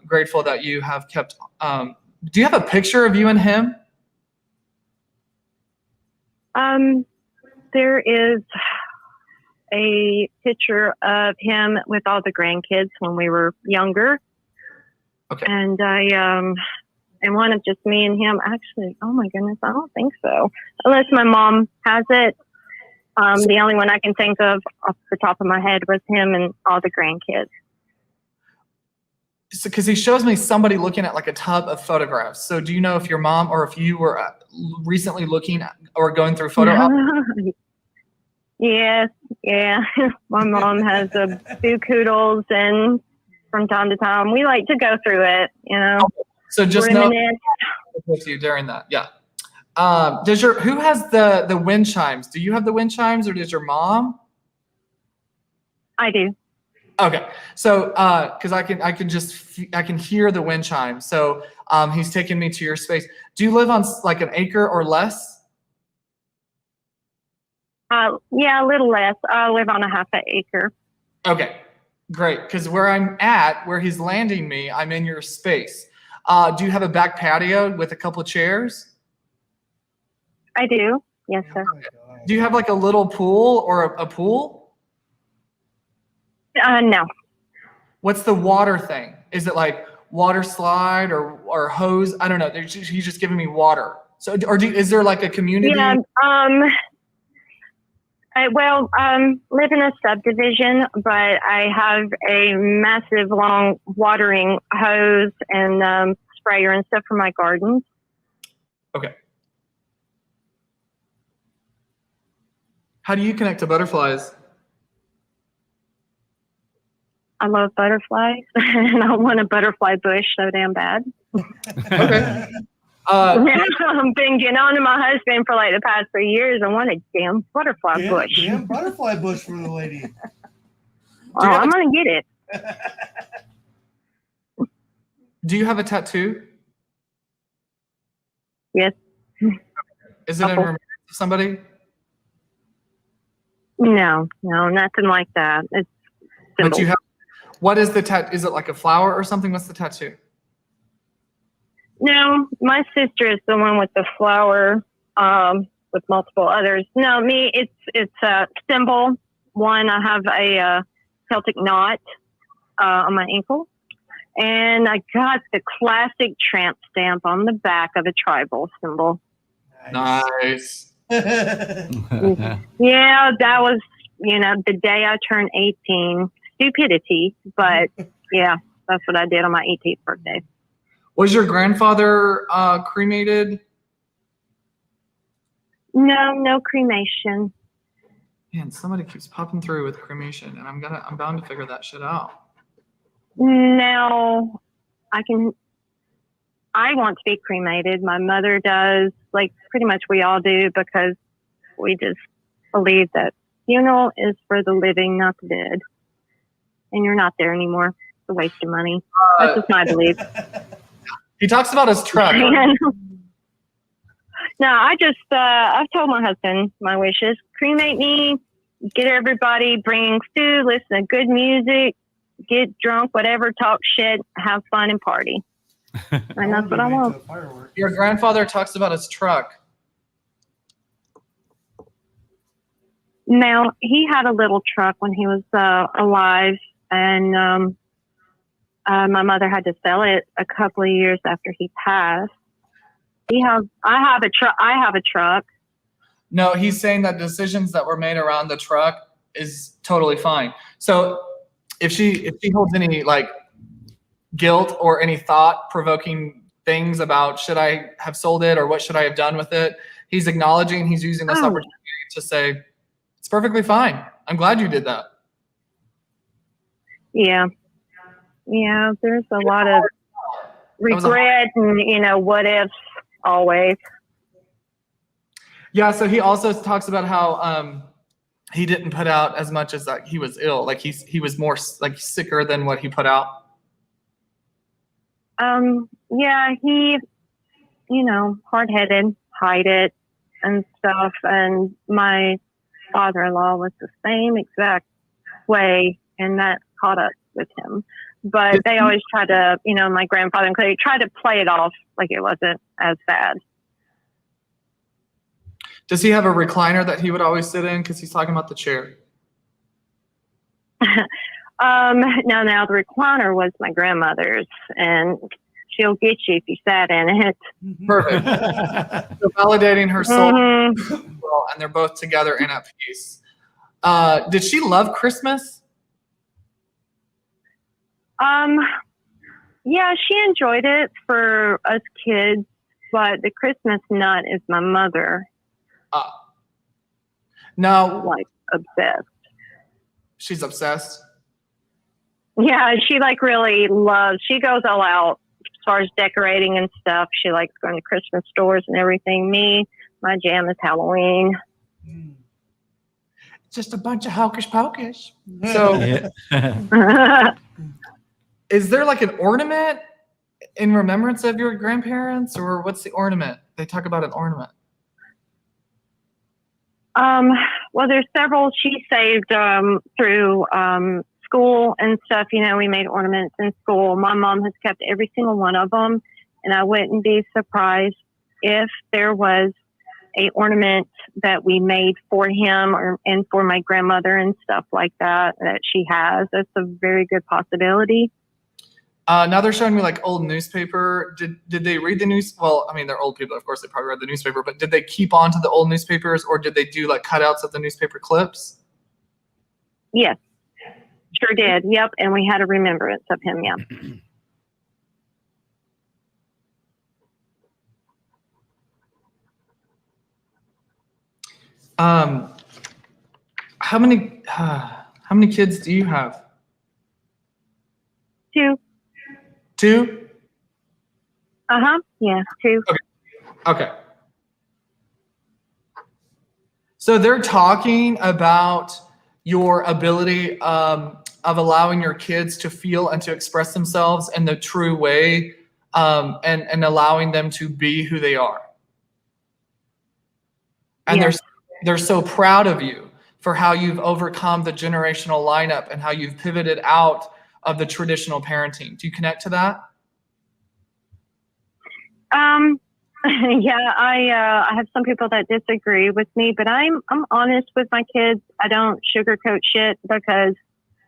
Speaker 3: grateful that you have kept. Do you have a picture of you and him?
Speaker 5: There is a picture of him with all the grandkids when we were younger.
Speaker 3: Okay.
Speaker 5: And and one of just me and him. Actually, oh my goodness, I don't think so. Unless my mom has it. The only one I can think of off the top of my head was him and all the grandkids.
Speaker 3: So, because he shows me somebody looking at like a tub of photographs. So do you know if your mom or if you were recently looking at, or going through photo albums?
Speaker 5: Yes, yeah. My mom has a few koodles, and from time to time we like to go through it,
Speaker 3: So just know with you during that. Yeah. Who has the wind chimes? Do you have the wind chimes, or does your mom?
Speaker 5: I do.
Speaker 3: Okay. So because I can hear the wind chime. So he's taking me to your space. Do you live on like an acre or less?
Speaker 5: Yeah, a little less. I live on a half an acre.
Speaker 3: Okay, great. Because where I'm at, where he's landing me, I'm in your space. Do you have a back patio with a couple of chairs?
Speaker 5: I do. Yes, sir.
Speaker 2: Oh my God.
Speaker 3: Do you have like a little pool or a pool?
Speaker 5: No.
Speaker 3: What's the water thing? Is it like water slide or hose? I don't know. He's just giving me water. So, is there like a community?
Speaker 5: Yeah. I live in a subdivision, but I have a massive long watering hose and sprayer and stuff for my gardens.
Speaker 3: Okay. How do you connect to butterflies?
Speaker 5: I love butterflies, and I want a butterfly bush so damn bad.
Speaker 3: Okay.
Speaker 5: I've been getting on to my husband for like the past 3 years. I want a damn butterfly bush.
Speaker 2: Damn butterfly bush for the lady.
Speaker 5: Oh, I'm going to get it.
Speaker 3: Do you have a tattoo?
Speaker 5: Yes.
Speaker 3: Is it in remembrance of somebody?
Speaker 5: No, nothing like that. It's
Speaker 3: But
Speaker 5: simple.
Speaker 3: you have. What is the tattoo? Is it like a flower or something? What's the tattoo?
Speaker 5: No, my sister is the one with the flower with multiple others. No, me, it's a symbol. One, I have a Celtic knot on my ankle. And I got the classic tramp stamp on the back of a tribal symbol.
Speaker 3: Nice.
Speaker 5: Yeah, that was, the day I turned 18. Stupidity, but yeah, that's what I did on my 18th birthday.
Speaker 3: Was your grandfather cremated?
Speaker 5: No cremation.
Speaker 3: Man, somebody keeps popping through with cremation, and I'm bound to figure that shit out.
Speaker 5: Now, I want to be cremated. My mother does, like pretty much we all do, because we just believe that funeral is for the living, not the dead. And you're not there anymore. It's a waste of money. That's just my belief.
Speaker 3: He talks about his truck.
Speaker 5: No, I've told my husband my wishes. Cremate me, get everybody, bring food, listen to good music, get drunk, whatever, talk shit, have fun and party. And that's what I want.
Speaker 3: Your grandfather talks about his truck.
Speaker 5: Now, he had a little truck when he was alive, and my mother had to sell it a couple of years after he passed. I have a truck.
Speaker 3: No, he's saying that decisions that were made around the truck is totally fine. So if she holds any like guilt or any thought-provoking things about should I have sold it or what should I have done with it, he's acknowledging, he's using this opportunity to say, it's perfectly fine. I'm glad you did that.
Speaker 5: Yeah. Yeah, there's a lot of regret and, what ifs always.
Speaker 3: Yeah, so he also talks about how he didn't put out as much as he was ill. Like he was more like sicker than what he put out.
Speaker 5: Yeah, he, hard-headed, hide it and stuff. And my father-in-law was the same exact way, and that caught up with him. But they always tried to, my grandfather and Clay tried to play it off like it wasn't as bad.
Speaker 3: Does he have a recliner that he would always sit in? Because he's talking about the chair.
Speaker 5: No, the recliner was my grandmother's, and she'll get you if you sat in it.
Speaker 3: Perfect. So validating her soul,
Speaker 5: Mm-hmm.
Speaker 3: and they're both together and at peace. Did she love Christmas?
Speaker 5: Yeah, she enjoyed it for us kids, but the Christmas nut is my mother.
Speaker 3: No.
Speaker 5: Like obsessed.
Speaker 3: She's obsessed.
Speaker 5: Yeah, she really loves. She goes all out as far as decorating and stuff. She likes going to Christmas stores and everything. Me, my jam is Halloween.
Speaker 3: Just a bunch of hocus pocus. So, is there like an ornament in remembrance of your grandparents, or what's the ornament? They talk about an ornament.
Speaker 5: Well, there's several she saved through school and stuff. You know, we made ornaments in school. My mom has kept every single one of them, and I wouldn't be surprised if there was a ornament that we made for him and for my grandmother and stuff like that she has. That's a very good possibility.
Speaker 3: Now they're showing me like old newspaper. Did they read the news? Well, I mean, they're old people. Of course, they probably read the newspaper, but did they keep on to the old newspapers, or did they do like cutouts of the newspaper clips?
Speaker 5: Yes, sure did. Yep. And we had a remembrance of him. Yeah.
Speaker 3: How many kids do you have?
Speaker 5: 2.
Speaker 3: 2?
Speaker 5: Yeah, 2.
Speaker 3: Okay. So they're talking about your ability of allowing your kids to feel and to express themselves in the true way, and allowing them to be who they are. And
Speaker 5: Yes.
Speaker 3: they're so proud of you for how you've overcome the generational lineup and how you've pivoted out of the traditional parenting. Do you connect to that?
Speaker 5: Yeah, I have some people that disagree with me, but I'm honest with my kids. I don't sugarcoat shit, because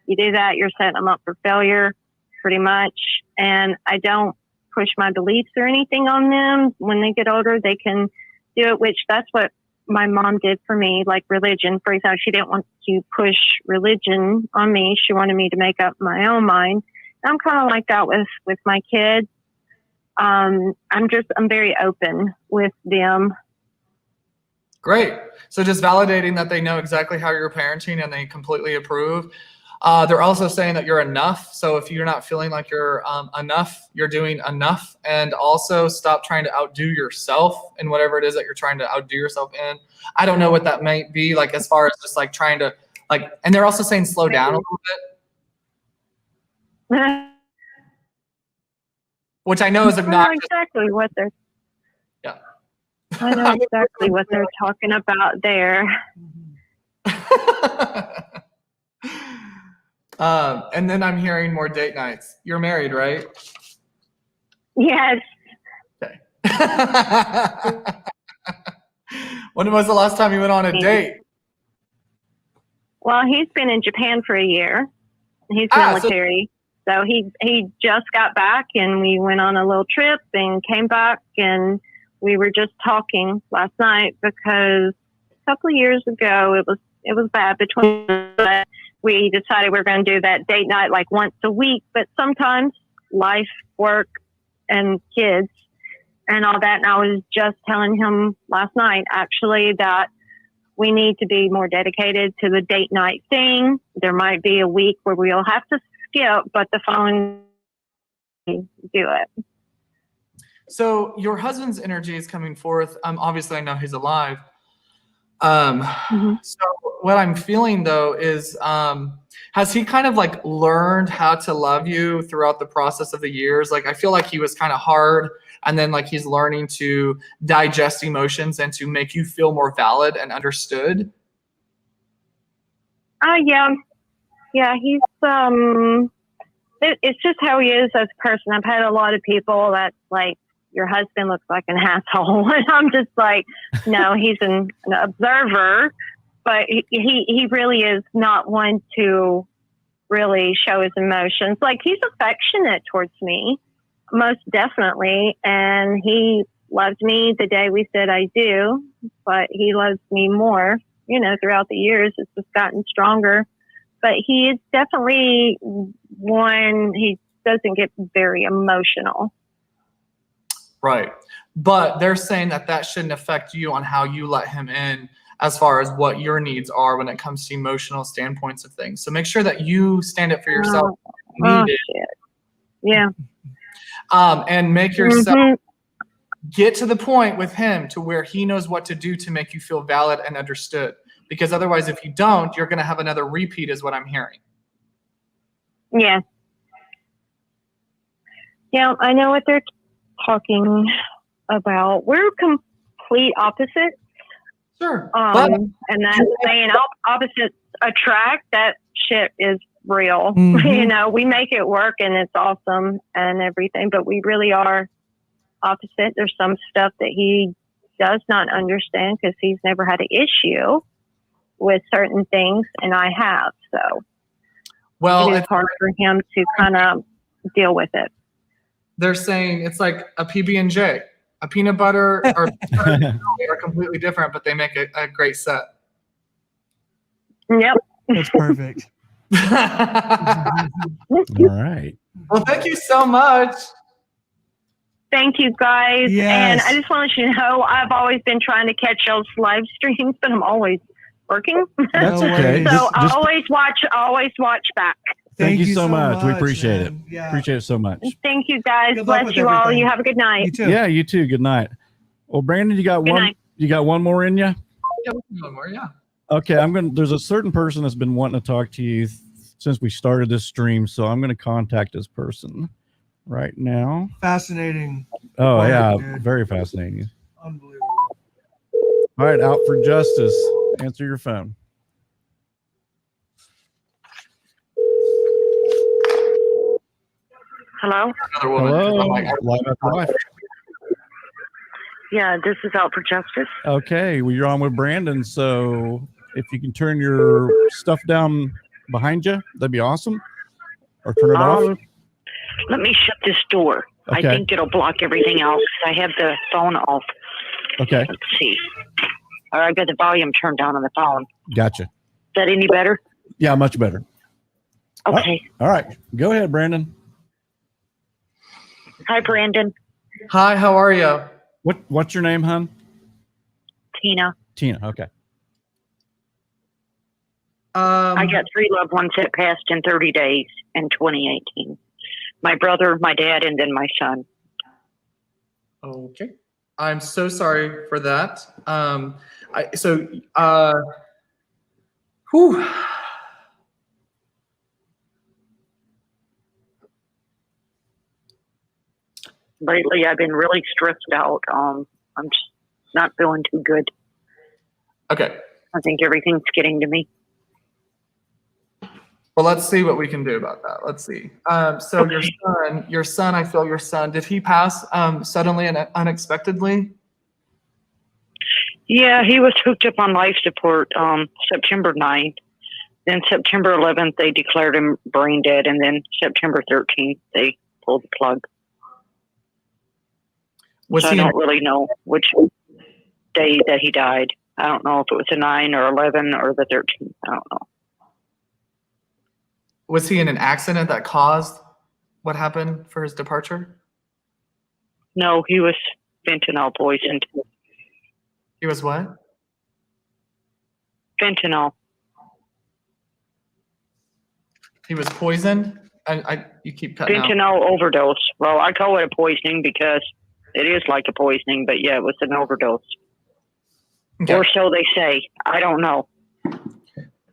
Speaker 5: you do that, you're setting them up for failure pretty much. And I don't push my beliefs or anything on them. When they get older, they can do it, which that's what my mom did for me, like religion. For example, she didn't want to push religion on me. She wanted me to make up my own mind. I'm kind of like that with my kids. I'm very open with them.
Speaker 3: Great. So just validating that they know exactly how you're parenting and they completely approve. They're also saying that you're enough. So if you're not feeling like you're enough, you're doing enough. And also stop trying to outdo yourself in whatever it is that you're trying to outdo yourself in. I don't know what that might be, like as far as just like trying to like, and they're also saying slow down a little bit, which I know is
Speaker 5: I know
Speaker 3: obnoxious.
Speaker 5: exactly what they're
Speaker 3: Yeah.
Speaker 5: I know exactly what they're talking about there.
Speaker 3: And then I'm hearing more date nights. You're married, right?
Speaker 5: Yes.
Speaker 3: Okay. When was the last time you went on a date?
Speaker 5: Well, he's been in Japan for a year. He's military. So he just got back, and we went on a little trip and came back, and we were just talking last night because a couple of years ago it was bad between us, but we decided we were going to do that date night like once a week. But sometimes life, work, and kids and all that. And I was just telling him last night, actually, that we need to be more dedicated to the date night thing. There might be a week where we'll have to skip, but the following do it.
Speaker 3: So your husband's energy is coming forth. Obviously I know he's alive. So what I'm feeling though is, has he kind of like learned how to love you throughout the process of the years? Like, I feel like he was kind of hard, and then like he's learning to digest emotions and to make you feel more valid and understood.
Speaker 5: Yeah, he's it's just how he is as a person. I've had a lot of people that's like, your husband looks like an asshole, and I'm just like, no, he's an observer, but he really is not one to really show his emotions. Like, he's affectionate towards me, most definitely, and he loved me the day we said I do, but he loves me more, throughout the years. It's just gotten stronger. But he is definitely one, he doesn't get very emotional.
Speaker 3: Right. But they're saying that shouldn't affect you on how you let him in as far as what your needs are when it comes to emotional standpoints of things. So make sure that you stand up for yourself.
Speaker 5: Shit. Yeah.
Speaker 3: And make yourself get to the point with him to where he knows what to do to make you feel valid and understood. Because otherwise, if you don't, you're going to have another repeat is what I'm hearing.
Speaker 5: Yeah. Yeah, I know what they're talking about. We're complete opposites.
Speaker 3: Sure. But
Speaker 6: And that saying opposites attract, that shit is real.
Speaker 2: Mhm.
Speaker 6: We make it work and it's awesome and everything, but we really are opposite. There's some stuff that he does not understand because he's never had an issue with certain things, and I have. So it is hard for him to kind of deal with it.
Speaker 3: they're saying it's like a PB&J. A peanut butter or are completely different, but they make a great set.
Speaker 6: Yep.
Speaker 2: That's perfect.
Speaker 1: All right.
Speaker 3: Well, thank you so much.
Speaker 6: Thank you, guys.
Speaker 2: Yes.
Speaker 6: And I just want to let you know, I've always been trying to catch those live streams, but I'm always working.
Speaker 1: That's
Speaker 2: No
Speaker 1: okay.
Speaker 2: worries.
Speaker 6: So I
Speaker 1: Just-
Speaker 6: always watch back.
Speaker 1: Thank you so much. We appreciate
Speaker 2: man.
Speaker 1: it.
Speaker 2: Yeah.
Speaker 1: Appreciate it so much.
Speaker 6: Thank you, guys.
Speaker 2: Good luck
Speaker 6: Bless
Speaker 2: with
Speaker 6: you all.
Speaker 2: everything.
Speaker 6: You have a good night.
Speaker 2: You too.
Speaker 1: Yeah, you too. Good night. Well, Brandon, you got
Speaker 6: Good
Speaker 1: one.
Speaker 6: night.
Speaker 1: You got one more in you.
Speaker 3: Yeah, we can do one more. Yeah.
Speaker 1: Okay, there's a certain person that's been wanting to talk to you since we started this stream, so I'm going to contact this person right now.
Speaker 2: Fascinating.
Speaker 1: Oh
Speaker 2: Wow,
Speaker 1: yeah,
Speaker 2: dude.
Speaker 1: very fascinating.
Speaker 2: Unbelievable.
Speaker 1: All right, out for justice. Answer your phone.
Speaker 6: Hello?
Speaker 3: Another woman.
Speaker 1: Hello,
Speaker 3: I'm like,
Speaker 1: live after life.
Speaker 6: Yeah, this is Out for Justice.
Speaker 1: Okay, well, you're on with Brandon, so if you can turn your stuff down behind you, that'd be awesome. Or turn it off.
Speaker 6: Let me shut this door.
Speaker 1: Okay.
Speaker 6: I think it'll block everything else. I have the phone off.
Speaker 1: Okay,
Speaker 6: Let's see. All right, I got the volume turned down on the phone.
Speaker 1: gotcha.
Speaker 6: Is that any better?
Speaker 1: Yeah, much better.
Speaker 6: Okay.
Speaker 1: All right, go ahead, Brandon.
Speaker 6: Hi, Brandon.
Speaker 3: hi, how are you?
Speaker 1: What's your name, hon?
Speaker 6: Tina.
Speaker 1: Tina. Okay.
Speaker 6: I got 3 loved ones that passed in 30 days in 2018. My brother, my dad, and then my son.
Speaker 3: Okay. I'm so sorry for that. Whew.
Speaker 6: Lately, I've been really stressed out. I'm just not feeling too good.
Speaker 3: Okay.
Speaker 6: I think everything's getting to me.
Speaker 3: Well, let's see what we can do about that. Let's see. So your son, I feel your son, did he pass suddenly and unexpectedly?
Speaker 6: Yeah, he was hooked up on life support September 9th. Then September 11th, they declared him brain dead. And then September 13th, they pulled the plug.
Speaker 3: Was
Speaker 6: So I
Speaker 3: he
Speaker 6: don't really know which day that he died. I don't know if it was the 9 or 11 or the 13th. I don't know.
Speaker 3: was he in an accident that caused what happened for his departure?
Speaker 6: No, he was fentanyl poisoned.
Speaker 3: He was what?
Speaker 6: Fentanyl.
Speaker 3: He was poisoned? You keep cutting out.
Speaker 6: Fentanyl overdose. Well, I call it a poisoning because it is like a poisoning, but yeah, it was an overdose.
Speaker 3: Okay.
Speaker 6: Or so they say. I don't know.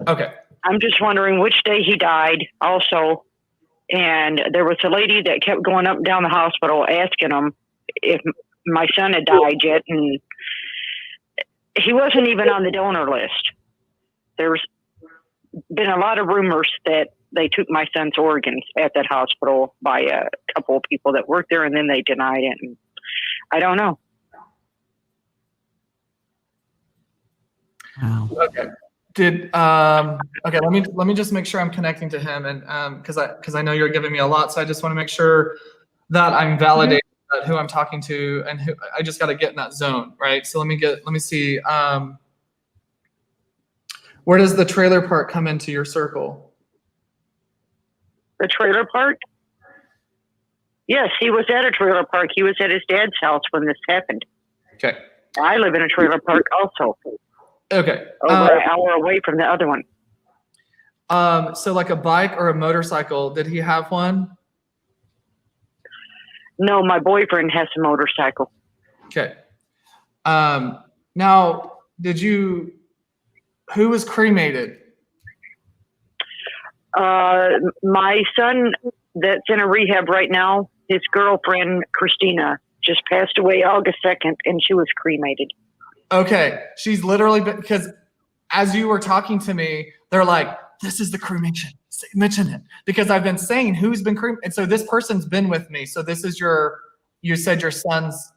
Speaker 3: Okay.
Speaker 6: I'm just wondering which day he died also. And there was a lady that kept going up and down the hospital asking him if my son had died yet. And he wasn't even on the donor list. There's been a lot of rumors that they took my son's organs at that hospital by a couple of people that worked there, and then they denied it. And I don't know.
Speaker 4: Wow.
Speaker 3: Okay. Okay, let me just make sure I'm connecting to him, and because I know you're giving me a lot, so I just want to make sure that I'm validating that who I'm talking to, and who I just got to get in that zone, right? So let me see. Where does the trailer park come into your circle?
Speaker 6: The trailer park? Yes, he was at a trailer park. He was at his dad's house when this happened.
Speaker 3: Okay.
Speaker 6: I live in a trailer park also,
Speaker 3: Okay.
Speaker 6: over an hour away from the other one.
Speaker 3: So like a bike or a motorcycle, did he have one?
Speaker 6: No, my boyfriend has a motorcycle.
Speaker 3: Okay. Now, who was cremated?
Speaker 6: My son that's in a rehab right now, his girlfriend, Christina, just passed away August 2nd, and she was cremated.
Speaker 3: Okay, she's literally because as you were talking to me, they're like, "This is the cremation. Mention it," because I've been saying who's been cremated, and so this person's been with me. So this is you said your son's,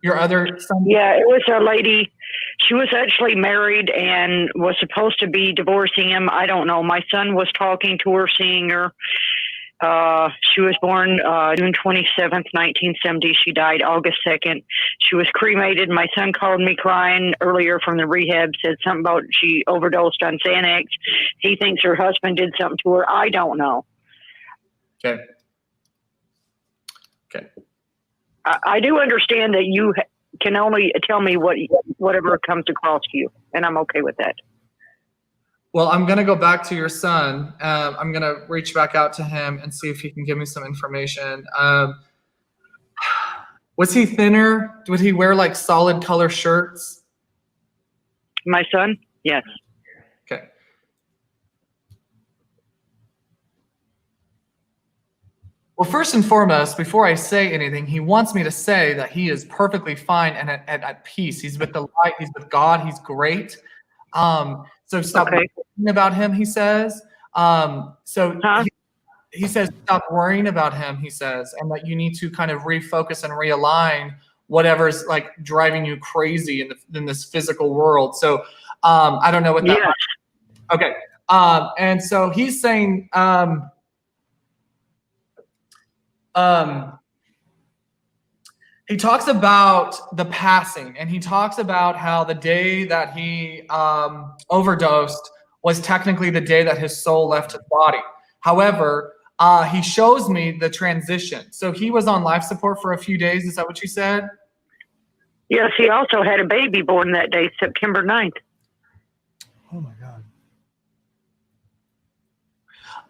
Speaker 3: your other son.
Speaker 6: Yeah, it was a lady. She was actually married and was supposed to be divorcing him. I don't know. My son was talking to her, seeing her. She was born June 27th, 1970. She died August 2nd. She was cremated. My son called me crying earlier from the rehab, said something about she overdosed on Xanax. He thinks her husband did something to her. I don't know.
Speaker 3: Okay.
Speaker 6: I do understand that you can only tell me whatever comes across you, and I'm okay with that.
Speaker 3: Well, I'm going to go back to your son. I'm going to reach back out to him and see if he can give me some information. Was he thinner? Would he wear like solid color shirts?
Speaker 6: My son? Yes.
Speaker 3: Okay. Well, first and foremost, before I say anything, he wants me to say that he is perfectly fine and at peace. He's with the light. He's with God. He's great. So stop worrying about him, he says. He says, stop worrying about him, he says, and that you need to kind of refocus and realign whatever's like driving you crazy in this physical world. So I don't know what that is. Okay. And so he's saying, he talks about the passing, and he talks about how the day that he overdosed was technically the day that his soul left his body. However, he shows me the transition. So he was on life support for a few days. Is that what you said?
Speaker 6: Yes, he also had a baby born that day, September 9th.
Speaker 2: Oh my God.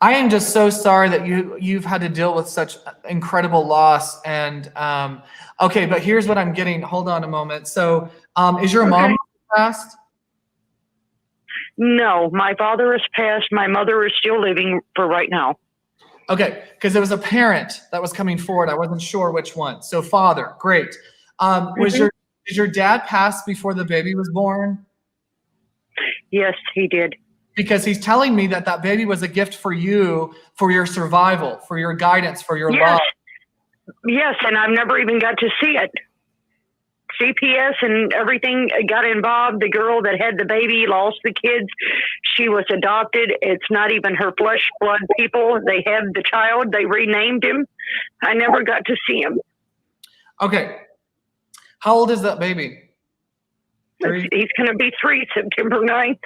Speaker 3: I am just so sorry that you've had to deal with such incredible loss. And okay, but here's what I'm getting. Hold on a moment. So is your mom passed?
Speaker 6: No, my father has passed. My mother is still living for right now.
Speaker 3: Okay, because there was a parent that was coming forward. I wasn't sure which one. So father, great. Did your dad pass before the baby was born?
Speaker 6: Yes, he did.
Speaker 3: Because he's telling me that baby was a gift for you, for your survival, for your guidance, for your love.
Speaker 6: Yes, and I've never even got to see it. CPS and everything got involved. The girl that had the baby lost the kids. She was adopted. It's not even her flesh blood people. They had the child. They renamed him. I never got to see him.
Speaker 3: Okay. How old is that baby?
Speaker 6: 3? He's going to be 3 September 9th.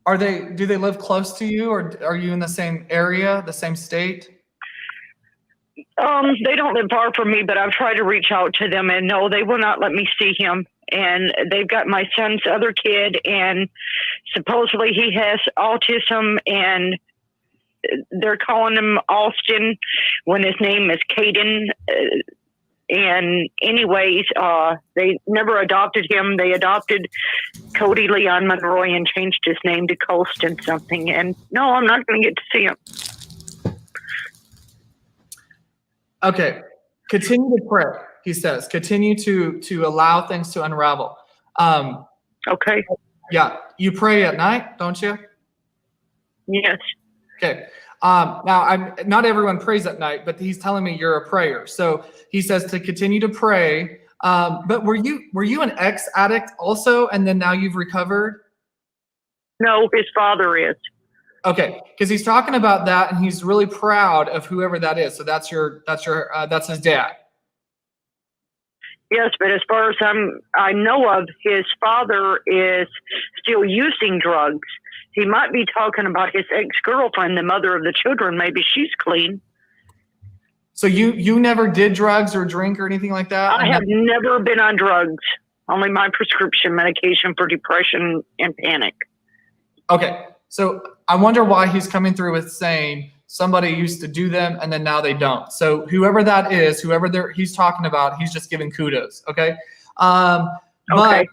Speaker 3: Do they live close to you, or are you in the same area, the same state?
Speaker 6: They don't live far from me, but I've tried to reach out to them, and no, they will not let me see him. And they've got my son's other kid, and supposedly he has autism, and they're calling him Austin when his name is Caden. And anyways, they never adopted him. They adopted Cody Leon Monroy and changed his name to Colston something. And no, I'm not going to get to see him.
Speaker 3: Okay. Continue to pray, he says. Continue to allow things to unravel.
Speaker 6: Okay.
Speaker 3: Yeah. You pray at night, don't you?
Speaker 6: Yes.
Speaker 3: Okay. Now, not everyone prays at night, but he's telling me you're a prayer. So he says to continue to pray. But were you an ex-addict also, and then now you've recovered?
Speaker 6: No, his father is.
Speaker 3: Okay, because he's talking about that, and he's really proud of whoever that is. So that's his dad.
Speaker 6: Yes, but as far as I know of, his father is still using drugs. He might be talking about his ex-girlfriend, the mother of the children. Maybe she's clean.
Speaker 3: So you never did drugs or drink or anything like that?
Speaker 6: I have never been on drugs. Only my prescription medication for depression and panic.
Speaker 3: Okay. So I wonder why he's coming through with saying somebody used to do them and then now they don't. So whoever that is, he's talking about, he's just giving kudos. Okay. But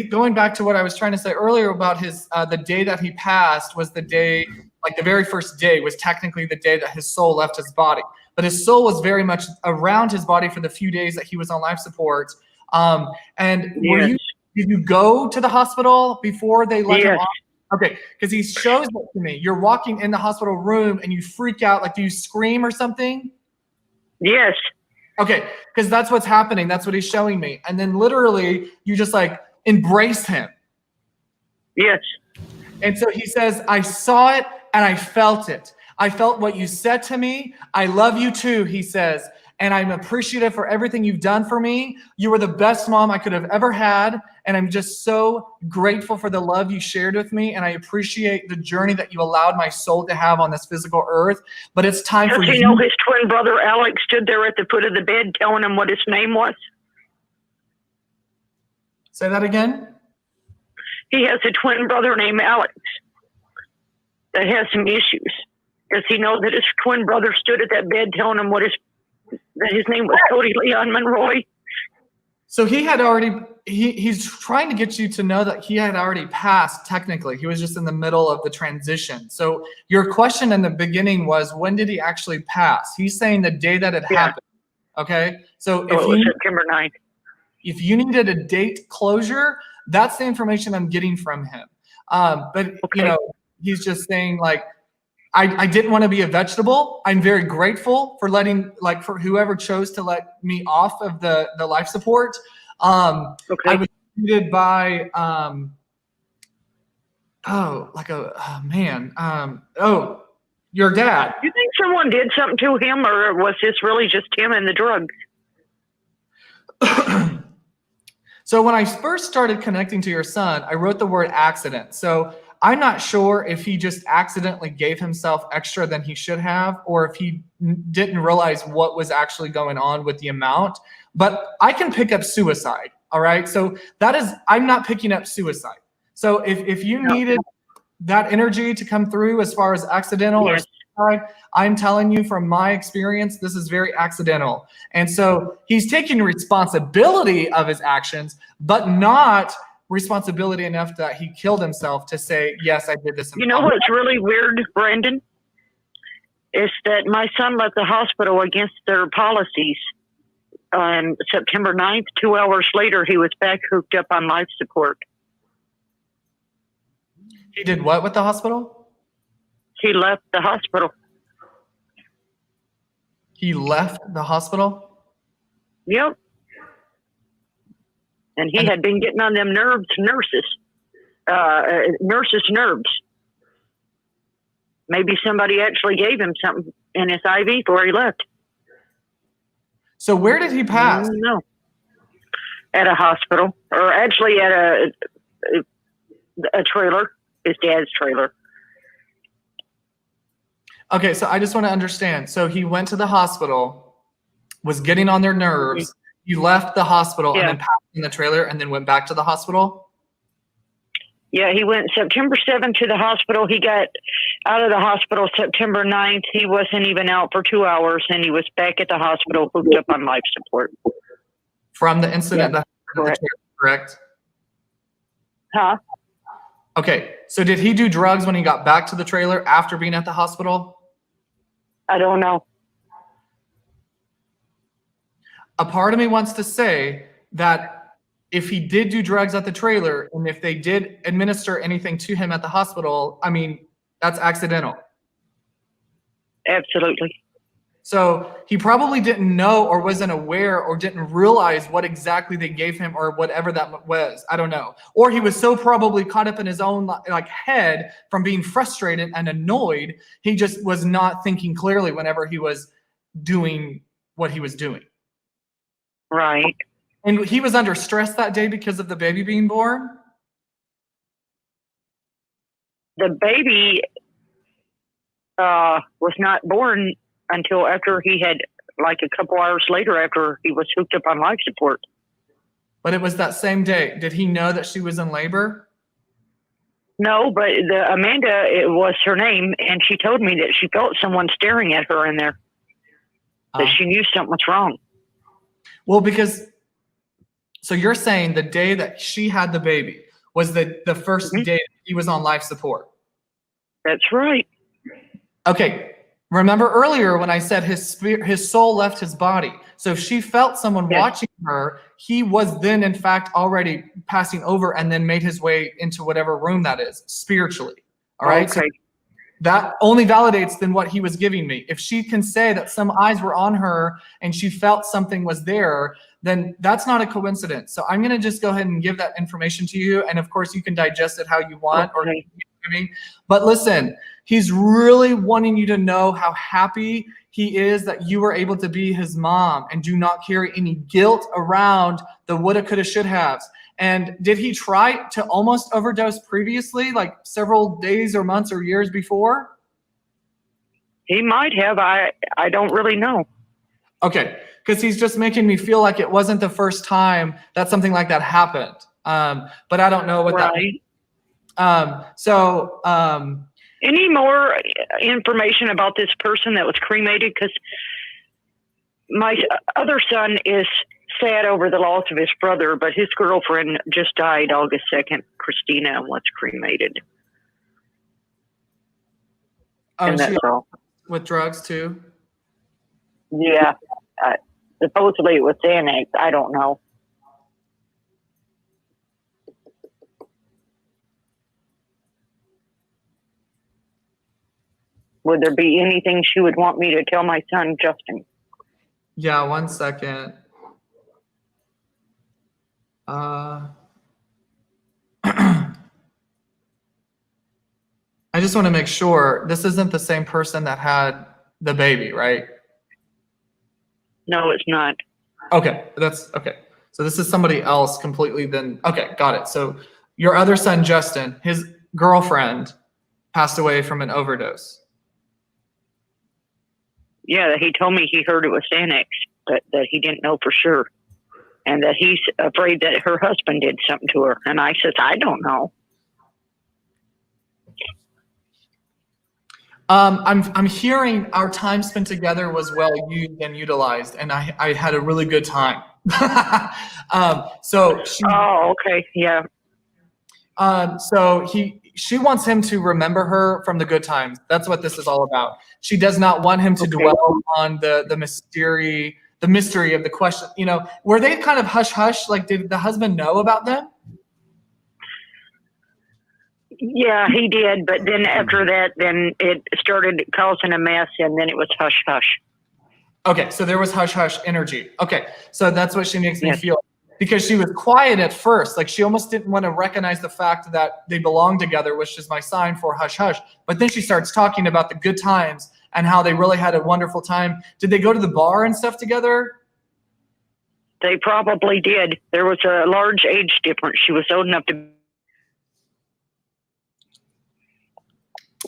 Speaker 3: going back to what I was trying to say earlier about his, the day that he passed was the day like the very first day was technically the day that his soul left his body. But his soul was very much around his body for the few days that he was on life support. And did you go to the hospital before they let him off? Okay, because he shows that to me. You're walking in the hospital room and you freak out. Like, do you scream or something?
Speaker 6: Yes.
Speaker 3: Okay, because that's what's happening. That's what he's showing me. And then literally you just like embrace him.
Speaker 6: Yes.
Speaker 3: And so he says, I saw it and I felt it. I felt what you said to me. I love you too, he says. And I'm appreciative for everything you've done for me. You were the best mom I could have ever had. And I'm just so grateful for the love you shared with me. And I appreciate the journey that you allowed my soul to have on this physical earth. But it's time for you.
Speaker 6: Does he know his twin brother Alex stood there at the foot of the bed telling him what his name was?
Speaker 3: Say that again?
Speaker 6: He has a twin brother named Alex that has some issues. Does he know that his twin brother stood at that bed telling him that his name was Cody Leon Monroy?
Speaker 3: So he had already, he's trying to get you to know that he had already passed technically. He was just in the middle of the transition. So your question in the beginning was, when did he actually pass? He's saying the day that it happened. Okay. So
Speaker 6: it was September 9th.
Speaker 3: If you needed a date closure, that's the information I'm getting from him. But you know, he's just saying like, I didn't want to be a vegetable. I'm very grateful for for whoever chose to let me off of the life support. I was treated by, your dad.
Speaker 6: Do you think someone did something to him, or was this really just him and the drugs?
Speaker 3: So when I first started connecting to your son, I wrote the word accident. So I'm not sure if he just accidentally gave himself extra than he should have, or if he didn't realize what was actually going on with the amount. But I can pick up suicide. All right. So I'm not picking up suicide. So if you needed that energy to come through as far as accidental or suicide, I'm telling you from my experience, this is very accidental. And so he's taking responsibility of his actions, but not responsibility enough that he killed himself to say, yes, I did this.
Speaker 6: You know what's really weird, Brandon? Is that my son left the hospital against their policies on September 9th. 2 hours later, he was back hooked up on life support.
Speaker 3: He did what with the hospital?
Speaker 6: He left the hospital.
Speaker 3: He left the hospital?
Speaker 6: Yep. And he had been getting on them nurses' nerves. Maybe somebody actually gave him something in his IV before he left.
Speaker 3: So where did he pass?
Speaker 6: No. At a hospital, or actually at a trailer, his dad's trailer.
Speaker 3: Okay, so I just want to understand. So he went to the hospital, was getting on their nerves. He left the hospital and then passed in the trailer and then went back to the hospital?
Speaker 6: Yeah, he went September 7th to the hospital. He got out of the hospital September 9th. He wasn't even out for 2 hours, and he was back at the hospital hooked up on life support.
Speaker 3: From the incident that happened, correct?
Speaker 6: Huh?
Speaker 3: Okay, so did he do drugs when he got back to the trailer after being at the hospital?
Speaker 6: I don't know.
Speaker 3: A part of me wants to say that if he did do drugs at the trailer and if they did administer anything to him at the hospital, I mean, that's accidental.
Speaker 6: Absolutely.
Speaker 3: So he probably didn't know or wasn't aware or didn't realize what exactly they gave him or whatever that was. I don't know. Or he was so probably caught up in his own head from being frustrated and annoyed. He just was not thinking clearly whenever he was doing what he was doing.
Speaker 6: Right.
Speaker 3: And he was under stress that day because of the baby being born?
Speaker 6: The baby was not born until after he had, like a couple hours later after he was hooked up on life support.
Speaker 3: But it was that same day. Did he know that she was in labor?
Speaker 6: No, but Amanda, it was her name, and she told me that she felt someone staring at her in there. That she knew something was wrong.
Speaker 3: Well, so you're saying the day that she had the baby was the first day he was on life support?
Speaker 6: That's right.
Speaker 3: Okay. Remember earlier when I said his soul left his body. So if she felt someone watching her, he was then in fact already passing over and then made his way into whatever room that is spiritually. All right.
Speaker 6: Okay.
Speaker 3: So that only validates then what he was giving me. If she can say that some eyes were on her and she felt something was there, then that's not a coincidence. So I'm going to just go ahead and give that information to you. And of course you can digest it how you want.
Speaker 6: Okay.
Speaker 3: But listen, he's really wanting you to know how happy he is that you were able to be his mom and do not carry any guilt around the woulda, coulda, should haves. And did he try to almost overdose previously, like several days or months or years before?
Speaker 6: He might have. I don't really know.
Speaker 3: Okay, because he's just making me feel like it wasn't the first time that something like that happened. But I don't know what that means.
Speaker 6: Any more information about this person that was cremated? Because my other son is sad over the loss of his brother, but his girlfriend just died August 2nd, Christina, and was cremated.
Speaker 3: Oh,
Speaker 6: and that's all.
Speaker 3: With drugs too?
Speaker 6: Yeah. Supposedly it was Xanax. I don't know. Would there be anything she would want me to tell my son, Justin?
Speaker 3: Yeah, 1 second. I just want to make sure this isn't the same person that had the baby, right?
Speaker 6: No, it's not.
Speaker 3: Okay, that's okay. So this is somebody else completely then. Okay, got it. So your other son, Justin, his girlfriend passed away from an overdose.
Speaker 6: Yeah, he told me he heard it was Xanax, but that he didn't know for sure. And that he's afraid that her husband did something to her. And I said, I don't know.
Speaker 3: I'm hearing our time spent together was well used and utilized, and I had a really good time.
Speaker 6: Oh, okay, yeah.
Speaker 3: She wants him to remember her from the good times. That's what this is all about. She does not want him to dwell on the mystery of the question. You know, were they kind of hush hush? Like, did the husband know about them?
Speaker 6: Yeah, he did. But then after that, then it started causing a mess, and then it was hush hush.
Speaker 3: Okay, so there was hush hush energy. Okay, so that's what she makes me feel. Because she was quiet at first, like she almost didn't want to recognize the fact that they belong together, which is my sign for hush hush. But then she starts talking about the good times and how they really had a wonderful time. Did they go to the bar and stuff together?
Speaker 6: They probably did. There was a large age difference. She was old enough to.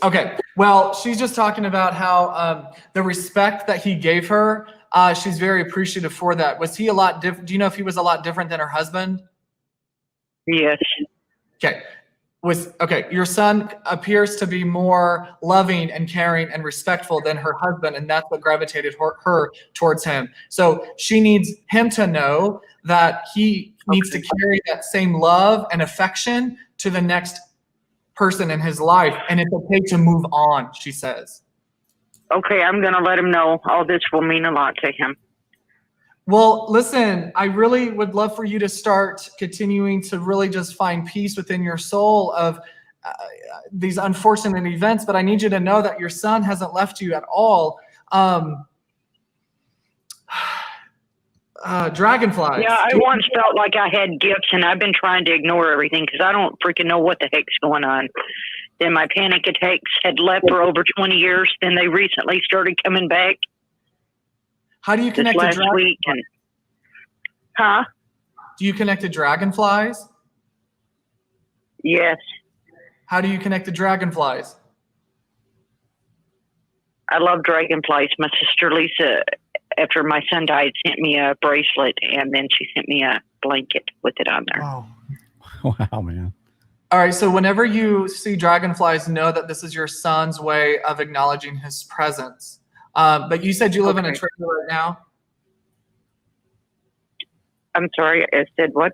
Speaker 3: Okay, well, she's just talking about how the respect that he gave her, she's very appreciative for that. Was he a lot different? Do you know if he was a lot different than her husband?
Speaker 6: Yes.
Speaker 3: Okay. Your son appears to be more loving and caring and respectful than her husband, and that's what gravitated her towards him. So she needs him to know that he needs to carry that same love and affection to the next person in his life, and it's okay to move on, she says.
Speaker 6: Okay, I'm going to let him know. All this will mean a lot to him.
Speaker 3: Well, listen, I really would love for you to start continuing to really just find peace within your soul of these unfortunate events, but I need you to know that your son hasn't left you at all. Dragonflies.
Speaker 6: Yeah, I once felt like I had gifts, and I've been trying to ignore everything because I don't freaking know what the heck's going on. Then my panic attacks had left for over 20 years. Then they recently started coming back.
Speaker 3: How do you connect to dragonflies?
Speaker 6: Huh?
Speaker 3: Do you connect to dragonflies?
Speaker 6: Yes.
Speaker 3: How do you connect to dragonflies?
Speaker 6: I love dragonflies. My sister Lisa, after my son died, sent me a bracelet, and then she sent me a blanket with it on there.
Speaker 2: Wow.
Speaker 1: Wow, man.
Speaker 3: All right, so whenever you see dragonflies, know that this is your son's way of acknowledging his presence. But you said you live in a trailer right now?
Speaker 6: I'm sorry, I said what?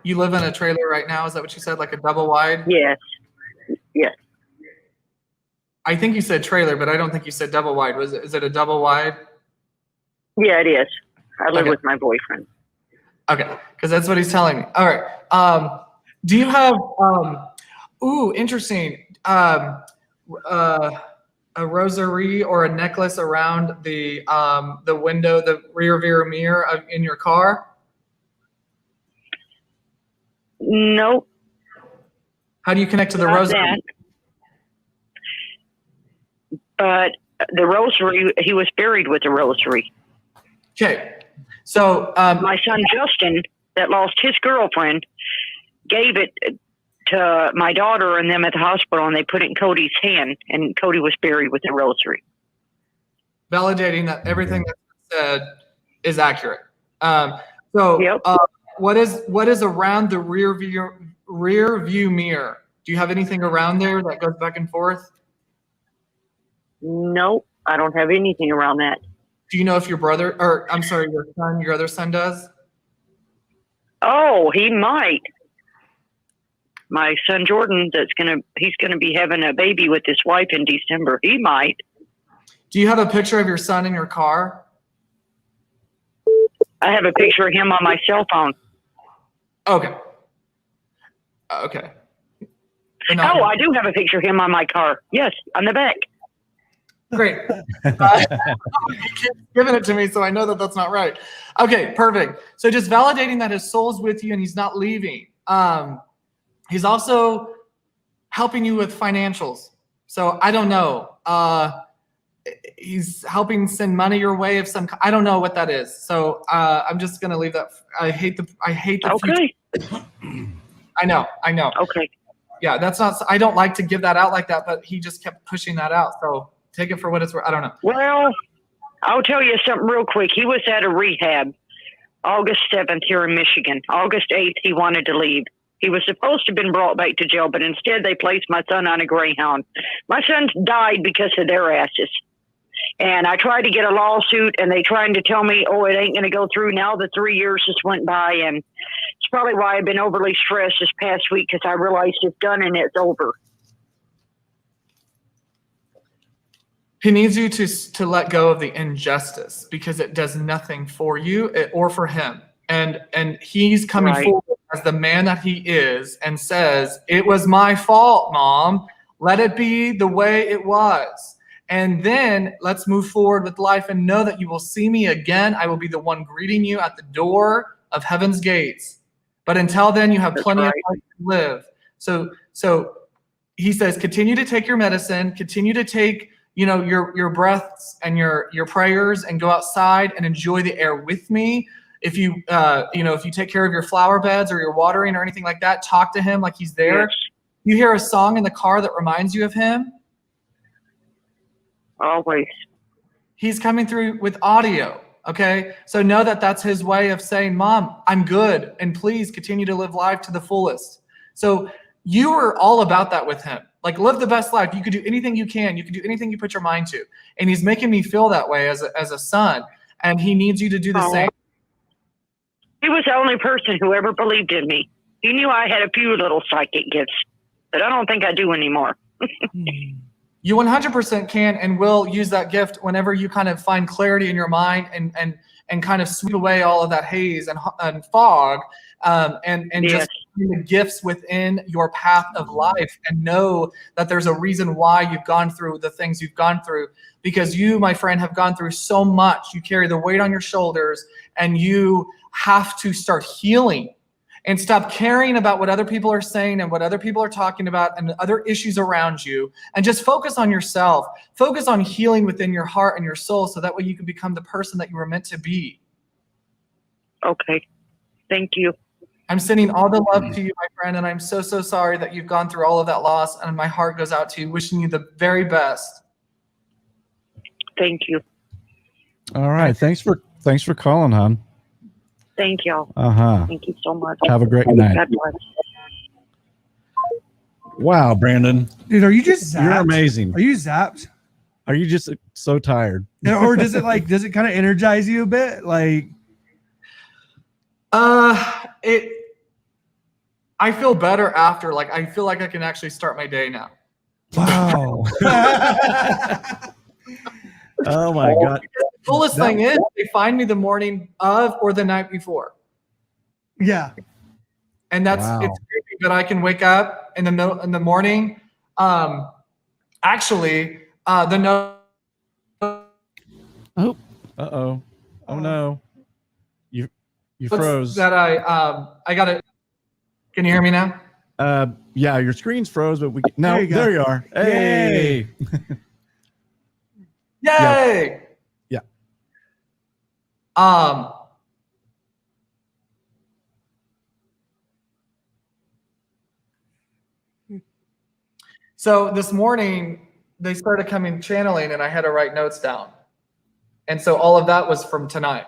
Speaker 3: You live in a trailer right now? Is that what you said, like a double wide?
Speaker 6: Yes. Yes.
Speaker 3: I think you said trailer, but I don't think you said double wide. Is it a double wide?
Speaker 6: Yeah, it is. I live
Speaker 3: Okay.
Speaker 6: with my boyfriend.
Speaker 3: Okay, because that's what he's telling me. All right. Do you have? Interesting. A rosary or a necklace around the window, the rear view mirror in your car?
Speaker 6: Nope.
Speaker 3: How do you connect to the
Speaker 6: Not
Speaker 3: rosary?
Speaker 6: that. But the rosary, he was buried with the rosary.
Speaker 3: Okay, so
Speaker 6: My son Justin, that lost his girlfriend, gave it to my daughter and them at the hospital, and they put it in Cody's hand, and Cody was buried with the rosary.
Speaker 3: validating that everything that's said is accurate. So
Speaker 6: Yep.
Speaker 3: what is around the rear view mirror? Do you have anything around there that goes back and forth?
Speaker 6: Nope, I don't have anything around that.
Speaker 3: Do you know if your your other son does?
Speaker 6: Oh, he might. My son Jordan, he's gonna be having a baby with his wife in December. He might.
Speaker 3: Do you have a picture of your son in your car?
Speaker 6: I have a picture of him on my cell phone.
Speaker 3: Okay. Okay. And
Speaker 6: Oh, I do have a picture of him on my car. Yes, on the back.
Speaker 3: Great. Giving it to me, so I know that that's not right. Okay, perfect. So just validating that his soul's with you and he's not leaving. He's also helping you with financials. So I don't know. He's helping send money your way of some. I don't know what that is. So I'm just gonna leave that. I hate the.
Speaker 6: Okay.
Speaker 3: Future. I know.
Speaker 6: Okay.
Speaker 3: Yeah, that's not. I don't like to give that out like that, but he just kept pushing that out. So take it for what it's worth. I don't know.
Speaker 6: Well, I'll tell you something real quick. He was at a rehab August 7th here in Michigan. August 8th, he wanted to leave. He was supposed to have been brought back to jail, but instead they placed my son on a Greyhound. My son died because of their asses. And I tried to get a lawsuit, and they trying to tell me, oh, it ain't going to go through. Now the 3 years just went by, and it's probably why I've been overly stressed this past week, because I realized it's done and it's over.
Speaker 3: He needs you to let go of the injustice because it does nothing for you or for him. And he's coming
Speaker 6: Right.
Speaker 3: forward as the man that he is and says, it was my fault, Mom. Let it be the way it was. And then let's move forward with life and know that you will see me again. I will be the one greeting you at the door of heaven's gates. But until then, you have
Speaker 6: That's
Speaker 3: plenty
Speaker 6: right.
Speaker 3: of life to live. So he says, continue to take your medicine, continue to take your breaths and your prayers, and go outside and enjoy the air with me. If you if you take care of your flower beds or your watering or anything like that, talk to him like he's there.
Speaker 6: Yes.
Speaker 3: You hear a song in the car that reminds you of him.
Speaker 6: Always.
Speaker 3: He's coming through with audio. Okay. So know that that's his way of saying, Mom, I'm good. And please continue to live life to the fullest. So you are all about that with him. Like, live the best life. You could do anything you can. You can do anything you put your mind to. And he's making me feel that way as a son. And he needs you to do the same.
Speaker 6: He was the only person who ever believed in me. He knew I had a few little psychic gifts, but I don't think I do anymore.
Speaker 3: You 100% can and will use that gift whenever you kind of find clarity in your mind and kind of sweep away all of that haze and fog, and
Speaker 6: Yes.
Speaker 3: just find the gifts within your path of life, and know that there's a reason why you've gone through the things you've gone through, because you, my friend, have gone through so much. You carry the weight on your shoulders, and you have to start healing and stop caring about what other people are saying and what other people are talking about and the other issues around you, and just focus on yourself. Focus on healing within your heart and your soul, so that way you can become the person that you were meant to be.
Speaker 6: Okay. Thank you.
Speaker 3: I'm sending all the love to you, my friend, and I'm so sorry that you've gone through all of that loss, and my heart goes out to you, wishing you the very best.
Speaker 6: Thank you.
Speaker 1: All right. Thanks for calling, hon.
Speaker 6: Thank y'all. Thank you so much.
Speaker 1: Have a great night.
Speaker 6: God bless.
Speaker 1: Wow, Brandon,
Speaker 2: Dude, are you just zapped?
Speaker 1: you're amazing.
Speaker 2: Are you zapped?
Speaker 1: Are you just so tired?
Speaker 2: Or does it kind of energize you a bit? Like,
Speaker 3: I feel better after. Like, I feel like I can actually start my day now.
Speaker 2: Wow.
Speaker 1: Oh my God.
Speaker 3: The coolest thing is they find me the morning of or the night before.
Speaker 2: Yeah.
Speaker 3: And that's
Speaker 1: Wow.
Speaker 3: it's creepy, but I can wake up in the morning. Actually, the no.
Speaker 4: Oh,
Speaker 1: Uh-oh. Oh no. You froze.
Speaker 3: That I got it. Can you hear me now?
Speaker 1: Yeah, your screen's froze, but
Speaker 2: There you go.
Speaker 1: there you are. Hey.
Speaker 3: Yay!
Speaker 1: Yeah.
Speaker 3: So this morning they started coming channeling, and I had to write notes down, and so all of that was from tonight.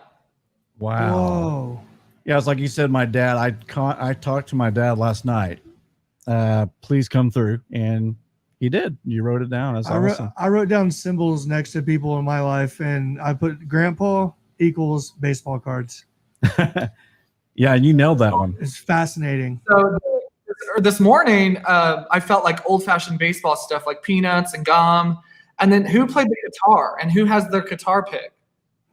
Speaker 1: Wow.
Speaker 2: Whoa.
Speaker 1: Yeah, it's like you said, my dad, I talked to my dad last night. Please come through. And he did. You wrote it down. That's awesome.
Speaker 2: I wrote down symbols next to people in my life, and I put grandpa equals baseball cards.
Speaker 1: Yeah, you nailed that one.
Speaker 2: It's fascinating.
Speaker 3: So this morning, I felt like old-fashioned baseball stuff, like peanuts and gum. And then who played the guitar and who has their guitar pick?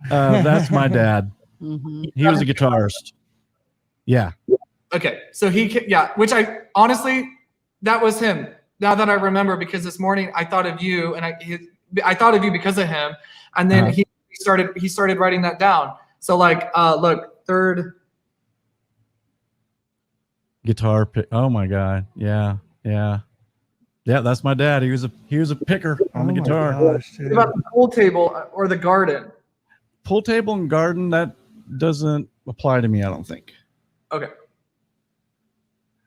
Speaker 1: That's my dad.
Speaker 4: mhm.
Speaker 1: He was a guitarist. Yeah.
Speaker 3: Okay, so which I honestly, that was him. Now that I remember, because this morning I thought of you, and I thought of you because of him, and then he started writing that down. So like, look, third
Speaker 1: Guitar pick. Oh my God. Yeah. Yeah. Yeah, that's my dad. He was a picker on the
Speaker 2: Oh my
Speaker 1: guitar.
Speaker 2: gosh, dude.
Speaker 3: what about the pool table or the garden?
Speaker 1: Pool table and garden, that doesn't apply to me, I don't think.
Speaker 3: Okay.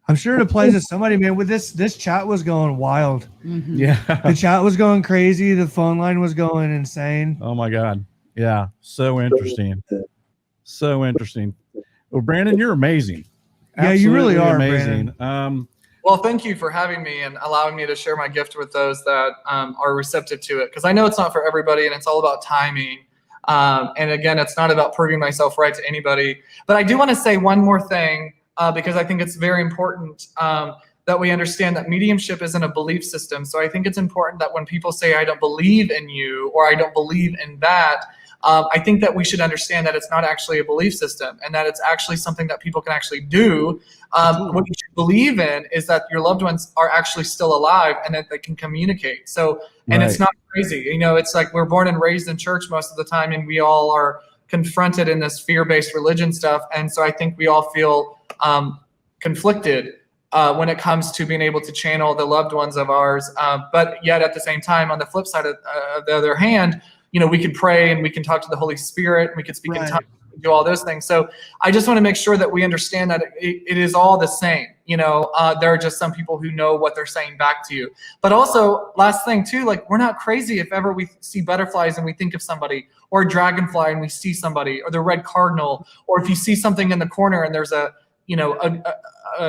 Speaker 2: I'm sure it applies to somebody, man. With this chat was going wild.
Speaker 4: Mhm.
Speaker 1: Yeah.
Speaker 2: The chat was going crazy. The phone line was going insane.
Speaker 1: Oh my God. Yeah. So interesting. So interesting. Well, Brandon, you're amazing.
Speaker 2: Yeah, you really
Speaker 1: Absolutely
Speaker 2: are,
Speaker 1: amazing.
Speaker 3: Well, thank you for having me and allowing me to share my gift with those that are receptive to it. Because I know it's not for everybody, and it's all about timing. And again, it's not about proving myself right to anybody. But I do want to say one more thing, because I think it's very important that we understand that mediumship isn't a belief system. So I think it's important that when people say, I don't believe in you, or I don't believe in that, I think that we should understand that it's not actually a belief system, and that it's actually something that people can actually do. What you should believe in is that your loved ones are actually still alive and that they can communicate. So, and it's not crazy. You know, it's like we're born and raised in church most of the time, and we all are confronted in this fear-based religion stuff. And so I think we all feel conflicted when it comes to being able to channel the loved ones of ours. But yet at the same time, on the flip side of the other hand, you know, we can pray and we can talk to the Holy Spirit, and we can speak in tongues, do all those things. So I just want to make sure that we understand that it is all the same. You know, there are just some people who know what they're saying back to you. But also, last thing too, like, we're not crazy if ever we see butterflies and we think of somebody, or a dragonfly and we see somebody, or the red cardinal, or if you see something in the corner and there's a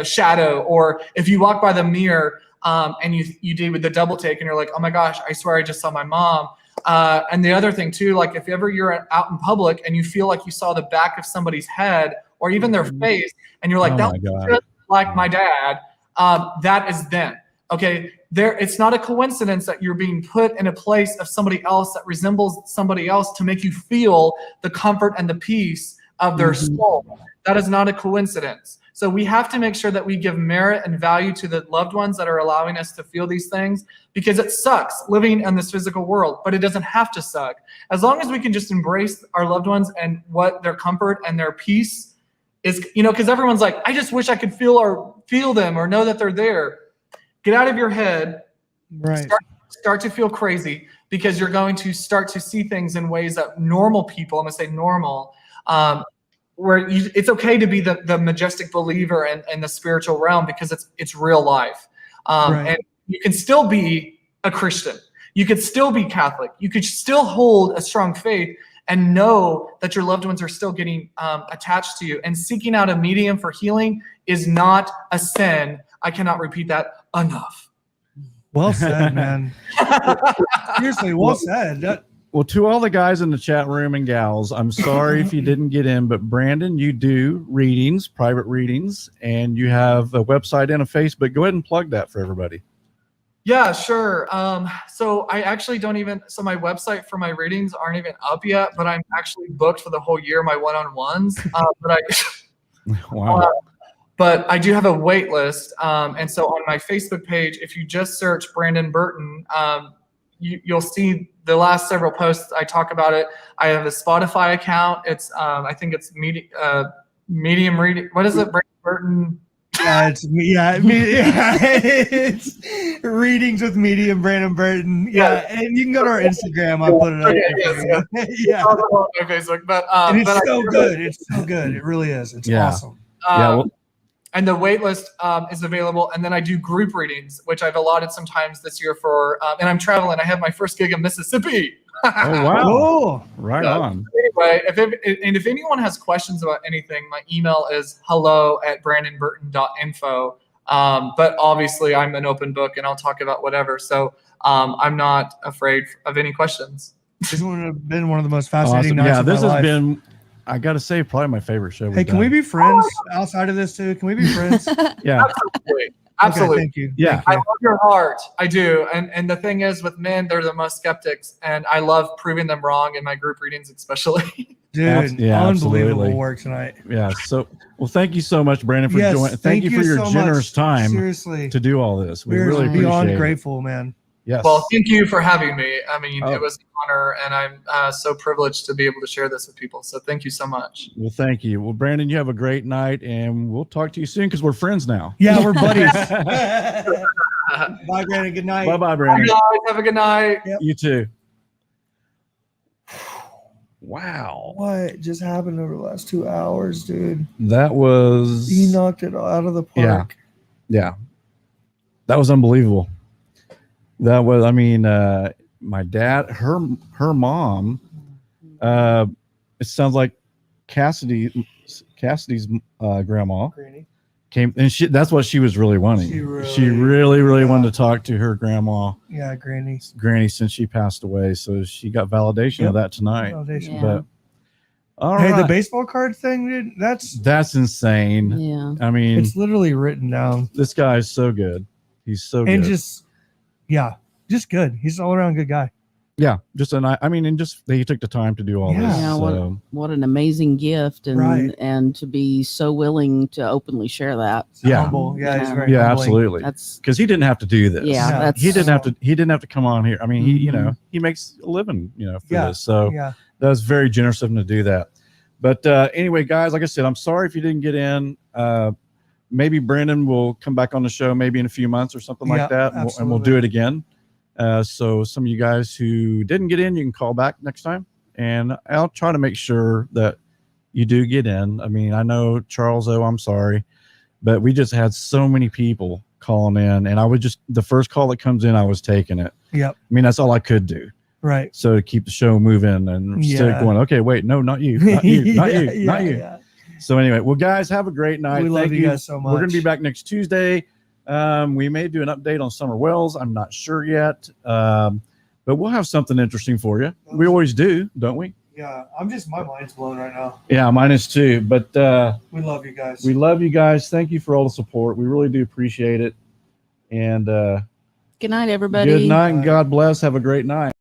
Speaker 3: shadow, or if you walk by the mirror and you do with the double take and you're like, oh my gosh, I swear I just saw my mom. And the other thing too, like if ever you're out in public and you feel like you saw the back of somebody's head or even their face, and you're like, that was just like my dad, that is them. Okay, it's not a coincidence that you're being put in a place of somebody else that resembles somebody else to make you feel the comfort and the peace of their soul. That is not a coincidence. So we have to make sure that we give merit and value to the loved ones that are allowing us to feel these things, because it sucks living in this physical world, but it doesn't have to suck. As long as we can just embrace our loved ones and what their comfort and their peace is, you know, because everyone's like, I just wish I could feel them or know that they're there. Get out of your head.
Speaker 2: Right.
Speaker 3: Start to feel crazy, because you're going to start to see things in ways that normal people, I'm going to say normal, where it's okay to be the majestic believer in the spiritual realm, because it's real life. And you can still be a Christian. You could still be Catholic. You could still hold a strong faith and know that your loved ones are still getting attached to you. And seeking out a medium for healing is not a sin. I cannot repeat that enough.
Speaker 2: Well said, man. Seriously, well said.
Speaker 1: Well, to all the guys in the chat room and gals, I'm sorry if you didn't get in, but Brandon, you do readings, private readings, and you have a website and a Facebook. Go ahead and plug that for everybody.
Speaker 3: Yeah, sure. So I actually don't even, so my website for my readings aren't even up yet, but I'm actually booked for the whole year, my one-on-ones.
Speaker 1: Wow.
Speaker 3: But I do have a wait list. And so on my Facebook page, if you just search Brandon Burton, you'll see the last several posts I talk about it. I have a Spotify account. It's, I think it's medium reading. What is it? Brandon Burton.
Speaker 2: Yeah, it's readings with medium Brandon Burton. Yeah, and you can go to our Instagram. I put it up. Yeah,
Speaker 3: on my Facebook, but
Speaker 2: and it's
Speaker 3: but
Speaker 2: so good. It's so good. It really is. It's awesome.
Speaker 3: And the wait list is available. And then I do group readings, which I've allotted sometimes this year for, and I'm traveling. I have my first gig in Mississippi.
Speaker 1: Oh, wow.
Speaker 2: Cool.
Speaker 1: Right on.
Speaker 3: Anyway, if anyone has questions about anything, my email is hello@brandonburton.info. But obviously I'm an open book and I'll talk about whatever. So I'm not afraid of any questions.
Speaker 2: This would have been one of the most fascinating nights
Speaker 1: Yeah,
Speaker 2: of my
Speaker 1: this has
Speaker 2: life.
Speaker 1: been, I got to say, probably my favorite show.
Speaker 2: Hey, can we be friends outside of this too? Can we be friends?
Speaker 1: Yeah.
Speaker 3: Absolutely. Absolutely.
Speaker 2: Okay, thank you.
Speaker 1: Yeah.
Speaker 2: Thank
Speaker 3: I
Speaker 2: you.
Speaker 3: love your heart. I do. And the thing is with men, they're the most skeptics. And I love proving them wrong in my group readings, especially.
Speaker 2: Dude,
Speaker 1: Yeah,
Speaker 2: unbelievable
Speaker 1: absolutely.
Speaker 2: work tonight.
Speaker 1: Yeah. So, well, thank you so much, Brandon, for
Speaker 2: Yes,
Speaker 1: joining. Thank you for your
Speaker 2: so
Speaker 1: generous
Speaker 2: much.
Speaker 1: time
Speaker 2: Seriously.
Speaker 1: to do all this. We
Speaker 2: We're
Speaker 1: really
Speaker 2: beyond
Speaker 1: appreciate it.
Speaker 2: grateful, man.
Speaker 1: Yes.
Speaker 3: Well, thank you for having me. I mean,
Speaker 1: Oh.
Speaker 3: it was an honor, and I'm so privileged to be able to share this with people. So thank you so much.
Speaker 1: Well, thank you. Well, Brandon, you have a great night, and we'll talk to you soon because we're friends now.
Speaker 2: Yeah, we're buddies. Bye, Brandon. Good night.
Speaker 1: Bye-bye,
Speaker 3: Bye,
Speaker 1: Brandon.
Speaker 3: guys. Have a good night.
Speaker 2: Yep.
Speaker 1: You too. Wow.
Speaker 2: What just happened over the last 2 hours, dude?
Speaker 1: That was...
Speaker 2: He knocked it out of the park.
Speaker 1: Yeah. That was unbelievable. That was, I mean, my dad, her mom, it sounds like Cassidy's grandma
Speaker 2: Granny.
Speaker 1: came, and that's what she was really wanting. She really wanted to talk to her grandma,
Speaker 2: Yeah, Granny.
Speaker 1: Granny, since she passed away. So she got validation of that tonight.
Speaker 2: Foundation.
Speaker 4: Yeah.
Speaker 1: But all
Speaker 2: Hey,
Speaker 1: right.
Speaker 2: the baseball card thing, dude,
Speaker 1: That's insane.
Speaker 4: Yeah.
Speaker 1: I mean,
Speaker 2: it's literally written down.
Speaker 1: this guy is so good. He's so
Speaker 2: And
Speaker 1: good.
Speaker 2: just good. He's an all around good guy.
Speaker 1: Yeah, just and just he took the time to do all
Speaker 2: Yeah.
Speaker 1: this.
Speaker 4: Yeah,
Speaker 1: So.
Speaker 4: what an amazing gift, and
Speaker 2: Right.
Speaker 4: and to be so willing to openly share that.
Speaker 1: Yeah.
Speaker 2: Humble. Yeah, he's very
Speaker 1: Yeah,
Speaker 2: humbling.
Speaker 1: absolutely.
Speaker 4: That's
Speaker 1: Because he didn't have to do this.
Speaker 4: yeah.
Speaker 2: No,
Speaker 4: That's
Speaker 1: He didn't have to come on here. I mean, he
Speaker 4: Mhm.
Speaker 1: he makes a living, for
Speaker 2: Yeah.
Speaker 1: this. So
Speaker 2: Yeah.
Speaker 1: that was very generous of him to do that. But anyway, guys, like I said, I'm sorry if you didn't get in. Maybe Brandon will come back on the show maybe in a few months or something
Speaker 2: Yeah,
Speaker 1: like that, and we'll do it again. So some of you guys who didn't get in, you can call back next time, and I'll try to make sure that you do get in. I mean, I know Charles, I'm sorry, but we just had so many people calling in, and I would just, the first call that comes in, I was taking it.
Speaker 2: Yep.
Speaker 1: I mean, that's all I could do.
Speaker 2: Right.
Speaker 1: So to keep the show moving and still
Speaker 2: Yeah.
Speaker 1: going, okay, wait, no, not you, not you, not you,
Speaker 2: Yeah,
Speaker 1: not you.
Speaker 2: yeah.
Speaker 1: So anyway, well, guys, have a great night.
Speaker 2: We love
Speaker 1: Thank
Speaker 2: you guys so much.
Speaker 1: We're going to be back next Tuesday. We may do an update on Summer Wells. I'm not sure yet, but we'll have something interesting for you. We always do, don't we?
Speaker 2: Yeah. my mind's blown right now.
Speaker 1: Yeah, mine is too. But
Speaker 2: We love you guys.
Speaker 1: we love you guys. Thank you for all the support. We really do appreciate it. And
Speaker 4: good night, everybody.
Speaker 1: good night and God bless. Have a great night.